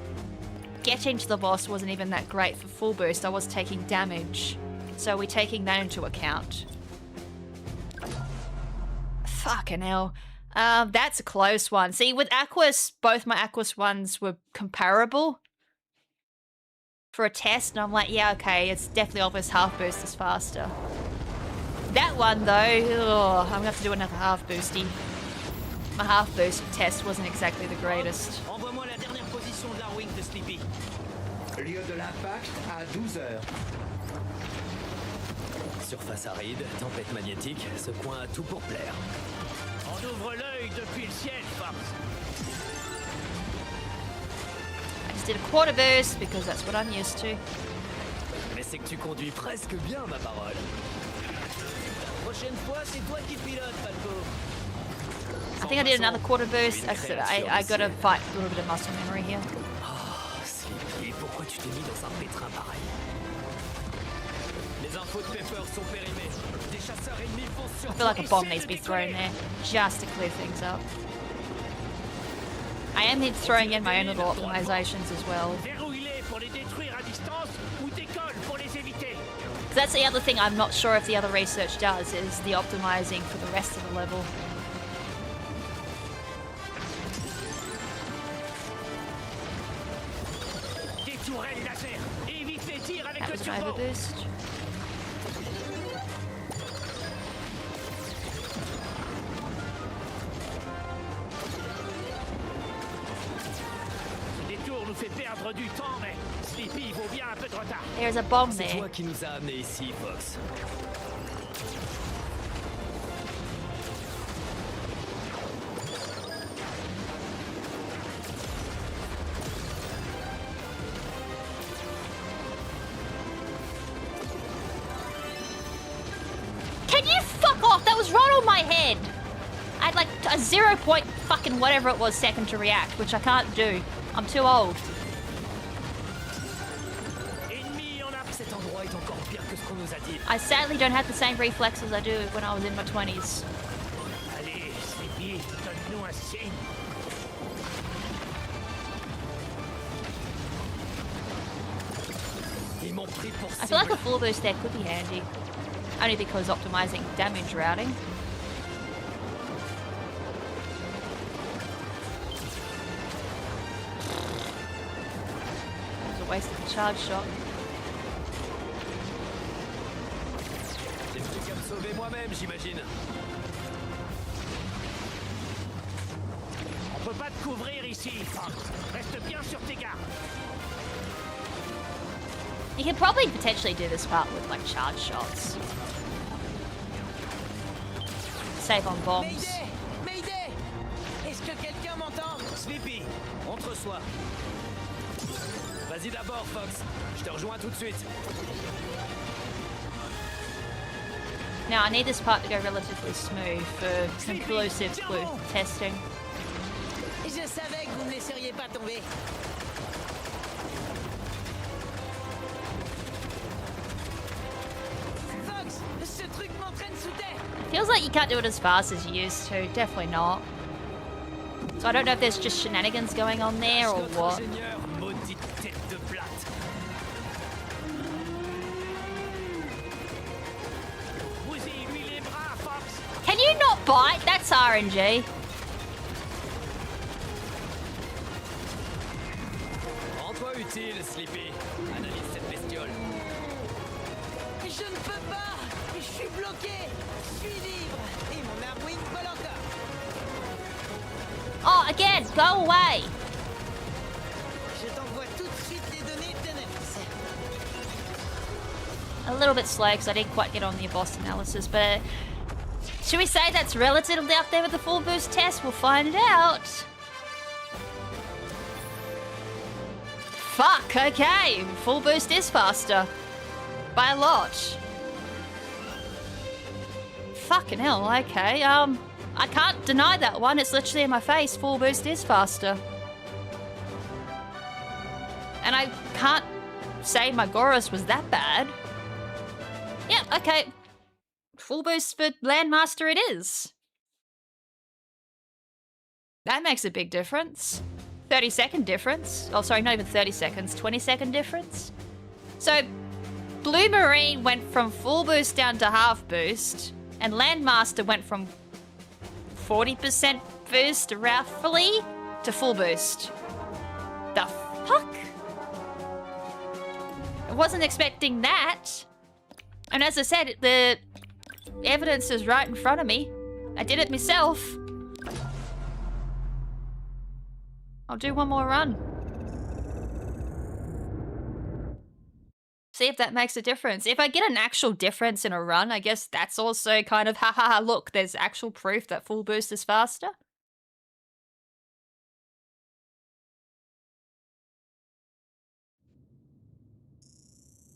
Getting to the boss wasn't even that great for full boost. I was taking damage. So we're taking that into account. Fucking hell. That's a close one. See, with Aquas, both my Aquas ones were comparable for a test, and I'm like, yeah, okay, it's definitely obvious half boost is faster. That one, though, I'm gonna have to do another half boosty. My half boost test wasn't exactly the greatest. Envoie-moi la dernière position de la wing de Sleepy. Lieu de l'impact à 12 heures. Surface aride, tempête magnétique, ce coin a tout pour plaire. On ouvre l'œil depuis le ciel, Fox. I just did a quarter boost because that's what I'm used to. Mais c'est que tu conduis presque bien, ma parole. La prochaine fois, c'est toi qui pilotes, Falco. I think I did another quarter boost. I gotta fight a little bit of muscle memory here. Oh, Sleepy, pourquoi tu t'es mis dans un pétrin pareil? Les infos de Pepper sont périmées. Des chasseurs ennemis foncent sur I feel like a toi. bomb Essaie needs to de be thrown décoller. there, just to clear things up. I am throwing in my own little optimizations as well. Verrouille-les pour les détruire à distance ou décolle pour les éviter. 'Cause that's the other thing I'm not sure if the other research does, is the optimizing for the rest of the level. Des tourelles laser. Évite les tirs avec That le was an turbo. overboost. Ce détour nous fait perdre du temps, mais Sleepy vaut bien un peu de retard. There's a bomb C'est there. toi qui nous as amenés ici, Fox. Can you fuck off? That was right on my head. I had like a 0 point fucking whatever it was second to react, which I can't do. I'm too old. Ennemi en a. Cet endroit est encore pire que ce qu'on nous a dit. I sadly don't have the same reflexes I do when I was in my 20s. Allez, Sleepy, donne-nous un signe. Ils m'ont pris pour I feel like a cible. full boost there could be handy. Only because optimizing damage routing. It was a waste of a charge shot. J'ai plus qu'à me sauver moi-même, j'imagine. On peut pas te couvrir ici, Fox. Reste bien sur tes gardes. You could probably potentially do this part with like charge shots. Save on bombs. Mayday! Mayday! Est-ce que quelqu'un m'entend? Sleepy, entre-soi. Vas-y d'abord, Fox. Je te rejoins tout de suite. Now I need this part to go relatively smooth for conclusive testing. Je savais que vous ne me laisseriez pas tomber. Fox, ce truc m'entraîne sous terre. Feels like you can't do it as fast as you used to. Definitely not. So I don't know if there's just shenanigans going on there or Notre what. ingénieur, maudite tête de plate. Bousille-lui les bras, Fox. Can bite? That's RNG. Rends-toi utile, Sleepy. Analyse cette bestiole. Je ne peux pas. Je suis bloqué. Je suis libre. Et mon armwing vole encore. Oh, again, go away. Je t'envoie tout de suite les données d'analyse. A little bit slow because I didn't quite get on the embossed analysis, but should we say that's relatively up there with the full boost test? We'll find out. Fuck, okay. Full boost is faster. By a lot. Fucking hell, okay. I can't deny that one. It's literally in my face. Full boost is faster. And I can't say my Goros was that bad. Yeah, okay. Full boost for Landmaster it is. That makes a big difference. 30-second difference. Oh, sorry, not even 30 seconds. 20-second difference. So, Blue Marine went from full boost down to half boost, and Landmaster went from 40% boost, roughly, to full boost. The fuck? I wasn't expecting that. And as I said, the evidence is right in front of me. I did it myself. I'll do one more run. See if that makes a difference. If I get an actual difference in a run, I guess that's also kind of, haha, look, there's actual proof that full boost is faster.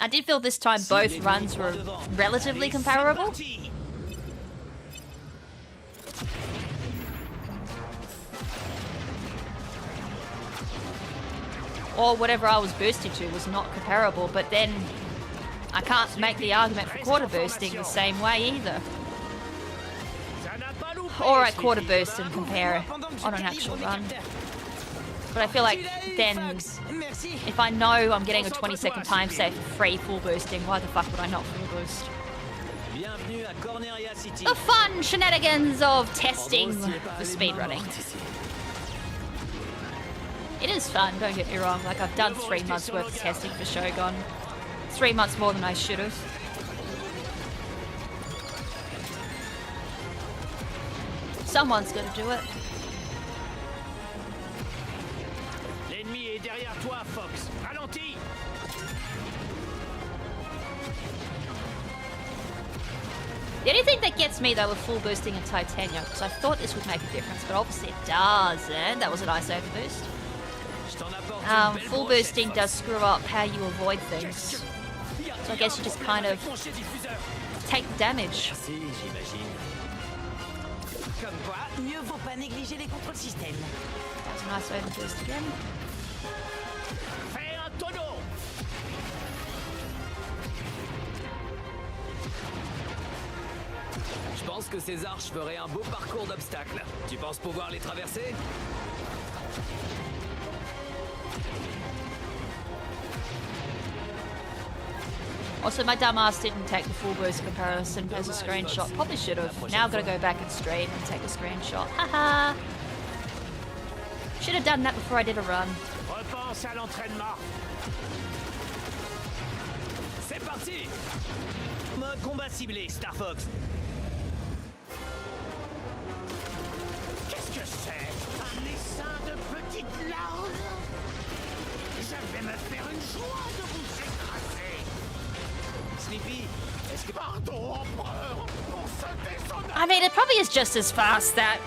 I did feel this time both runs were relatively comparable. Or whatever I was boosting to was not comparable, but then I can't make the argument for quarter boosting the same way either. Or I quarter boost and compare on an actual run. But I feel like then, if I know I'm getting a 20-second time save for free full boosting, why the fuck would I not full boost? The fun shenanigans of testing for speedrunning. It is fun, don't get me wrong. Like, I've done 3 months worth of testing for Shogun. 3 months more than I should have. Someone's gonna do it. L'ennemi est derrière toi, Fox. Ralentis. The only thing that gets me though with full boosting in Titania, because I thought this would make a difference, but obviously it doesn't. That was a nice overboost. Full boosting does screw up how you avoid things. So I guess you just kind of take the damage. Comme quoi, mieux vaut pas négliger les contrôles système. That was a nice overboost again. Fais un tonneau. Je pense que ces arches feraient un beau parcours d'obstacles. Tu penses pouvoir les traverser? Also, my dumbass didn't take the full boost comparison as a screenshot. Probably should have. Now I've got to go back and stream and take a screenshot. Haha! Should have done that before I did a run. Repense à l'entraînement. C'est parti. Mode combat ciblé, Star Fox. Qu'est-ce que c'est? Un essaim de petites larves? Je vais me faire une joie de vous écraser. Sleepy, est-ce que... Pardon, empereur, pour sauter son... I mean, it probably is just as fast that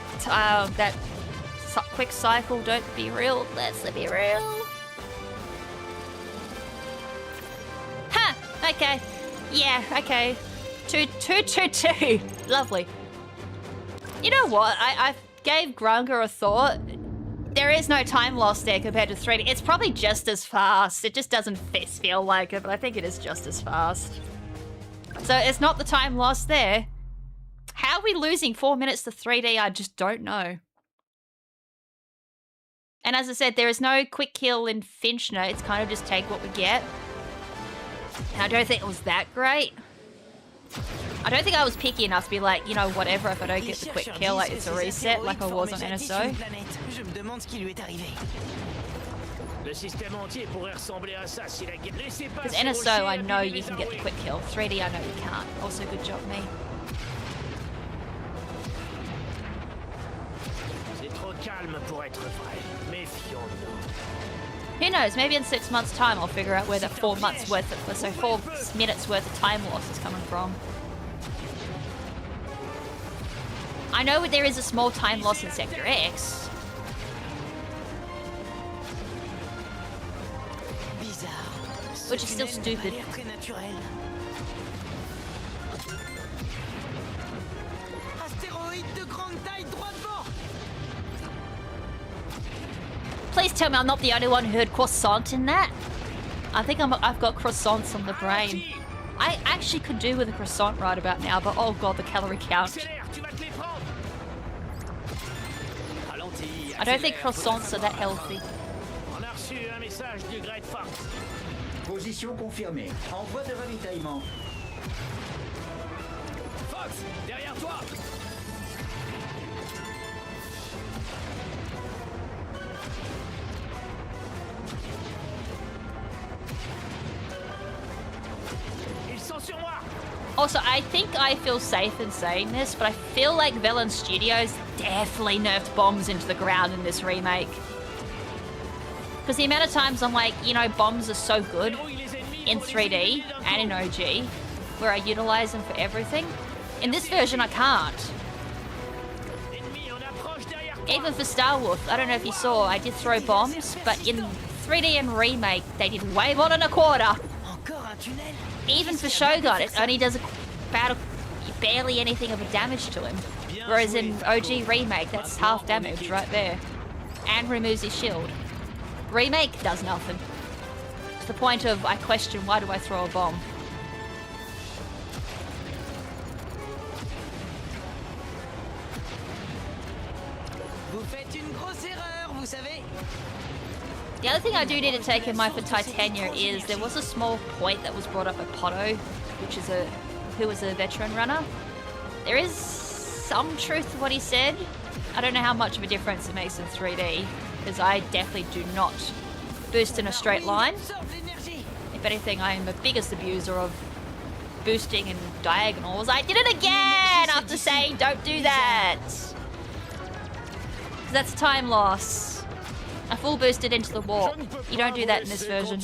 quick cycle. Don't be real. Let's be real. Huh. Okay. Yeah. Okay. 2. Lovely. You know what? I gave Grunger a thought. There is no time loss there compared to 3D. It's probably just as fast. It just doesn't feel like it, but I think it is just as fast. So it's not the time loss there. How are we losing 4 minutes to 3D? I just don't know. And as I said, there is no quick kill in Finchner. It's kind of just take what we get. And I don't think it was that great. I don't think I was picky enough to be like, you know, whatever, if I don't get the quick kill, like it's a reset, like I was on NSO. Je me demande ce qui lui est arrivé. Le système entier pourrait ressembler à ça si la guerre... Laissez pas Because ces NSO, I rochers know abîmer you les can get the Arwings. quick kill. 3D, I know you can't. Also, good job, me. C'est trop calme pour être vrai. Méfions-nous. Who knows, maybe in 6 months' time I'll figure out where the 4 months worth of, so 4 minutes worth of time loss is coming from. I know there is a small time loss in Sector X. Bizarre. Which is still Ce tunnel n'a pas stupid. l'air très naturel. Astéroïde de grande taille droit devant. Please tell me I'm not the only one who heard croissant in that. I think I've got croissants on the brain. I actually could do with a croissant right about now, but oh god, the calorie count. Accélère, tu vas te les prendre. Ralentis, I don't think accélère, croissants are that healthy. On a reçu un message du Great Fox. Position confirmée. En voie de ravitaillement. Fox, derrière toi. Ils sont sur moi. Also, I think I feel safe in saying this, but I feel like Villain Studios definitely nerfed bombs into the ground in this remake. Because the amount of times I'm like, you know, bombs are so good in 3D and in OG, where I utilize them for everything. In this version, I can't. Ennemi en approche derrière toi. Even for Star Wars, I don't know if you saw, I did throw bombs, but in 3D and Remake, they did way more than a quarter. Encore un tunnel. Even for Shogun, it only does about barely anything of a damage to him. Whereas in OG Remake, that's half damage right there. And removes his shield. Remake does nothing. To the point of, I question, why do I throw a bomb? Vous faites une grosse erreur, vous savez. The other thing I do need to take in mind for Titania is there was a small point that was brought up by Poto, who was a veteran runner. There is some truth to what he said. I don't know how much of a difference it makes in 3D, because I definitely do not boost in a straight line. Absorbe l'énergie. If anything, I am the biggest abuser of boosting in diagonals. I did it again after saying don't do that. 'Cause that's time loss. I full boosted into the warp. You don't do that in this version.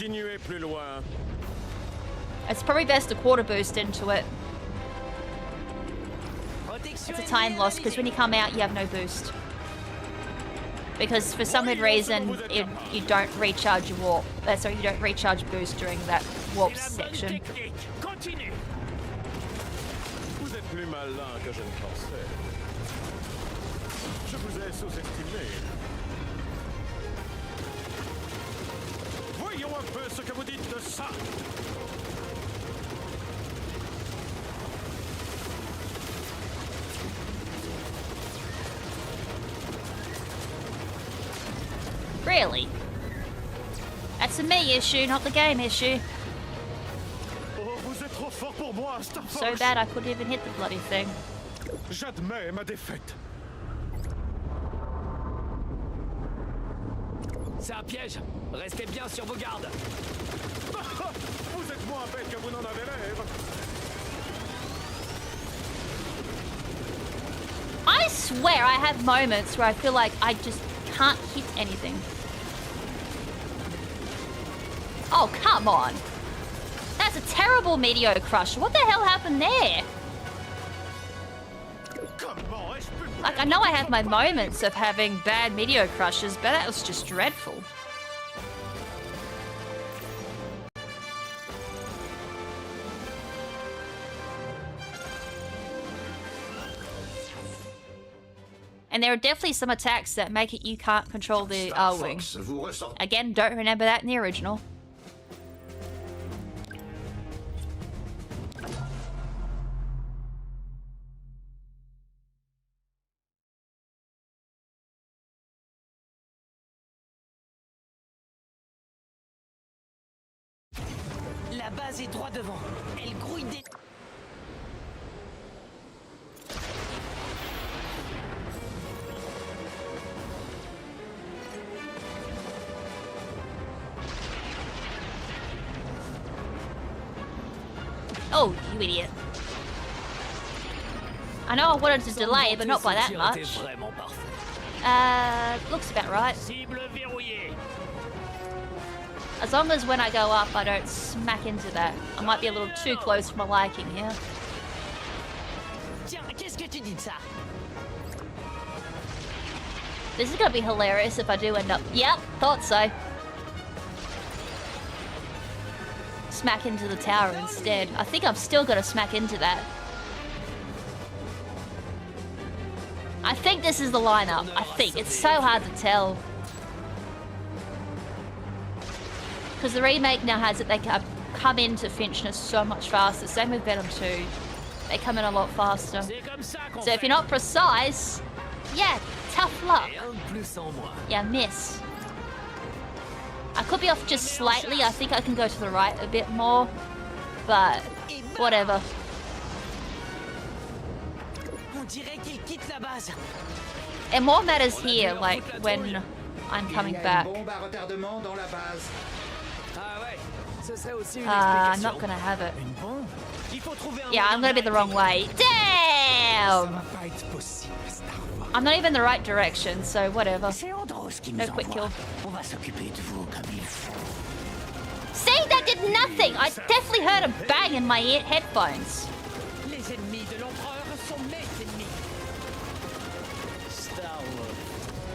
It's probably best to quarter boost into it. It's a time loss because when you come out, you have no boost. Because for some weird reason, you don't recharge your warp. Sorry, you don't recharge boost during that warp C'est la bonne section. technique. Continue. Vous êtes plus malin que je ne pensais. Je vous ai sous-estimé. Voyons un peu ce que vous dites de ça. Really? That's a me issue, not the game issue. Oh, vous êtes trop fort pour moi, Starfox. So bad I couldn't even hit the bloody thing. J'admets ma défaite. C'est un piège. Restez bien sur vos gardes. Vous êtes moins bête que vous n'en avez l'air. I swear I have moments where I feel like I just can't hit anything. Oh, come on. That's a terrible Meteor Crusher. What the hell happened there? Comment est-ce que... Like, I know I have my moments of having bad Meteor Crushers, but that was just dreadful. And there are definitely some attacks that make it you can't control the R-Wing. Fox, vous ressortez. Again, don't remember that in the original. La base est droit devant. Elle grouille des... Oh, you idiot. I know I wanted to delay, but not by that much. Looks about right. Cible verrouillée. As long as when I go up, I don't smack into that. I might be a little too close for my liking here. Tiens, qu'est-ce que tu dis de ça? This is gonna be hilarious if I do end up... Yep, thought so. Smack into the tower instead. I think I'm still gonna smack into that. I think this is the lineup. I think. It's so hard to tell. Because the remake now has it, they come into Finchner so much faster. Same with Venom 2. They come in a lot faster. So if you're not precise, yeah, tough luck. Yeah, miss. I could be off just slightly. I think I can go to the right a bit more. But, whatever. It more matters here, like, when I'm coming back. I'm not gonna have it. Yeah, I'm gonna be the wrong way. Damn! I'm not even the right direction, so whatever. No quick kill. See, that did nothing! I definitely heard a bang in my headphones. Star Wars.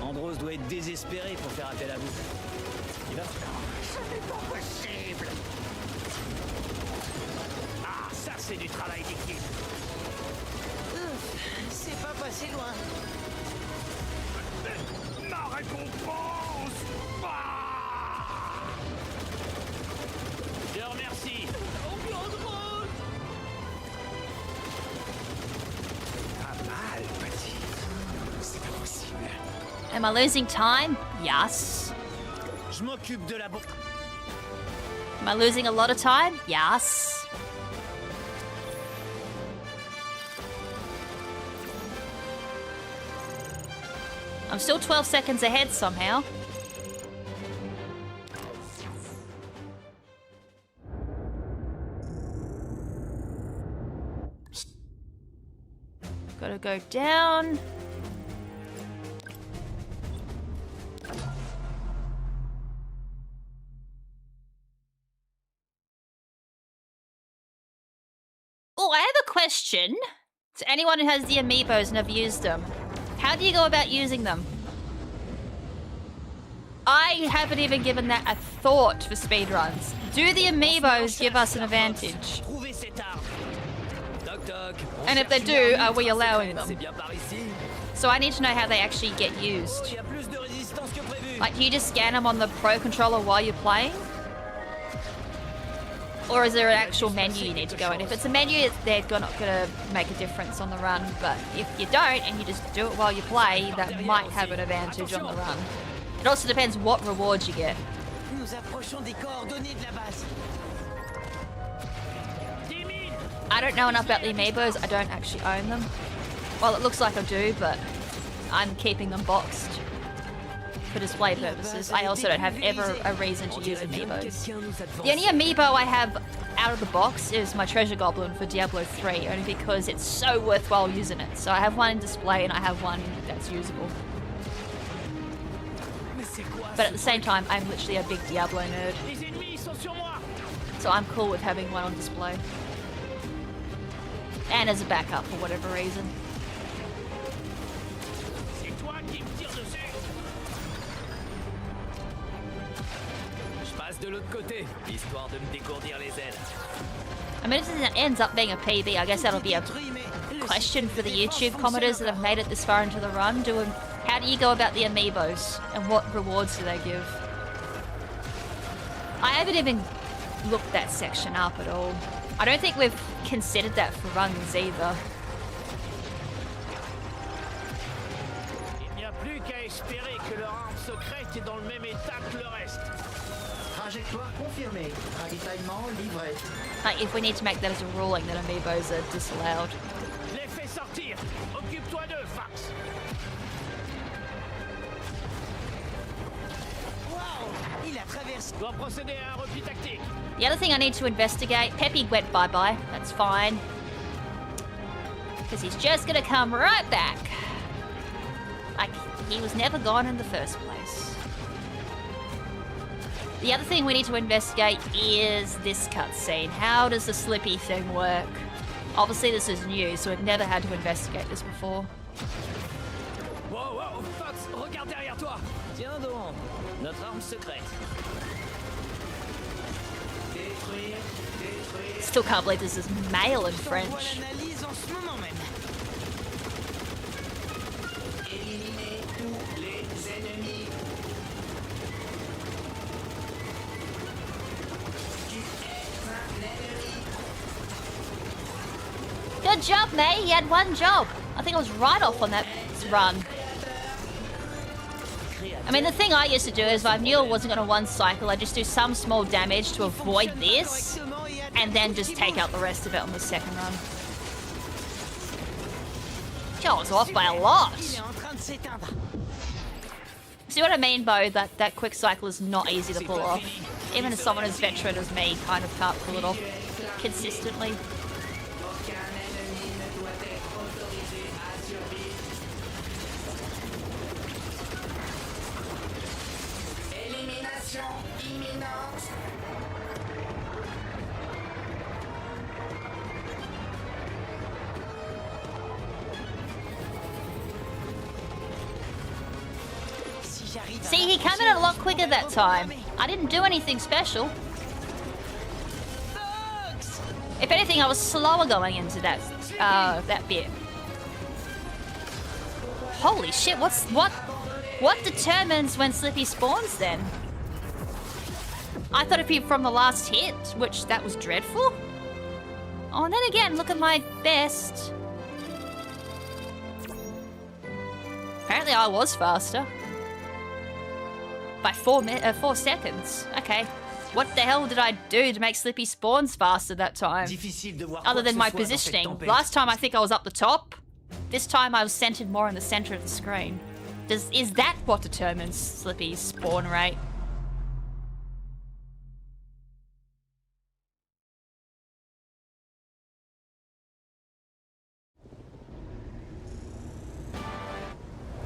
Andros doit être désespéré pour faire appel à vous. Il va faire. Ce n'est pas possible. Ah, ça c'est du travail d'équipe. C'est pas passé loin. Ma récompense. Je remercie. Pas mal, petit. C'est pas possible. Am I losing time? Yes. Je m'occupe de la bombe. Am I losing a lot of time? Yes. I'm still 12 seconds ahead somehow. Gotta go down. Oh, I have a question to anyone who has the amiibos and have used them. How do you go about using them? I haven't even given that a thought for speedruns. Do the amiibos give us an advantage? And if they do, are we allowing them? So I need to know how they actually get used. Like, do you just scan them on the Pro controller while you're playing? Or is there an actual menu you need to go in? If it's a menu, they're not going to make a difference on the run. But if you don't, and you just do it while you play, that might have an advantage on the run. It also depends what rewards you get. I don't know enough about the amiibos. I don't actually own them. Well, it looks like I do, but I'm keeping them boxed for display purposes. I also don't have ever a reason to use amiibos. The only amiibo I have out of the box is my treasure goblin for Diablo 3, only because it's so worthwhile using it. So I have one in display and I have one that's usable. But at the same time, I'm literally a big Diablo nerd. So I'm cool with having one on display. And as a backup for whatever reason. De l'autre côté, histoire de me dégourdir les ailes. I mean, if it ends up being a PB, I guess that'll be a question for the YouTube commenters that have made it this far into the run. How do you go about the amiibos, and what rewards do they give? I haven't even looked that section up at all. I don't think we've considered that for runs either. Il n'y a plus qu'à espérer que leur arme secrète est dans le même état que le reste. Trajectoire confirmée. Ravitaillement livré. Like, if we need to make that as a ruling that amiibos are disallowed. Les fais sortir. Occupe-toi d'eux, Fax. Waouh, il a traverser. Dois procéder à un repli tactique. The other thing I need to investigate, Peppy went bye-bye. That's fine. Because he's just gonna come right back. Like, he was never gone in the first place. The other thing we need to investigate is this cutscene. How does the slippy thing work? Obviously this is new, so we've never had to investigate this before. Wow, wow, Fox, regarde derrière toi. Tiens donc, notre arme secrète. Still can't believe this is mail in T'envoies French. l'analyse en ce moment même. Éliminez tous les ennemis. Tu es un ennemi. Good job, May. He had one job. I think I was right off on that run. I mean, the thing I used to do is if I knew I wasn't going to one cycle, I'd just do some small damage to avoid this, and then just take out the rest of it on the second run. I was off by a lot. Il est en train de s'éteindre. See what I mean, Bo? That quick cycle is not easy to pull off. Even as someone as veteran as me kind of can't pull it off consistently. Aucun ennemi ne doit être autorisé à survivre. Élimination imminente. Si j'arrive à See, he came in a lot quicker that time. I didn't do anything special. Fox! If anything, I was slower going into that bit. Holy shit! What determines when Slippy spawns then? I thought it'd be from the last hit, which that was dreadful. Oh, and then again, look at my best. Apparently, I was faster by 4 seconds. Okay. What the hell did I do to make Slippy spawns faster that time? Difficile de voir Other quoi than que my ce soit dans cette positioning. tempête. Last time I think I was up the top. This time I was centered more in the center of the screen. Is that what determines Slippy's spawn rate?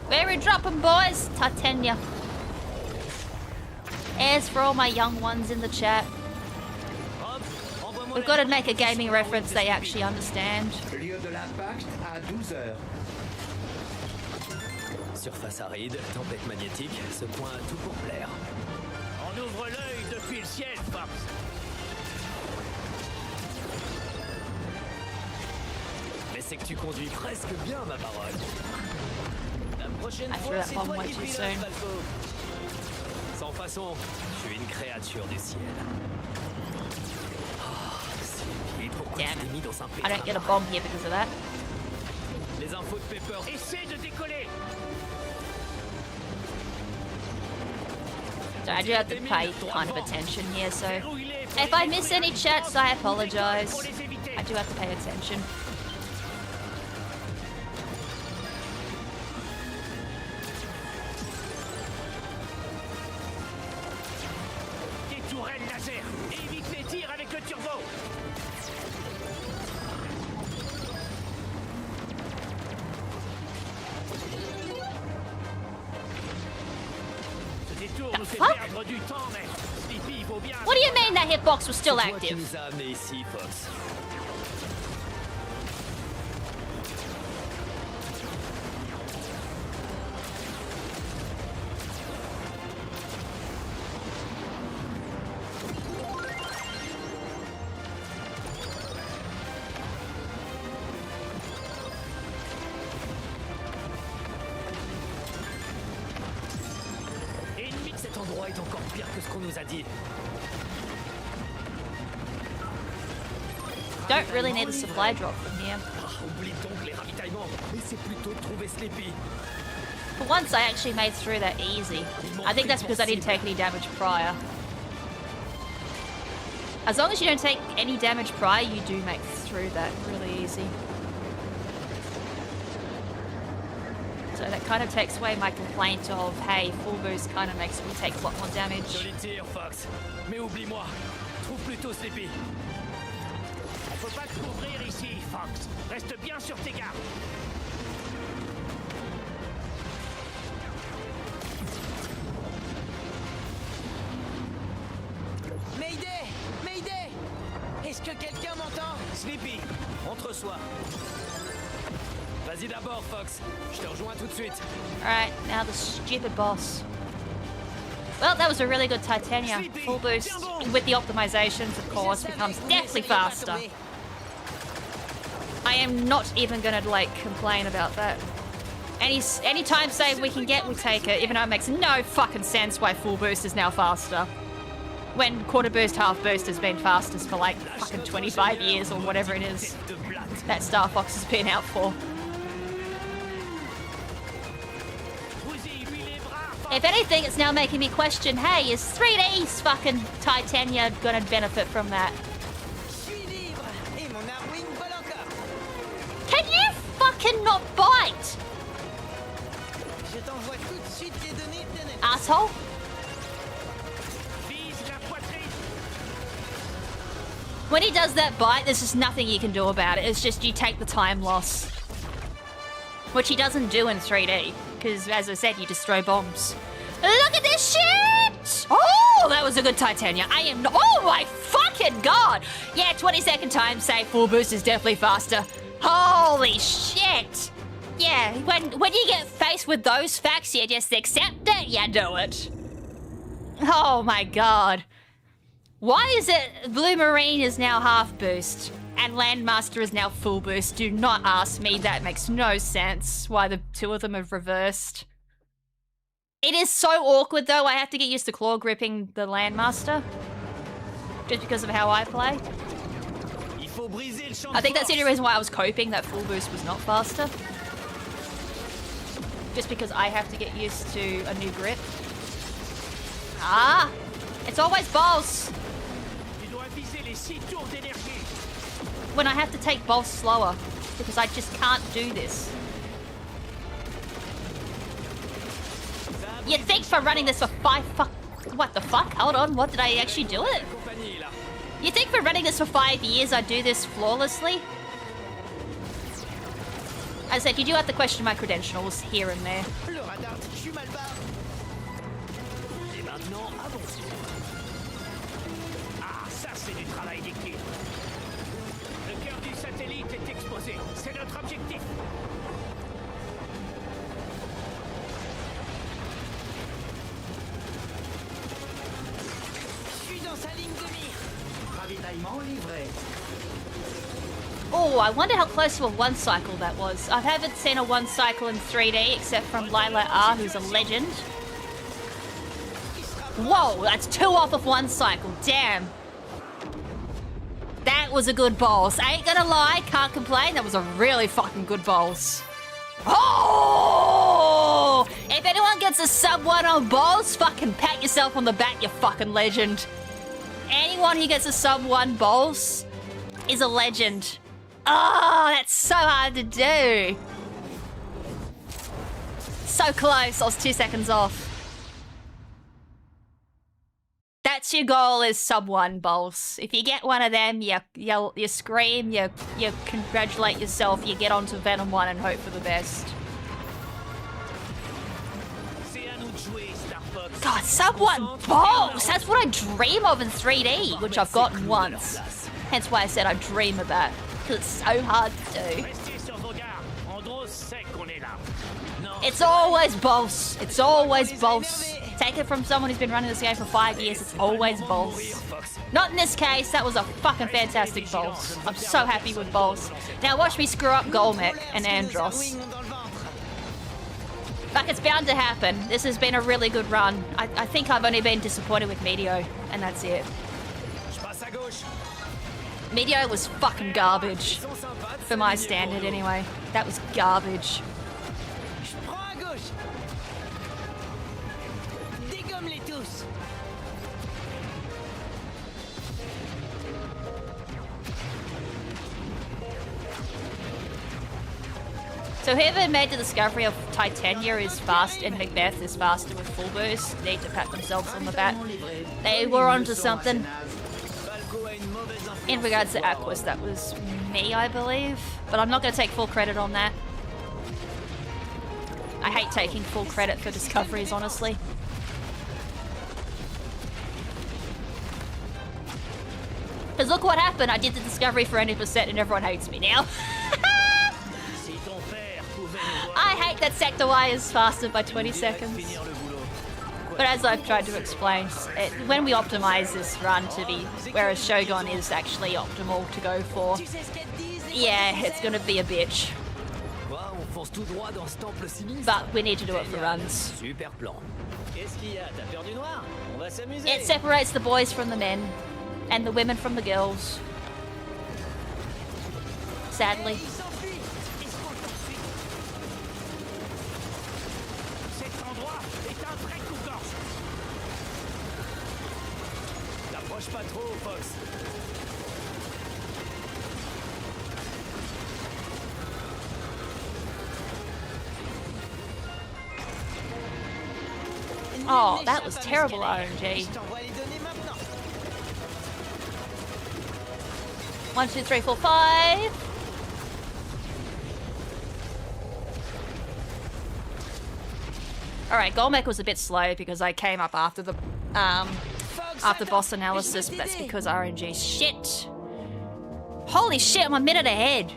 Where we dropping, boys? Titania. As for all my young ones in the chat, Hop, envoie-moi we've got to make a gaming reference they actually understand. Lieu de l'impact à 12 heures. Surface aride, tempête magnétique, ce point a tout pour plaire. On ouvre l'œil depuis le ciel, Fox. Mais c'est que tu conduis presque bien, ma parole. La prochaine I threw fois, that c'est bomb toi way qui too pilotes, soon. Falco. Sans façon, je suis une créature du ciel. Et pourquoi Damn tu t'es it. mis dans un I don't get a bomb here because of that. Les infos de Pepper. Essaie de décoller. So I do have to pay kind of attention here, so if I miss any chats, I apologize. I do have to pay attention. Des tourelles laser. Évite les tirs avec le turbo. Ce détour nous fait fuck? perdre du temps, mais Sleepy, il faut bien... What do you mean that hitbox was still C'est toi qui active? nous a amenés ici, Fox. Ennemi de Cet endroit est encore pire que ce qu'on nous a dit. Don't really need a supply drop from here. Ah, oublie donc les ravitaillements. Mais c'est plutôt de trouver Sleepy. For once, I actually made through that easy. I think that's because I didn't take any damage prior. As long as you don't take any damage prior, you do make through that really easy. So that kind of takes away my complaint of, hey, full boost kind of makes me take a lot more damage. Joli tir, Fox. Mais oublie-moi. Trouve plutôt ce dépit. On peut pas te couvrir ici, Fox. Reste bien sur tes gardes. Mayday! Mayday! Est-ce que quelqu'un m'entend? Sleepy, entre-soi. Vas-y d'abord, Fox. Je te rejoins tout de suite. Alright, now the stupid boss. Well, that was a really good Titania. Full boost with the optimizations, of course, becomes definitely faster. I am not even gonna, like, complain about that. Any time save we can get, we take it, even though it makes no fucking sense why full boost is now faster. When quarter boost, half boost has been fastest for, like, fucking 25 years or whatever it is that Star Fox has been out for. If anything, it's now making me question, hey, is 3D's fucking Titania gonna benefit from that? Can you fucking not bite? Asshole? When he does that bite, there's just nothing you can do about it. It's just you take the time loss. Which he doesn't do in 3D. Because, as I said, you just throw bombs. Look at this shit! Oh, that was a good Titania. I am... Oh, my fucking God! Yeah, 20-second time save, full boost is definitely faster. Holy shit! Yeah, when you get faced with those facts, you just accept it, you do it. Oh, my God. Why is it Blue Marine is now half boost and Landmaster is now full boost? Do not ask me. That makes no sense why the two of them have reversed. It is so awkward, though. I have to get used to claw gripping the Landmaster. Just because of how I play. I think that's the only reason why I was coping that full boost was not faster. Just because I have to get used to a new grip. Ah! It's always balls! When I have to take balls slower. Because I just can't do this. You'd think for running this for what the fuck? Hold on, what, did I actually do it? You think for running this for 5 years I'd do this flawlessly? As I said, you do have to question my credentials here and there. Ah, ça c'est du travail d'équipe. Le cœur du satellite est exposé. C'est notre objectif. Je suis dans sa ligne de mire. Ravitaillement livré. Oh, I wonder how close to a one cycle that was. I haven't seen a one cycle in 3D except from Lila R, who's a legend. Whoa, that's 2 off of one cycle. Damn. That was a good boss. I ain't gonna lie, can't complain. That was a really fucking good boss. Oh! If anyone gets a sub 1 on balls, fucking pat yourself on the back, you fucking legend. Anyone who gets a sub 1 balls is a legend. Oh, that's so hard to do. So close. I was 2 seconds off. That's your goal, is sub 1 bowls. If you get one of them, you scream, you congratulate yourself, you get onto Venom 1 and hope for the best. God, sub 1 bowls! That's what I dream of in 3D, which I've gotten once. Hence why I said I dream of that. Because it's so hard to do. It's always boss. It's always boss. Take it from someone who's been running this game for 5 years, it's always boss. Not in this case, that was a fucking fantastic boss. I'm so happy with boss. Now watch me screw up Golmec and Andros. Like, it's bound to happen. This has been a really good run. I think I've only been disappointed with Meteor, and that's it. Meteor was fucking garbage. For my standard, anyway. That was garbage. So whoever made the discovery of Titania is fast and Macbeth is faster with full boost. Need to pat themselves on the back. They were onto something. In regards to Aquas, that was me, I believe. But I'm not going to take full credit on that. I hate taking full credit for discoveries, honestly. Because look what happened, I did the discovery for 100% and everyone hates me now. I hate that Sector Y is faster by 20 seconds. But as I've tried to explain, when we optimize this run to be, whereas Shogun is actually optimal to go for, yeah, it's gonna be a bitch. But we need to do it for runs. It separates the boys from the men, and the women from the girls. Sadly. Pas trop, Fox. Oh, that was terrible RNG. 1, 2, 3, 4, 5. Alright, Golmec was a bit slow because I came up after the boss analysis, but that's because RNG shit. Holy shit, I'm a minute ahead.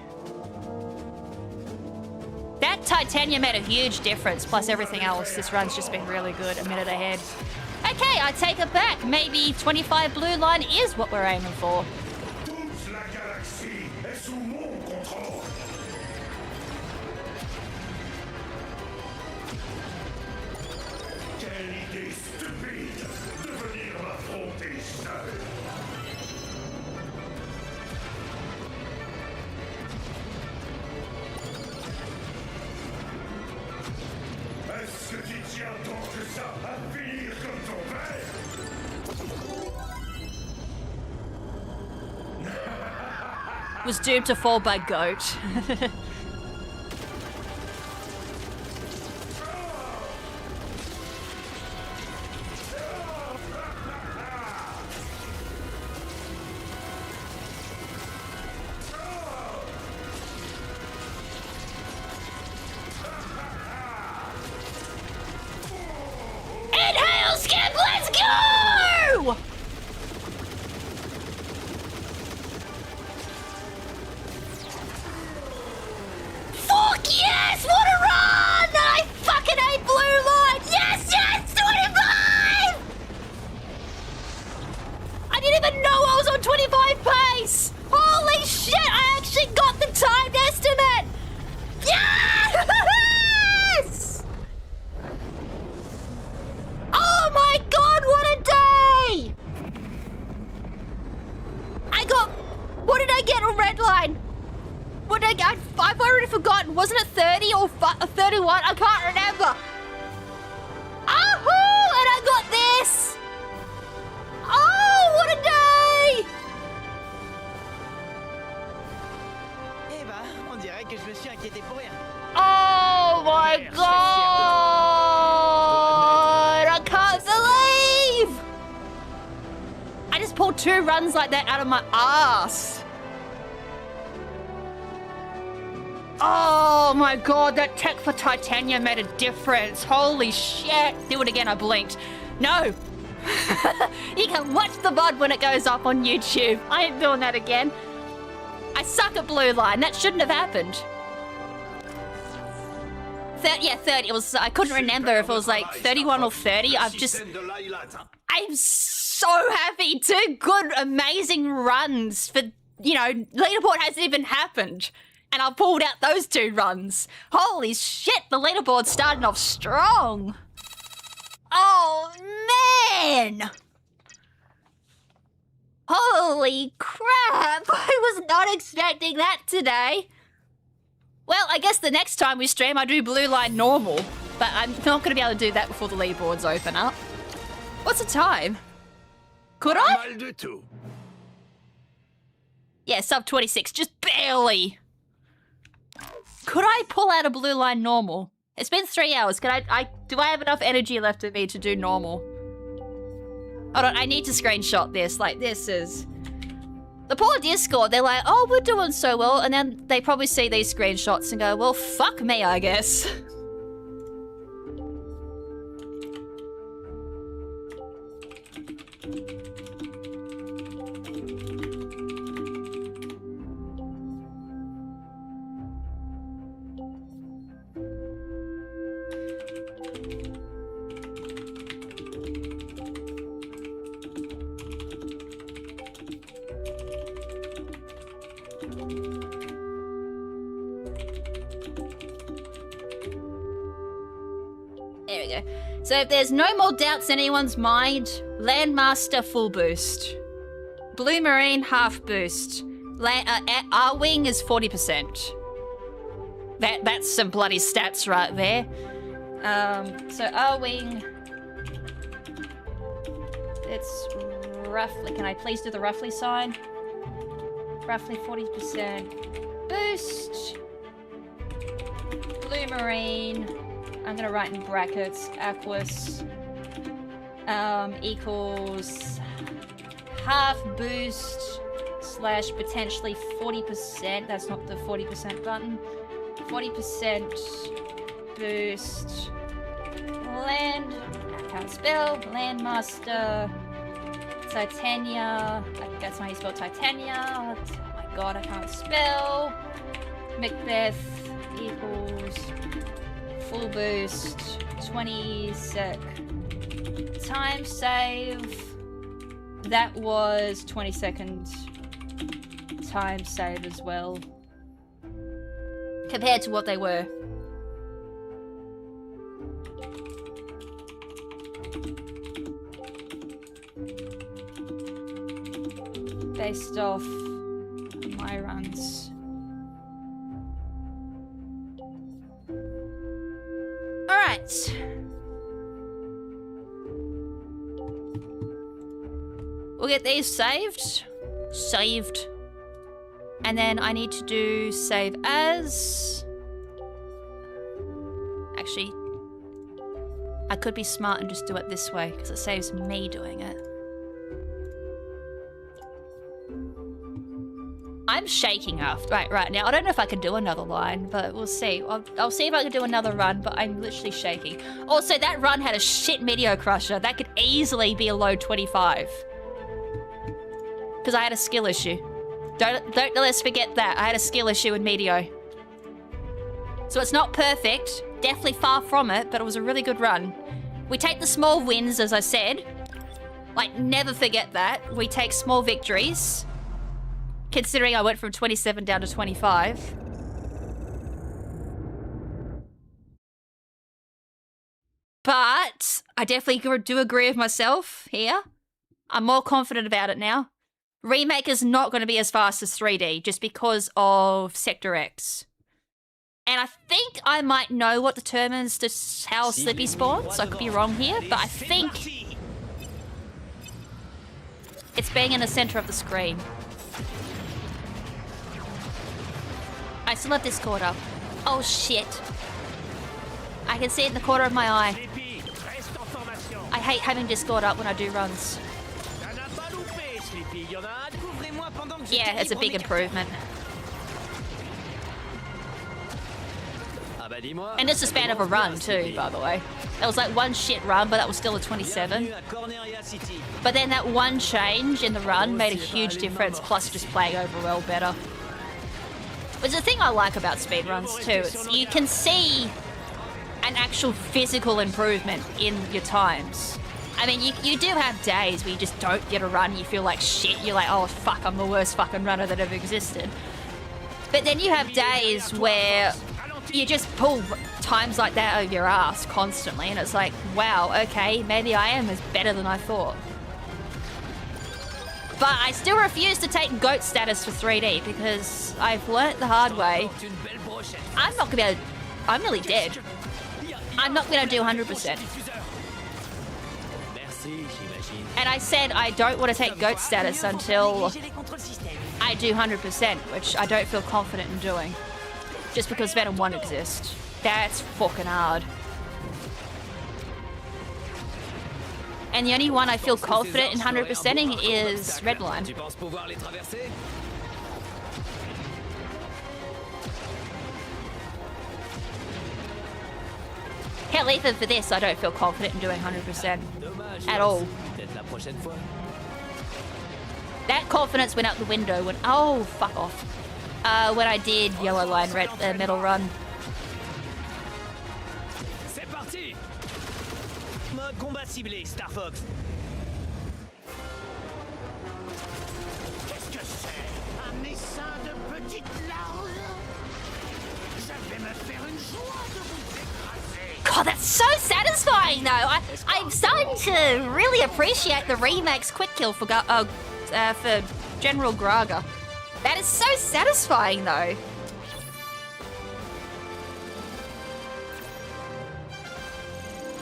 That Titania made a huge difference, plus everything else. This run's just been really good, a minute ahead. Okay, I take it back. Maybe 25 blue line is what we're aiming for. Was doomed to fall by goat. Inhale, skip, let's go! Fuck yes! What a run! I fucking hate blue line! Yes, yes! 25! I didn't even know I was on 25 pace! Holy shit! I actually got the timed estimate! Yes! Oh my god, what a day! I got... What did I get on red line? What did I get? I've already forgotten. Wasn't it 30 or 31? I can't remember. Ahoo! And I got this! Oh, what a day! Eh ben, on dirait que je me suis inquiété pour rien. Oh my god! I can't believe! I just pulled 2 runs like that out of my ass. Oh my god, that tech for Titania made a difference. Holy shit. Do it again, I blinked. No. You can watch the VOD when it goes up on YouTube. I ain't doing that again. I suck at blue line. That shouldn't have happened. Yeah, 30. It was. I couldn't remember if it was like 31 or 30. I'm so happy. 2 good, amazing runs for, you know, leaderboard hasn't even happened. And I pulled out those 2 runs. Holy shit, the leaderboard started off strong. Oh, man. Holy crap. I was not expecting that today. Well, I guess the next time we stream, I do blue line normal. But I'm not going to be able to do that before the leaderboards open up. What's the time? Could I? Yeah, sub 26, just barely. Could I pull out a blue line normal? It's been 3 hours. Do I have enough energy left in me to do normal? Hold on, I need to screenshot this. Like, this is... The poor Discord, they're like, oh, we're doing so well. And then they probably see these screenshots and go, well, fuck me, I guess. There we go. So if there's no more doubts in anyone's mind, Landmaster full boost. Blue Marine half boost. R-Wing is 40%. That's some bloody stats right there. So R-Wing... It's roughly... Can I please do the roughly sign? Roughly 40% boost. Blue Marine... I'm gonna write in brackets, Aquas, equals half boost / potentially 40%, that's not the 40% button, 40% boost, land, I can't spell, Landmaster, Titania, that's how you spell Titania, oh my god, I can't spell, Macbeth equals full boost, 20 sec, time save, that was 20 seconds time save as well, compared to what they were. Based off my runs. Alright. We'll get these saved. And then I need to do save as. Actually, I could be smart and just do it this way because it saves me doing it. I'm shaking after right now. I don't know if I can do another line, but we'll see. I'll see if I can do another run, but I'm literally shaking. Also, that run had a shit Meteor Crusher. That could easily be a low 25. Because I had a skill issue. Don't let's forget that. I had a skill issue in Meteor. So it's not perfect. Definitely far from it, but it was a really good run. We take the small wins, as I said. Like, never forget that. We take small victories. Considering I went from 27 down to 25. But I definitely do agree with myself here. I'm more confident about it now. Remake is not going to be as fast as 3D just because of Sector X. And I think I might know what determines just how Slippy spawns. I could be wrong here, but I think it's being in the center of the screen. I still have Discord up. Oh shit. I can see it in the corner of my eye. I hate having Discord up when I do runs. Yeah, it's a big improvement. And it's the span of a run too, by the way. That was like one shit run, but that was still a 27. But then that one change in the run made a huge difference, plus just playing overall better. Which is the thing I like about speedruns too. It's, you can see an actual physical improvement in your times. I mean, you do have days where you just don't get a run, you feel like shit, you're like, oh fuck, I'm the worst fucking runner that ever existed. But then you have days where you just pull times like that over your ass constantly, and it's like, wow, okay, maybe I am as better than I thought. But I still refuse to take GOAT status for 3D because I've learnt the hard way. I'm not gonna be able to, I'm nearly dead. I'm not gonna do 100%. And I said I don't want to take GOAT status until I do 100%, which I don't feel confident in doing. just because Venom 1 exists. That's fucking hard. And the only one I feel confident in 100%ing is Redline. Tu penses pouvoir les traverser? Hell, even for this, I don't feel confident in doing 100% Dommage. at all. Peut-être la prochaine fois. That confidence went out the window when... Oh, fuck off. When I did Yellow Line Metal Run. C'est parti. Mode combat ciblé, Star Fox. Qu'est-ce que c'est? Un essaim de petites larves? Je vais me faire une joie de vous écraser. God, that's so satisfying, though. I'm starting to really appreciate the remake's quick kill for General Graga. That is so satisfying, though.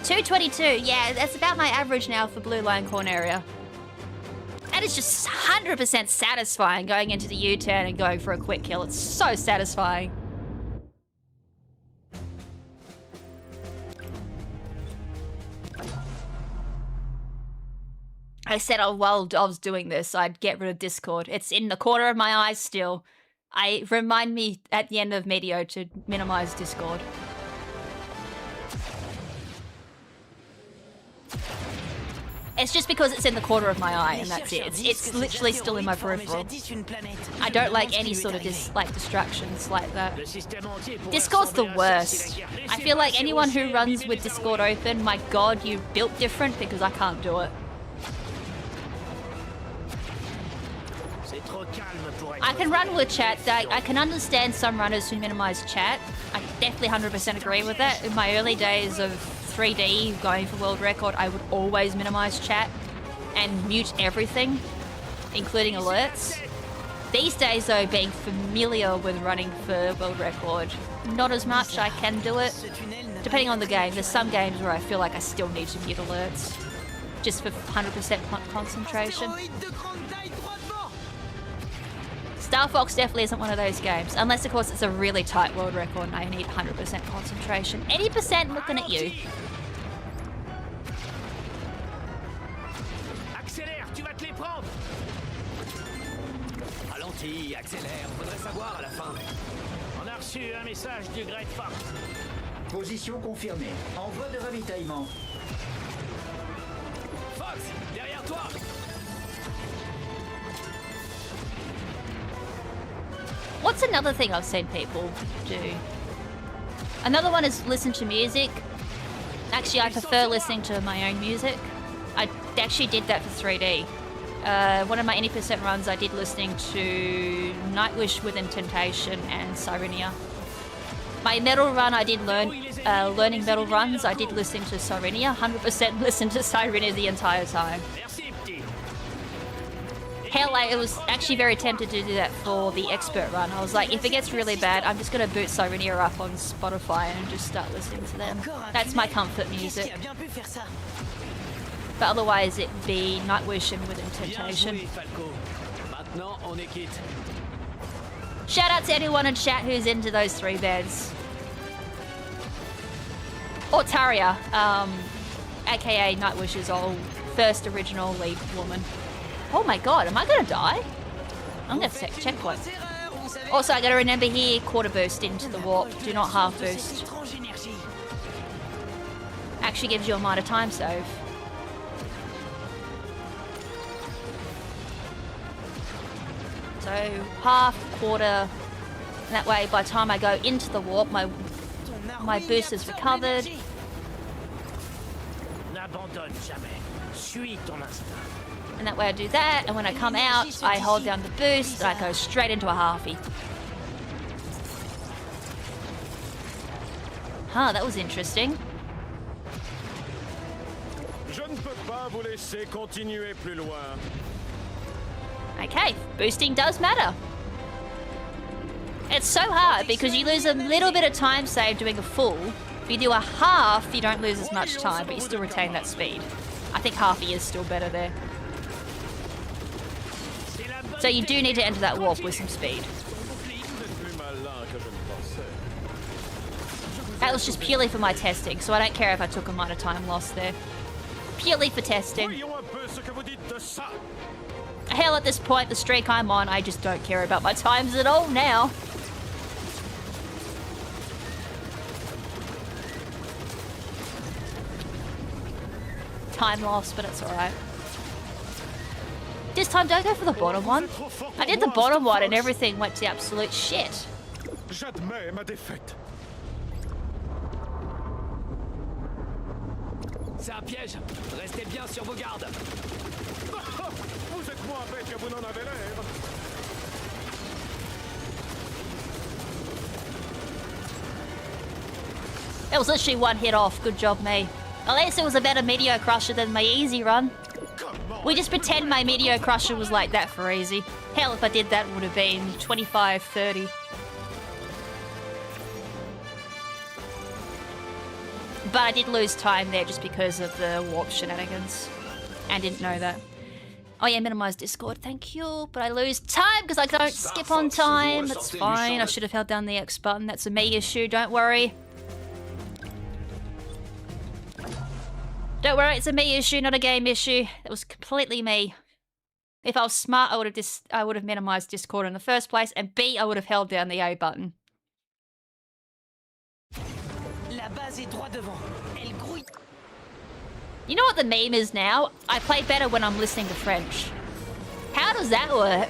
$2.22. Yeah, that's about my average now for Blue Line Corn area. That is just 100% satisfying going into the U-turn and going for a quick kill. It's so satisfying. I said, oh, while I was doing this, I'd get rid of Discord. It's in the corner of my eyes still. Remind me at the end of Medio to minimize Discord. It's just because it's in the corner of my eye, and that's it. It's literally still in my peripheral. I don't like any sort of distractions like that. Discord's the worst. I feel like anyone who runs with Discord open, my god, you built different, because I can't do it. I can run with chat. I can understand some runners who minimize chat. I definitely 100% agree with that. In my early days of 3D going for world record, I would always minimize chat and mute everything, including alerts. These days though, being familiar with running for world record, not as much. I can do it, depending on the game. There's some games where I feel like I still need to mute alerts, just for 100% concentration. Star Fox definitely isn't one of those games, unless of course it's a really tight world record and I need 100% concentration. 80% looking at you. Accélère, tu vas te les prendre. Ralentis, accélère, faudrait savoir à la fin. On a reçu un message du Great Fox. Position confirmée. Envoi de ravitaillement. Fox, derrière toi. What's another thing I've seen people do? Another one is listen to music. Actually, I prefer listening to my own music. I actually did that for 3D. One of my 80% runs I did listening to Nightwish Within Temptation and Sirenia. My metal run I did learning metal runs, I did listen to Sirenia. 100% listen to Sirenia the entire time. Hell, I was actually very tempted to do that for the expert run. I was like, if it gets really bad, I'm just going to boot Sirenia up on Spotify and just start listening to them. That's my comfort music. But otherwise, it'd be Nightwish and Within Temptation. Shout out to anyone in chat who's into those three bands. Or Taria, aka Nightwish's old first original lead woman. Oh my god, am I gonna die? I'm gonna take checkpoint. Also, I gotta remember here, quarter boost into the warp. Do not half boost. Actually gives you a minor time save. So, half, quarter, and that way by the time I go into the warp, my boost is recovered. N'abandonne jamais. Suis ton instinct. And that way I do that, and when I come out, I hold down the boost, and I go straight into a halfie. Huh, that was interesting. Je ne peux pas vous laisser continuer plus loin. Okay, boosting does matter. It's so hard because you lose a little bit of time save doing a full. If you do a half, you don't lose as much time, but you still retain that speed. I think halfie is still better there. So you do need to enter that warp with some speed. That was just purely for my testing, so I don't care if I took a minor time loss there. Purely for testing. Hell, at this point, the streak I'm on, I just don't care about my times at all now. Time loss, but it's alright. This time, don't go for the bottom one. I did the bottom one and everything went to absolute shit. J'admets ma défaite. C'est un piège. Restez bien sur vos gardes. Vous êtes moins bête que vous n'en avez l'air. It was literally one hit off. Good job, me. At least it was a better Meteor Crusher than my easy run. We just pretend my Meteor Crusher was like that for easy. Hell, if I did that, it would have been 25-30. But I did lose time there just because of the warp shenanigans. And didn't know that. Oh yeah, minimize Discord, thank you. But I lose time because I don't skip on time. That's fine. I should have held down the X button. That's a me issue, don't worry. Don't worry, it's a me issue, not a game issue. It was completely me. If I was smart, I would have minimized Discord in the first place, and B, I would have held down the A button. La base est droit devant. Elle grouille. You know what the meme is now? I play better when I'm listening to French. How does that work?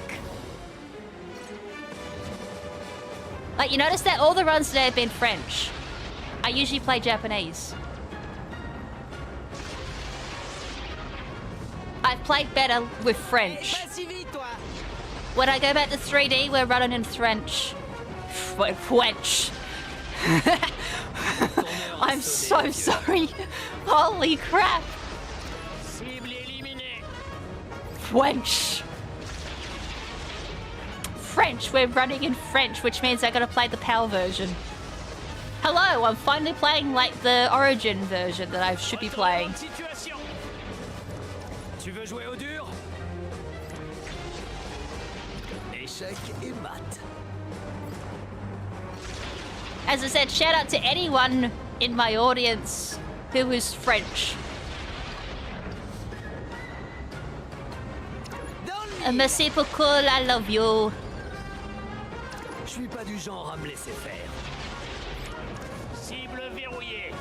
Like, you notice that all the runs today have been French. I usually play Japanese. I've played better with French. When I go back to 3D, we're running in French. French. I'm so sorry. Holy crap. French. French. We're running in French, which means I gotta play the PAL version. Hello, I'm finally playing like the Origin version that I should be playing. Tu veux jouer au dur? Échec et mat. As I said, shout out to anyone in my audience who is French. Merci beaucoup, I love you. Je suis pas du genre à me laisser faire. Cible verrouillée.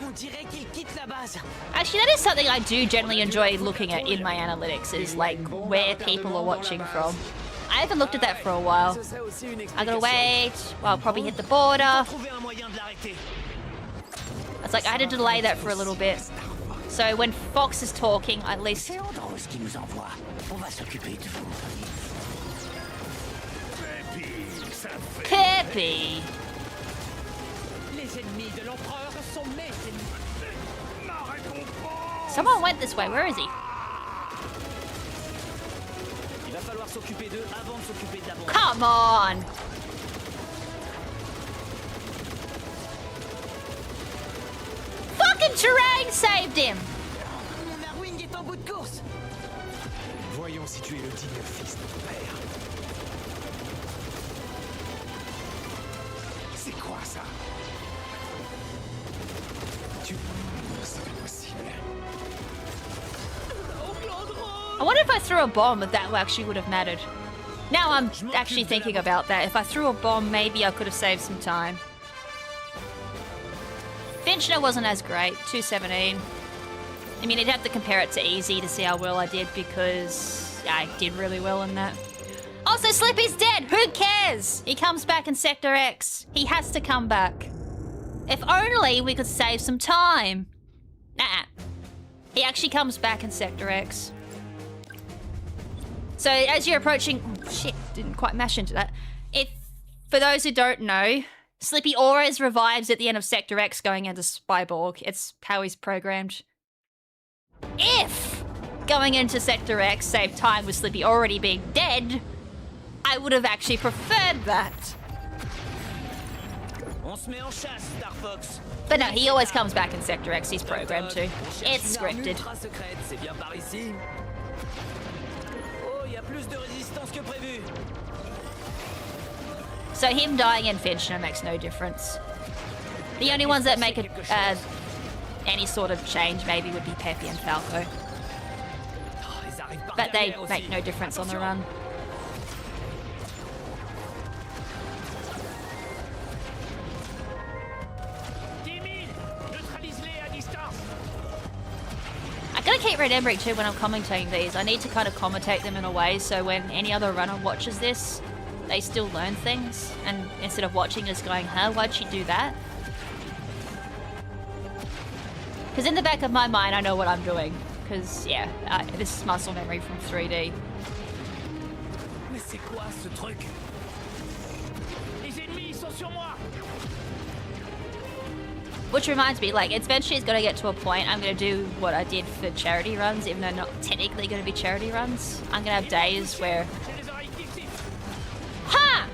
On dirait qu'il quitte la base. Actually, that is something I do generally enjoy looking at in my analytics, is like where people are watching from. I haven't looked at that for a while. I gotta wait. Well, I'll probably hit the border. It's like I had to delay that for a little bit. So when Fox is talking, at least... Peppy! Someone went this way. Where is he? Come on! Fucking terrain saved him! Voyons si tu es le digne fils de ton père. C'est quoi ça? C'est pas possible. I wonder if I threw a bomb, if that actually would have mattered. Now I'm actually thinking about that. If I threw a bomb, maybe I could have saved some time. Finchner wasn't as great, 217. I mean, you'd have to compare it to Easy to see how well I did, because I did really well in that. Also, Slippy's dead! Who cares? He comes back in Sector X. He has to come back. If only we could save some time. Nah. He actually comes back in Sector X. So as you're approaching... Oh, shit, didn't quite mash into that. For those who don't know, Slippy always revives at the end of Sector X going into Spyborg. It's how he's programmed. If going into Sector X saved time with Slippy already being dead, I would have actually preferred that. But no, he always comes back in Sector X. He's programmed to. It's scripted. So him dying in Finchner makes no difference. The only ones that make any sort of change maybe would be Pepe and Falco. But they make no difference on the run. I gotta keep remembering too when I'm commentating these, I need to kind of commentate them in a way so when any other runner watches this, they still learn things, and instead of watching just going, huh, why'd she do that? Because in the back of my mind, I know what I'm doing. Because, yeah, this is muscle memory from 3D. Mais c'est quoi ce truc? Les ennemis sont sur moi. Which reminds me, like, eventually it's gonna get to a point I'm gonna do what I did for charity runs, even though not technically gonna be charity runs. I'm gonna have days where... Ha!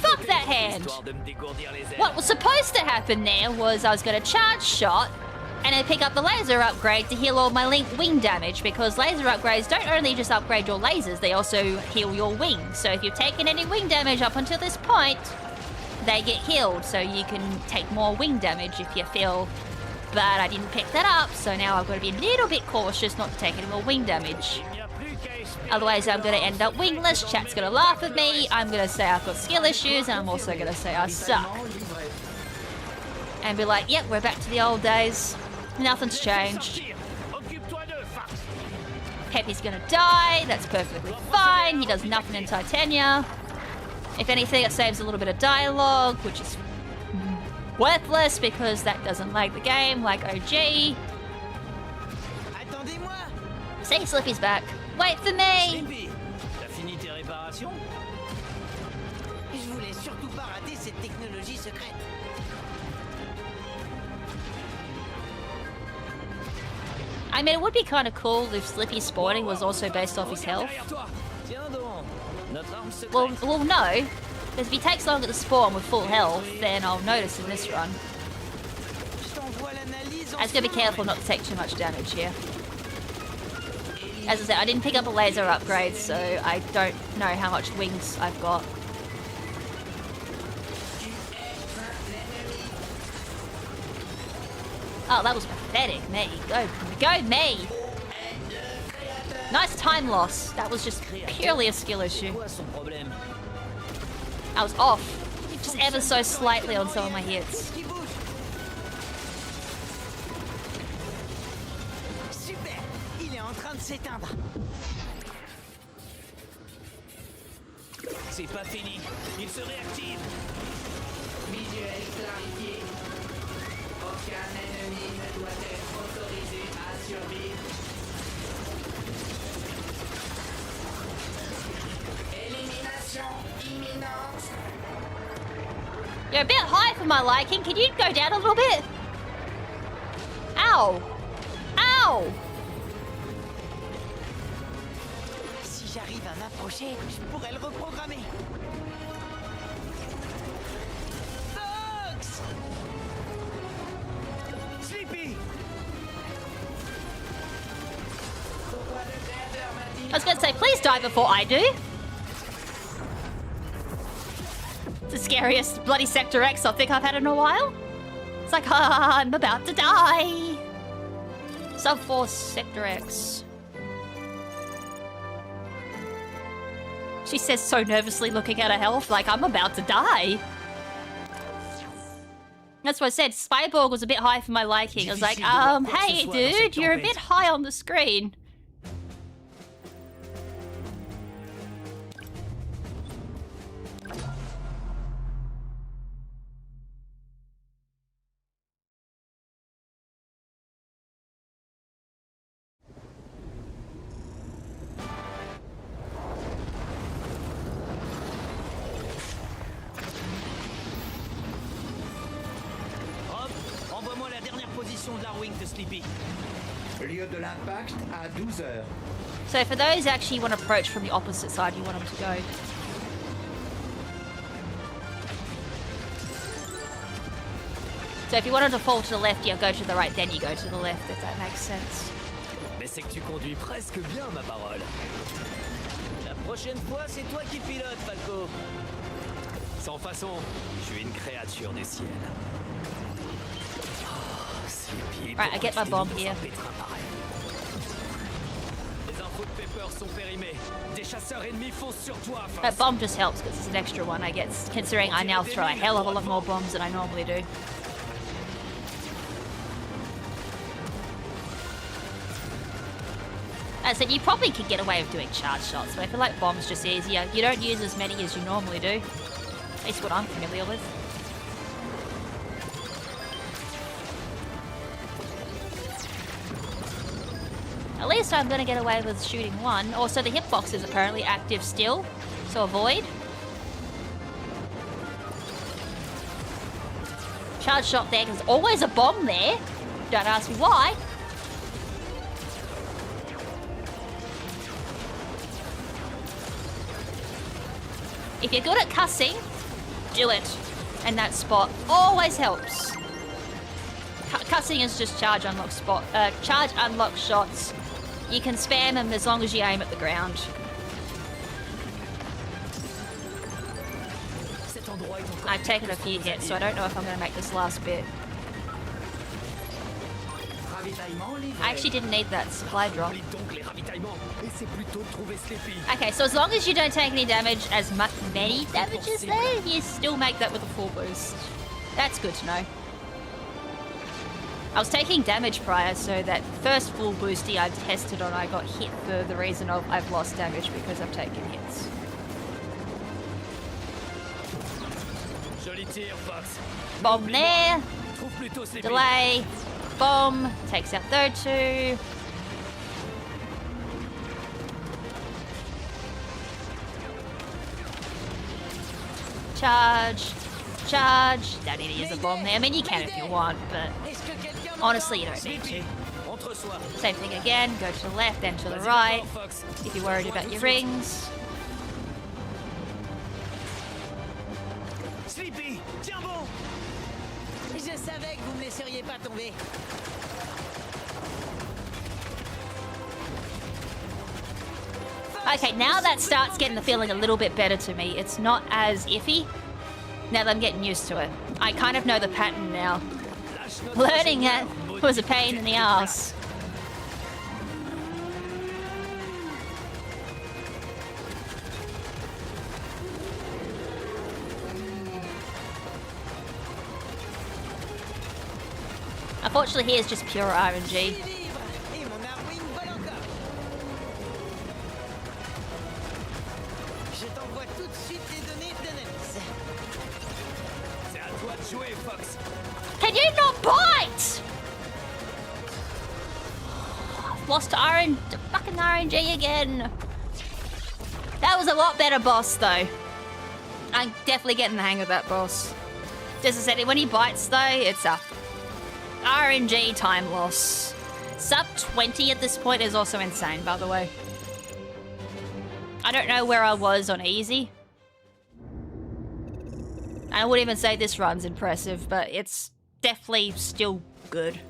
Fuck that hand! What was supposed to happen there was I was gonna charge shot and then pick up the laser upgrade to heal all my wing damage, because laser upgrades don't only just upgrade your lasers, they also heal your wings. So if you've taken any wing damage up until this point, they get healed, so you can take more wing damage if you feel bad. I didn't pick that up, so now I've got to be a little bit cautious not to take any more wing damage. Otherwise I'm going to end up wingless, chat's going to laugh at me, I'm going to say I've got skill issues, and I'm also going to say I suck. And be like, yep, we're back to the old days. Nothing's changed. Pepe's going to die, that's perfectly fine, he does nothing in Titania. If anything, it saves a little bit of dialogue, which is worthless because that doesn't lag the game like OG. See, Slippy's back. Wait for me! Slippy, t'as fini tes réparations? Je voulais surtout pas rater cette technologie secrète. I mean, it would be kind of cool if Slippy's spawning was also based off his health. Well, no. Because if he takes longer to spawn with full health, then I'll notice in this run. I just gotta be careful not to take too much damage here. As I said, I didn't pick up a laser upgrade, so I don't know how much wings I've got. Oh, that was pathetic, me. Go me! Nice time loss. That was just purely a skill issue. I was off, just ever so slightly on some of my hits. Super, il est en train de s'éteindre. C'est pas fini, il se réactive. Visuel clarifié. Aucun ennemi ne doit être autorisé à survivre. Élimination imminente. You're a bit high for my liking. Can you go down a little bit? Ow! Ow! Si j'arrive à m'approcher, je pourrais le reprogrammer. Fox! Sleepy! I was going to say, please die before I do. It's the scariest bloody Sector X I think I've had in a while. It's like, I'm about to die. Sub 4 Sector X. She says so nervously, looking at her health, like, I'm about to die. That's what I said. Spyborg was a bit high for my liking. I was like, hey, dude, you're a bit high on the screen. Lieu de l'impact à 12 heures. So for those actually you want to approach from the opposite side, you want them to go. So if you wanted to fall to the left, you go to the right, then you go to the left, if that makes sense. Mais c'est que tu conduis presque bien, ma parole. La prochaine fois, c'est toi qui pilotes, Falco. Sans façon, je suis une créature du ciel. Oh, Sleepy, Right, I get my bomb here. Les infos de Pepper sont périmées. Des chasseurs ennemis foncent sur toi. That bomb just helps because it's an extra one I get, considering I now throw a hell of a lot more bombs than I normally do. As I said, you probably could get away with doing charge shots, but I feel like bombs just easier. You don't use as many as you normally do. At least what I'm familiar with. At least I'm gonna get away with shooting one. Also, the hitbox is apparently active still, so avoid. Charge shot there, because there's always a bomb there. Don't ask me why. If you're good at cussing, do it. And that spot always helps. Cussing is just charge unlock shots. You can spam them as long as you aim at the ground. I've taken a few hits, so I don't know if I'm going to make this last bit. I actually didn't need that supply drop. Okay, so as long as you don't take any damage, many damages there, you still make that with a full boost. That's good to know. I was taking damage prior, so that first full boosty I tested on, I got hit for the reason of I've lost damage because I've taken hits. Bomb there. Delay. Bomb. Takes out third two. Charge. Charge. Don't need to use a bomb there. I mean, you can if you want, but honestly, you don't need to. Same thing again. Go to the left, then to the right. If you're worried about your rings. Sleepy, tiens bon! Je savais que vous me laisseriez pas tomber. Okay, now that starts getting the feeling a little bit better to me. It's not as iffy. Now that I'm getting used to it. I kind of know the pattern now. Learning it was a pain in the ass. Unfortunately, here is just pure RNG. Can you not bite? Lost to fucking RNG again. That was a lot better boss though. I'm definitely getting the hang of that boss. Just as I said, when he bites though, it's a RNG time loss. Sub 20 at this point is also insane, by the way. I don't know where I was on easy. I wouldn't even say this run's impressive, but it's definitely still good.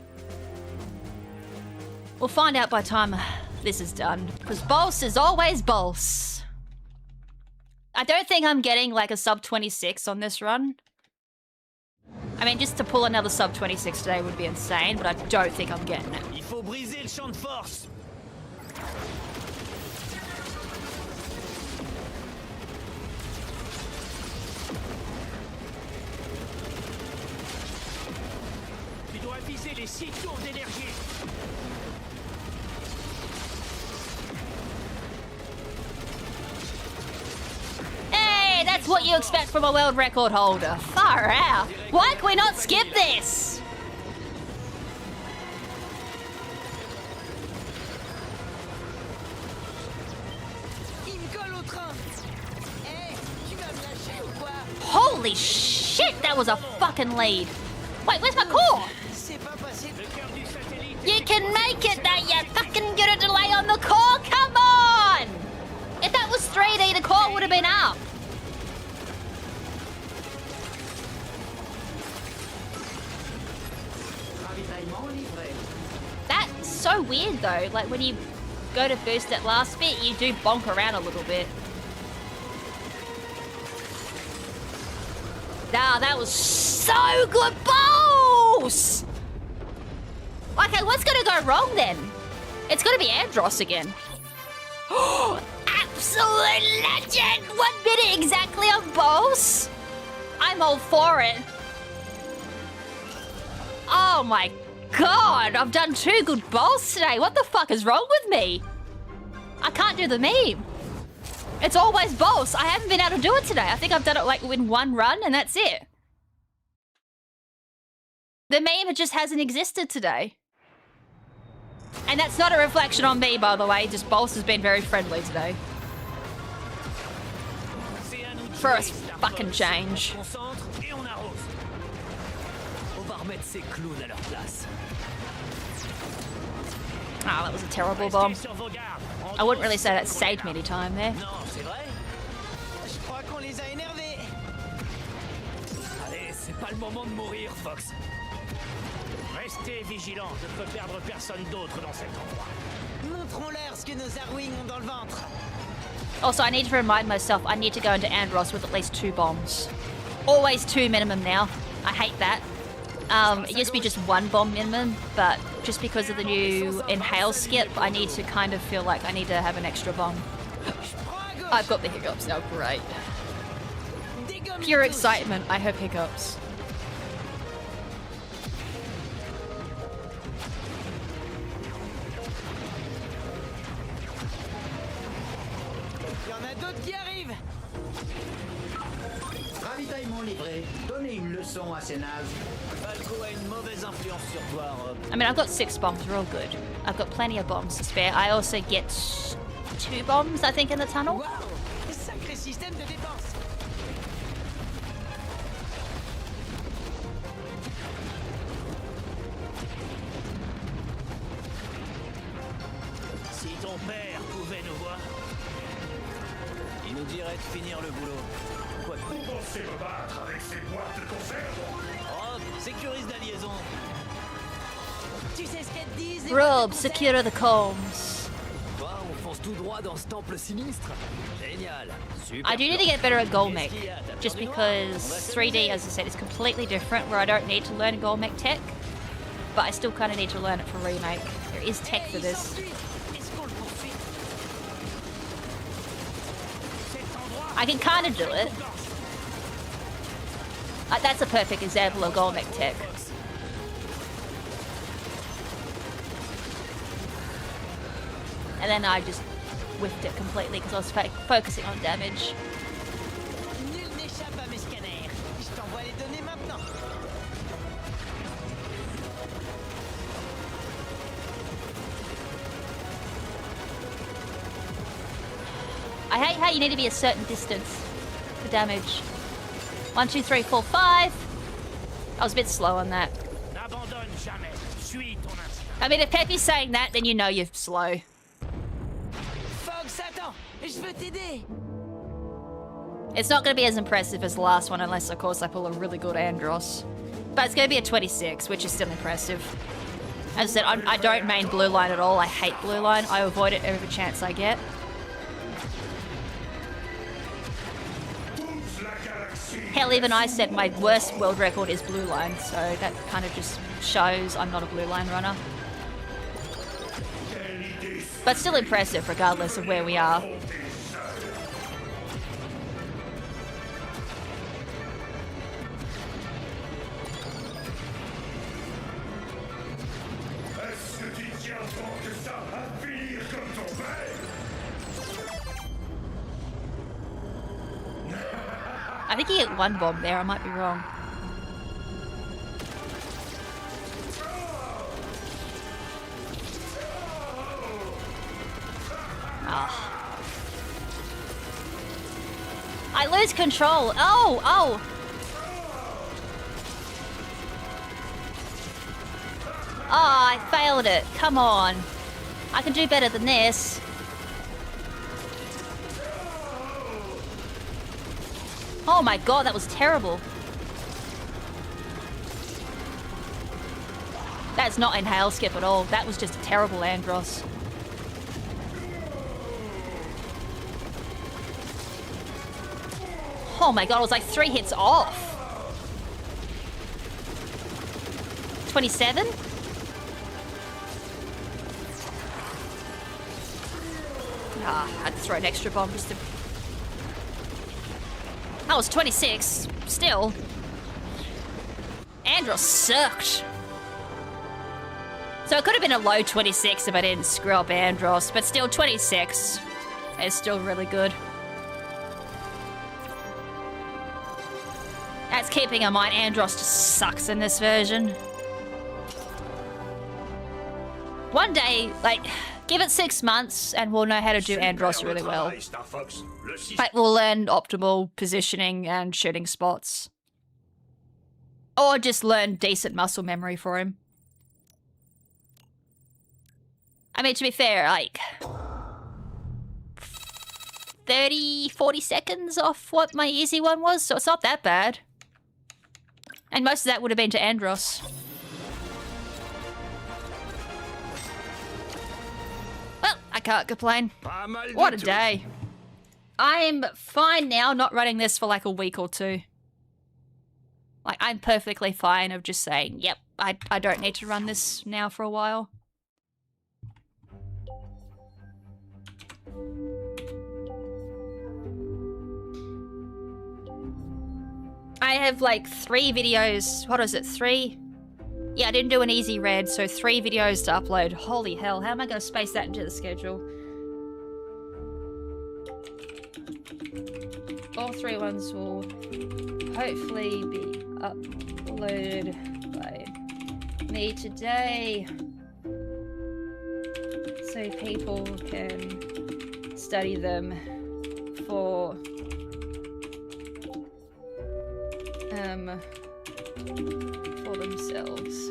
We'll find out by the time this is done, because boss is always boss. I don't think I'm getting like a sub 26 on this run. I mean, just to pull another sub 26 today would be insane, but I don't think I'm getting it. Il faut briser le champ de force. Tu dois viser les 6 tours d'énergie. Hey, that's what you expect from a world record holder. Far out. Why can we not skip this? Il me colle au train. Hey, tu vas me lâcher ou quoi? Holy shit, that was a fucking lead. Wait, where's my core? C'est pas passé. You can make it now, you fucking get a delay on the core, come on! If that was 3D, the core would have been up. That's so weird though, like when you go to boost that last bit, you do bonk around a little bit. Nah, that was so good balls! Okay, what's gonna go wrong then? It's gonna be Andros again. Absolute legend! 1 minute exactly on balls? I'm all for it. Oh my god, I've done 2 good balls today. What the fuck is wrong with me? I can't do the meme. It's always balls. I haven't been able to do it today. I think I've done it like in 1 run and that's it. The meme just hasn't existed today. And that's not a reflection on me, by the way. Just Boss has been very friendly today. For a fucking change. Ah, that was a terrible bomb. I wouldn't really say that saved me any time there. Je crois qu'on les a énervés. Allez, c'est pas le moment de mourir, Fox. Restez vigilants, je ne peux perdre personne d'autre dans cet endroit. Montrons-leur ce que nos Arwings ont dans le ventre. Also, I need to remind myself I need to go into Andros with at least 2 bombs. Always 2 minimum now. I hate that. It used to be just 1 bomb minimum, but just because of the new inhale skip, I need to kind of feel like I need to have an extra bomb. I've got the hiccups now, great. Pure excitement, I have hiccups. Il y en a d'autres qui arrivent. Ravitaillement livré. Donnez une leçon à ces nazes. Falco a une mauvaise influence sur toi, Rob. I mean, I've got 6 bombs, we're all good. I've got plenty of bombs to spare. I also get 2 bombs, I think, in the tunnel. Wow, sacré système de défense. Si ton père pouvait nous voir, Il nous dirait de finir le boulot. Quoi de... Vous pensez me battre avec ces boîtes de conserve? Rob, sécurise la liaison. Tu sais ce qu'elles disent? Rob, secure the comms. Toi, on fonce tout droit dans ce temple sinistre. Génial. Super. I do need to get better at goal mech, just because 3D, as I said, is completely different, where I don't need to learn goal mech tech, but I still kind of need to learn it for remake. There is tech for this. I can kind of do it. That's a perfect example of goal mech tech. And then I just whiffed it completely because I was focusing on damage. Nul n'échappe à mes scanners. Je t'envoie les données maintenant. I hate how you need to be a certain distance for damage. 1, 2, 3, 4, 5. I was a bit slow on that. n'abandonne jamais. Suis ton instinct. I mean, if Peppy's saying that, then you know you're slow. Fox, attends, je veux t'aider. It's not going to be as impressive as the last one, unless, of course, I pull a really good Andros. But it's going to be a 26, which is still impressive. As I said, I don't main blue line at all. I hate blue line. I avoid it every chance I get. Hell, even I said my worst world record is blue line, so that kind of just shows I'm not a blue line runner. But still impressive, regardless of where we are. I think he hit 1 bomb there, I might be wrong. Ah. I lose control. Oh, oh. Oh, I failed it. Come on. I can do better than this. Oh my god, that was terrible. That's not inhale skip at all. That was just a terrible Andros. Oh my god, it was like 3 hits off. 27? Ah, I had to throw an extra bomb just to... I was 26. Still. Andros sucked. So it could have been a low 26 if I didn't screw up Andros, but still 26 is still really good. That's keeping in mind Andros just sucks in this version. One day, like, give it 6 months and we'll know how to do Andros really well. Like, we'll learn optimal positioning and shooting spots. Or just learn decent muscle memory for him. I mean, to be fair, like... 30, 40 seconds off what my easy one was, so it's not that bad. And most of that would have been to Andros. Well, I can't complain. What a day. I'm fine now not running this for like a week or two. Like, I'm perfectly fine of just saying, yep, I don't need to run this now for a while. I have like 3 videos. What is it? 3? Yeah, I didn't do an easy red, so 3 videos to upload. Holy hell, how am I going to space that into the schedule? All 3 ones will hopefully be uploaded by me today, so people can study them for themselves.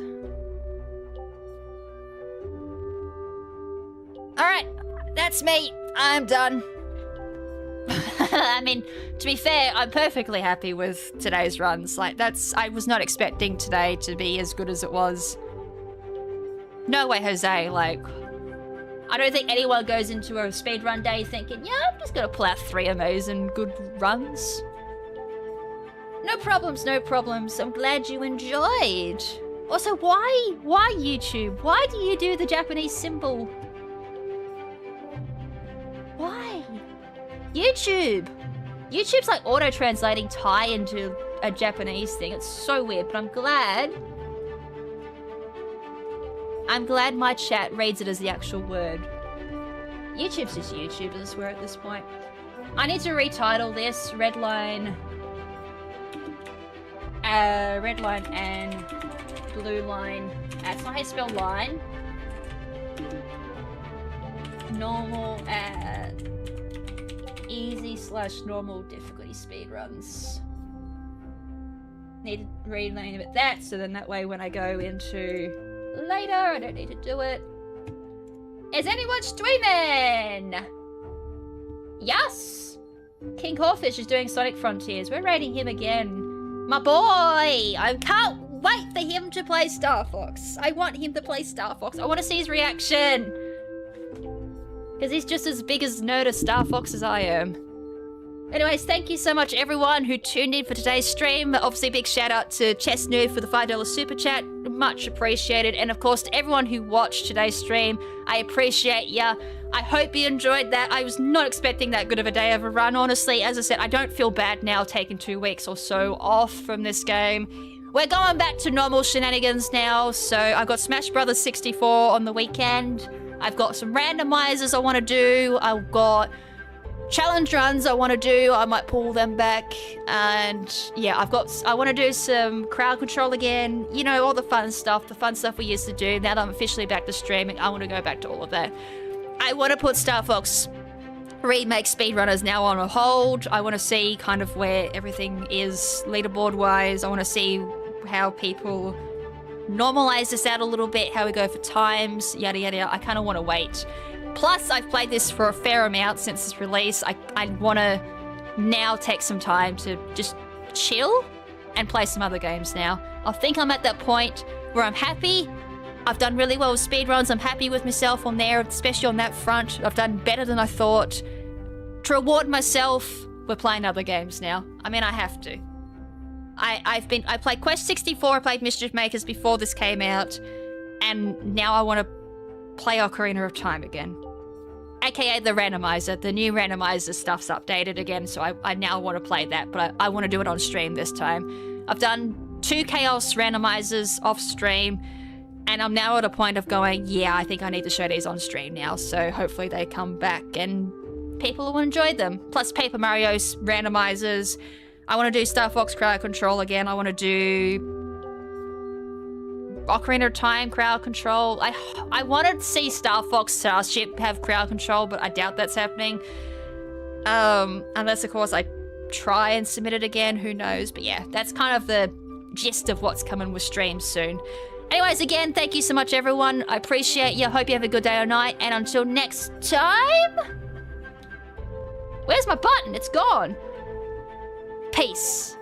Alright, that's me. I'm done. I mean, to be fair, I'm perfectly happy with today's runs. Like, I was not expecting today to be as good as it was. No way, Jose. Like, I don't think anyone goes into a speedrun day thinking, yeah, I'm just gonna pull out 3 amazing good runs. No problems, no problems. I'm glad you enjoyed. Also, why YouTube? Why do you do the Japanese symbol? Why? YouTube's like auto-translating Thai into a Japanese thing. It's so weird, but I'm glad my chat reads it as the actual word. YouTube's just YouTube, I swear, at this point. I need to retitle this Redline and Blue Line. That's not how you spell line. Normal easy/normal difficulty speedruns. Need to rename it that, so then that way when I go into later, I don't need to do it. Is anyone streaming? Yes! King Corfish is doing Sonic Frontiers. We're raiding him again. My boy! I can't wait for him to play Star Fox. I want him to play Star Fox. I want to see his reaction. Because he's just as big as nerd of Star Fox as I am. Anyways, thank you so much everyone who tuned in for today's stream. Obviously, big shout out to Chess Noob for the $5 super chat. Much appreciated. And of course, to everyone who watched today's stream, I appreciate ya. I hope you enjoyed that. I was not expecting that good of a day of a run, honestly. As I said, I don't feel bad now taking 2 weeks or so off from this game. We're going back to normal shenanigans now. So I've got Smash Brothers 64 on the weekend. I've got some randomizers I want to do. I've got challenge runs I want to do. I might pull them back. And yeah, I want to do some crowd control again. You know, all the fun stuff we used to do. Now that I'm officially back to streaming, I want to go back to all of that. I want to put Star Fox Remake Speedrunners now on a hold. I want to see kind of where everything is leaderboard-wise. I want to see how people normalize this out a little bit, how we go for times, yada yada yada. I kind of want to wait. Plus, I've played this for a fair amount since its release. I want to now take some time to just chill and play some other games now. I think I'm at that point where I'm happy. I've done really well with speedruns. I'm happy with myself on there, especially on that front. I've done better than I thought. To reward myself, we're playing other games now. I mean, I have to. I played Quest 64, I played Mischief Makers before this came out, and now I want to play Ocarina of Time again. AKA the randomizer. The new randomizer stuff's updated again, so I now want to play that, but I want to do it on stream this time. I've done 2 Chaos randomizers off stream, and I'm now at a point of going, yeah, I think I need to show these on stream now, so hopefully they come back and people will enjoy them. Plus Paper Mario's randomizers. I want to do Star Fox crowd control again. I want to do Ocarina of Time crowd control. I wanted to see Star Fox Starship have crowd control, but I doubt that's happening. Unless, of course, I try and submit it again. Who knows? But yeah, that's kind of the gist of what's coming with streams soon. Anyways, again, thank you so much, everyone. I appreciate you. Hope you have a good day or night. And until next time... Where's my button? It's gone. Peace.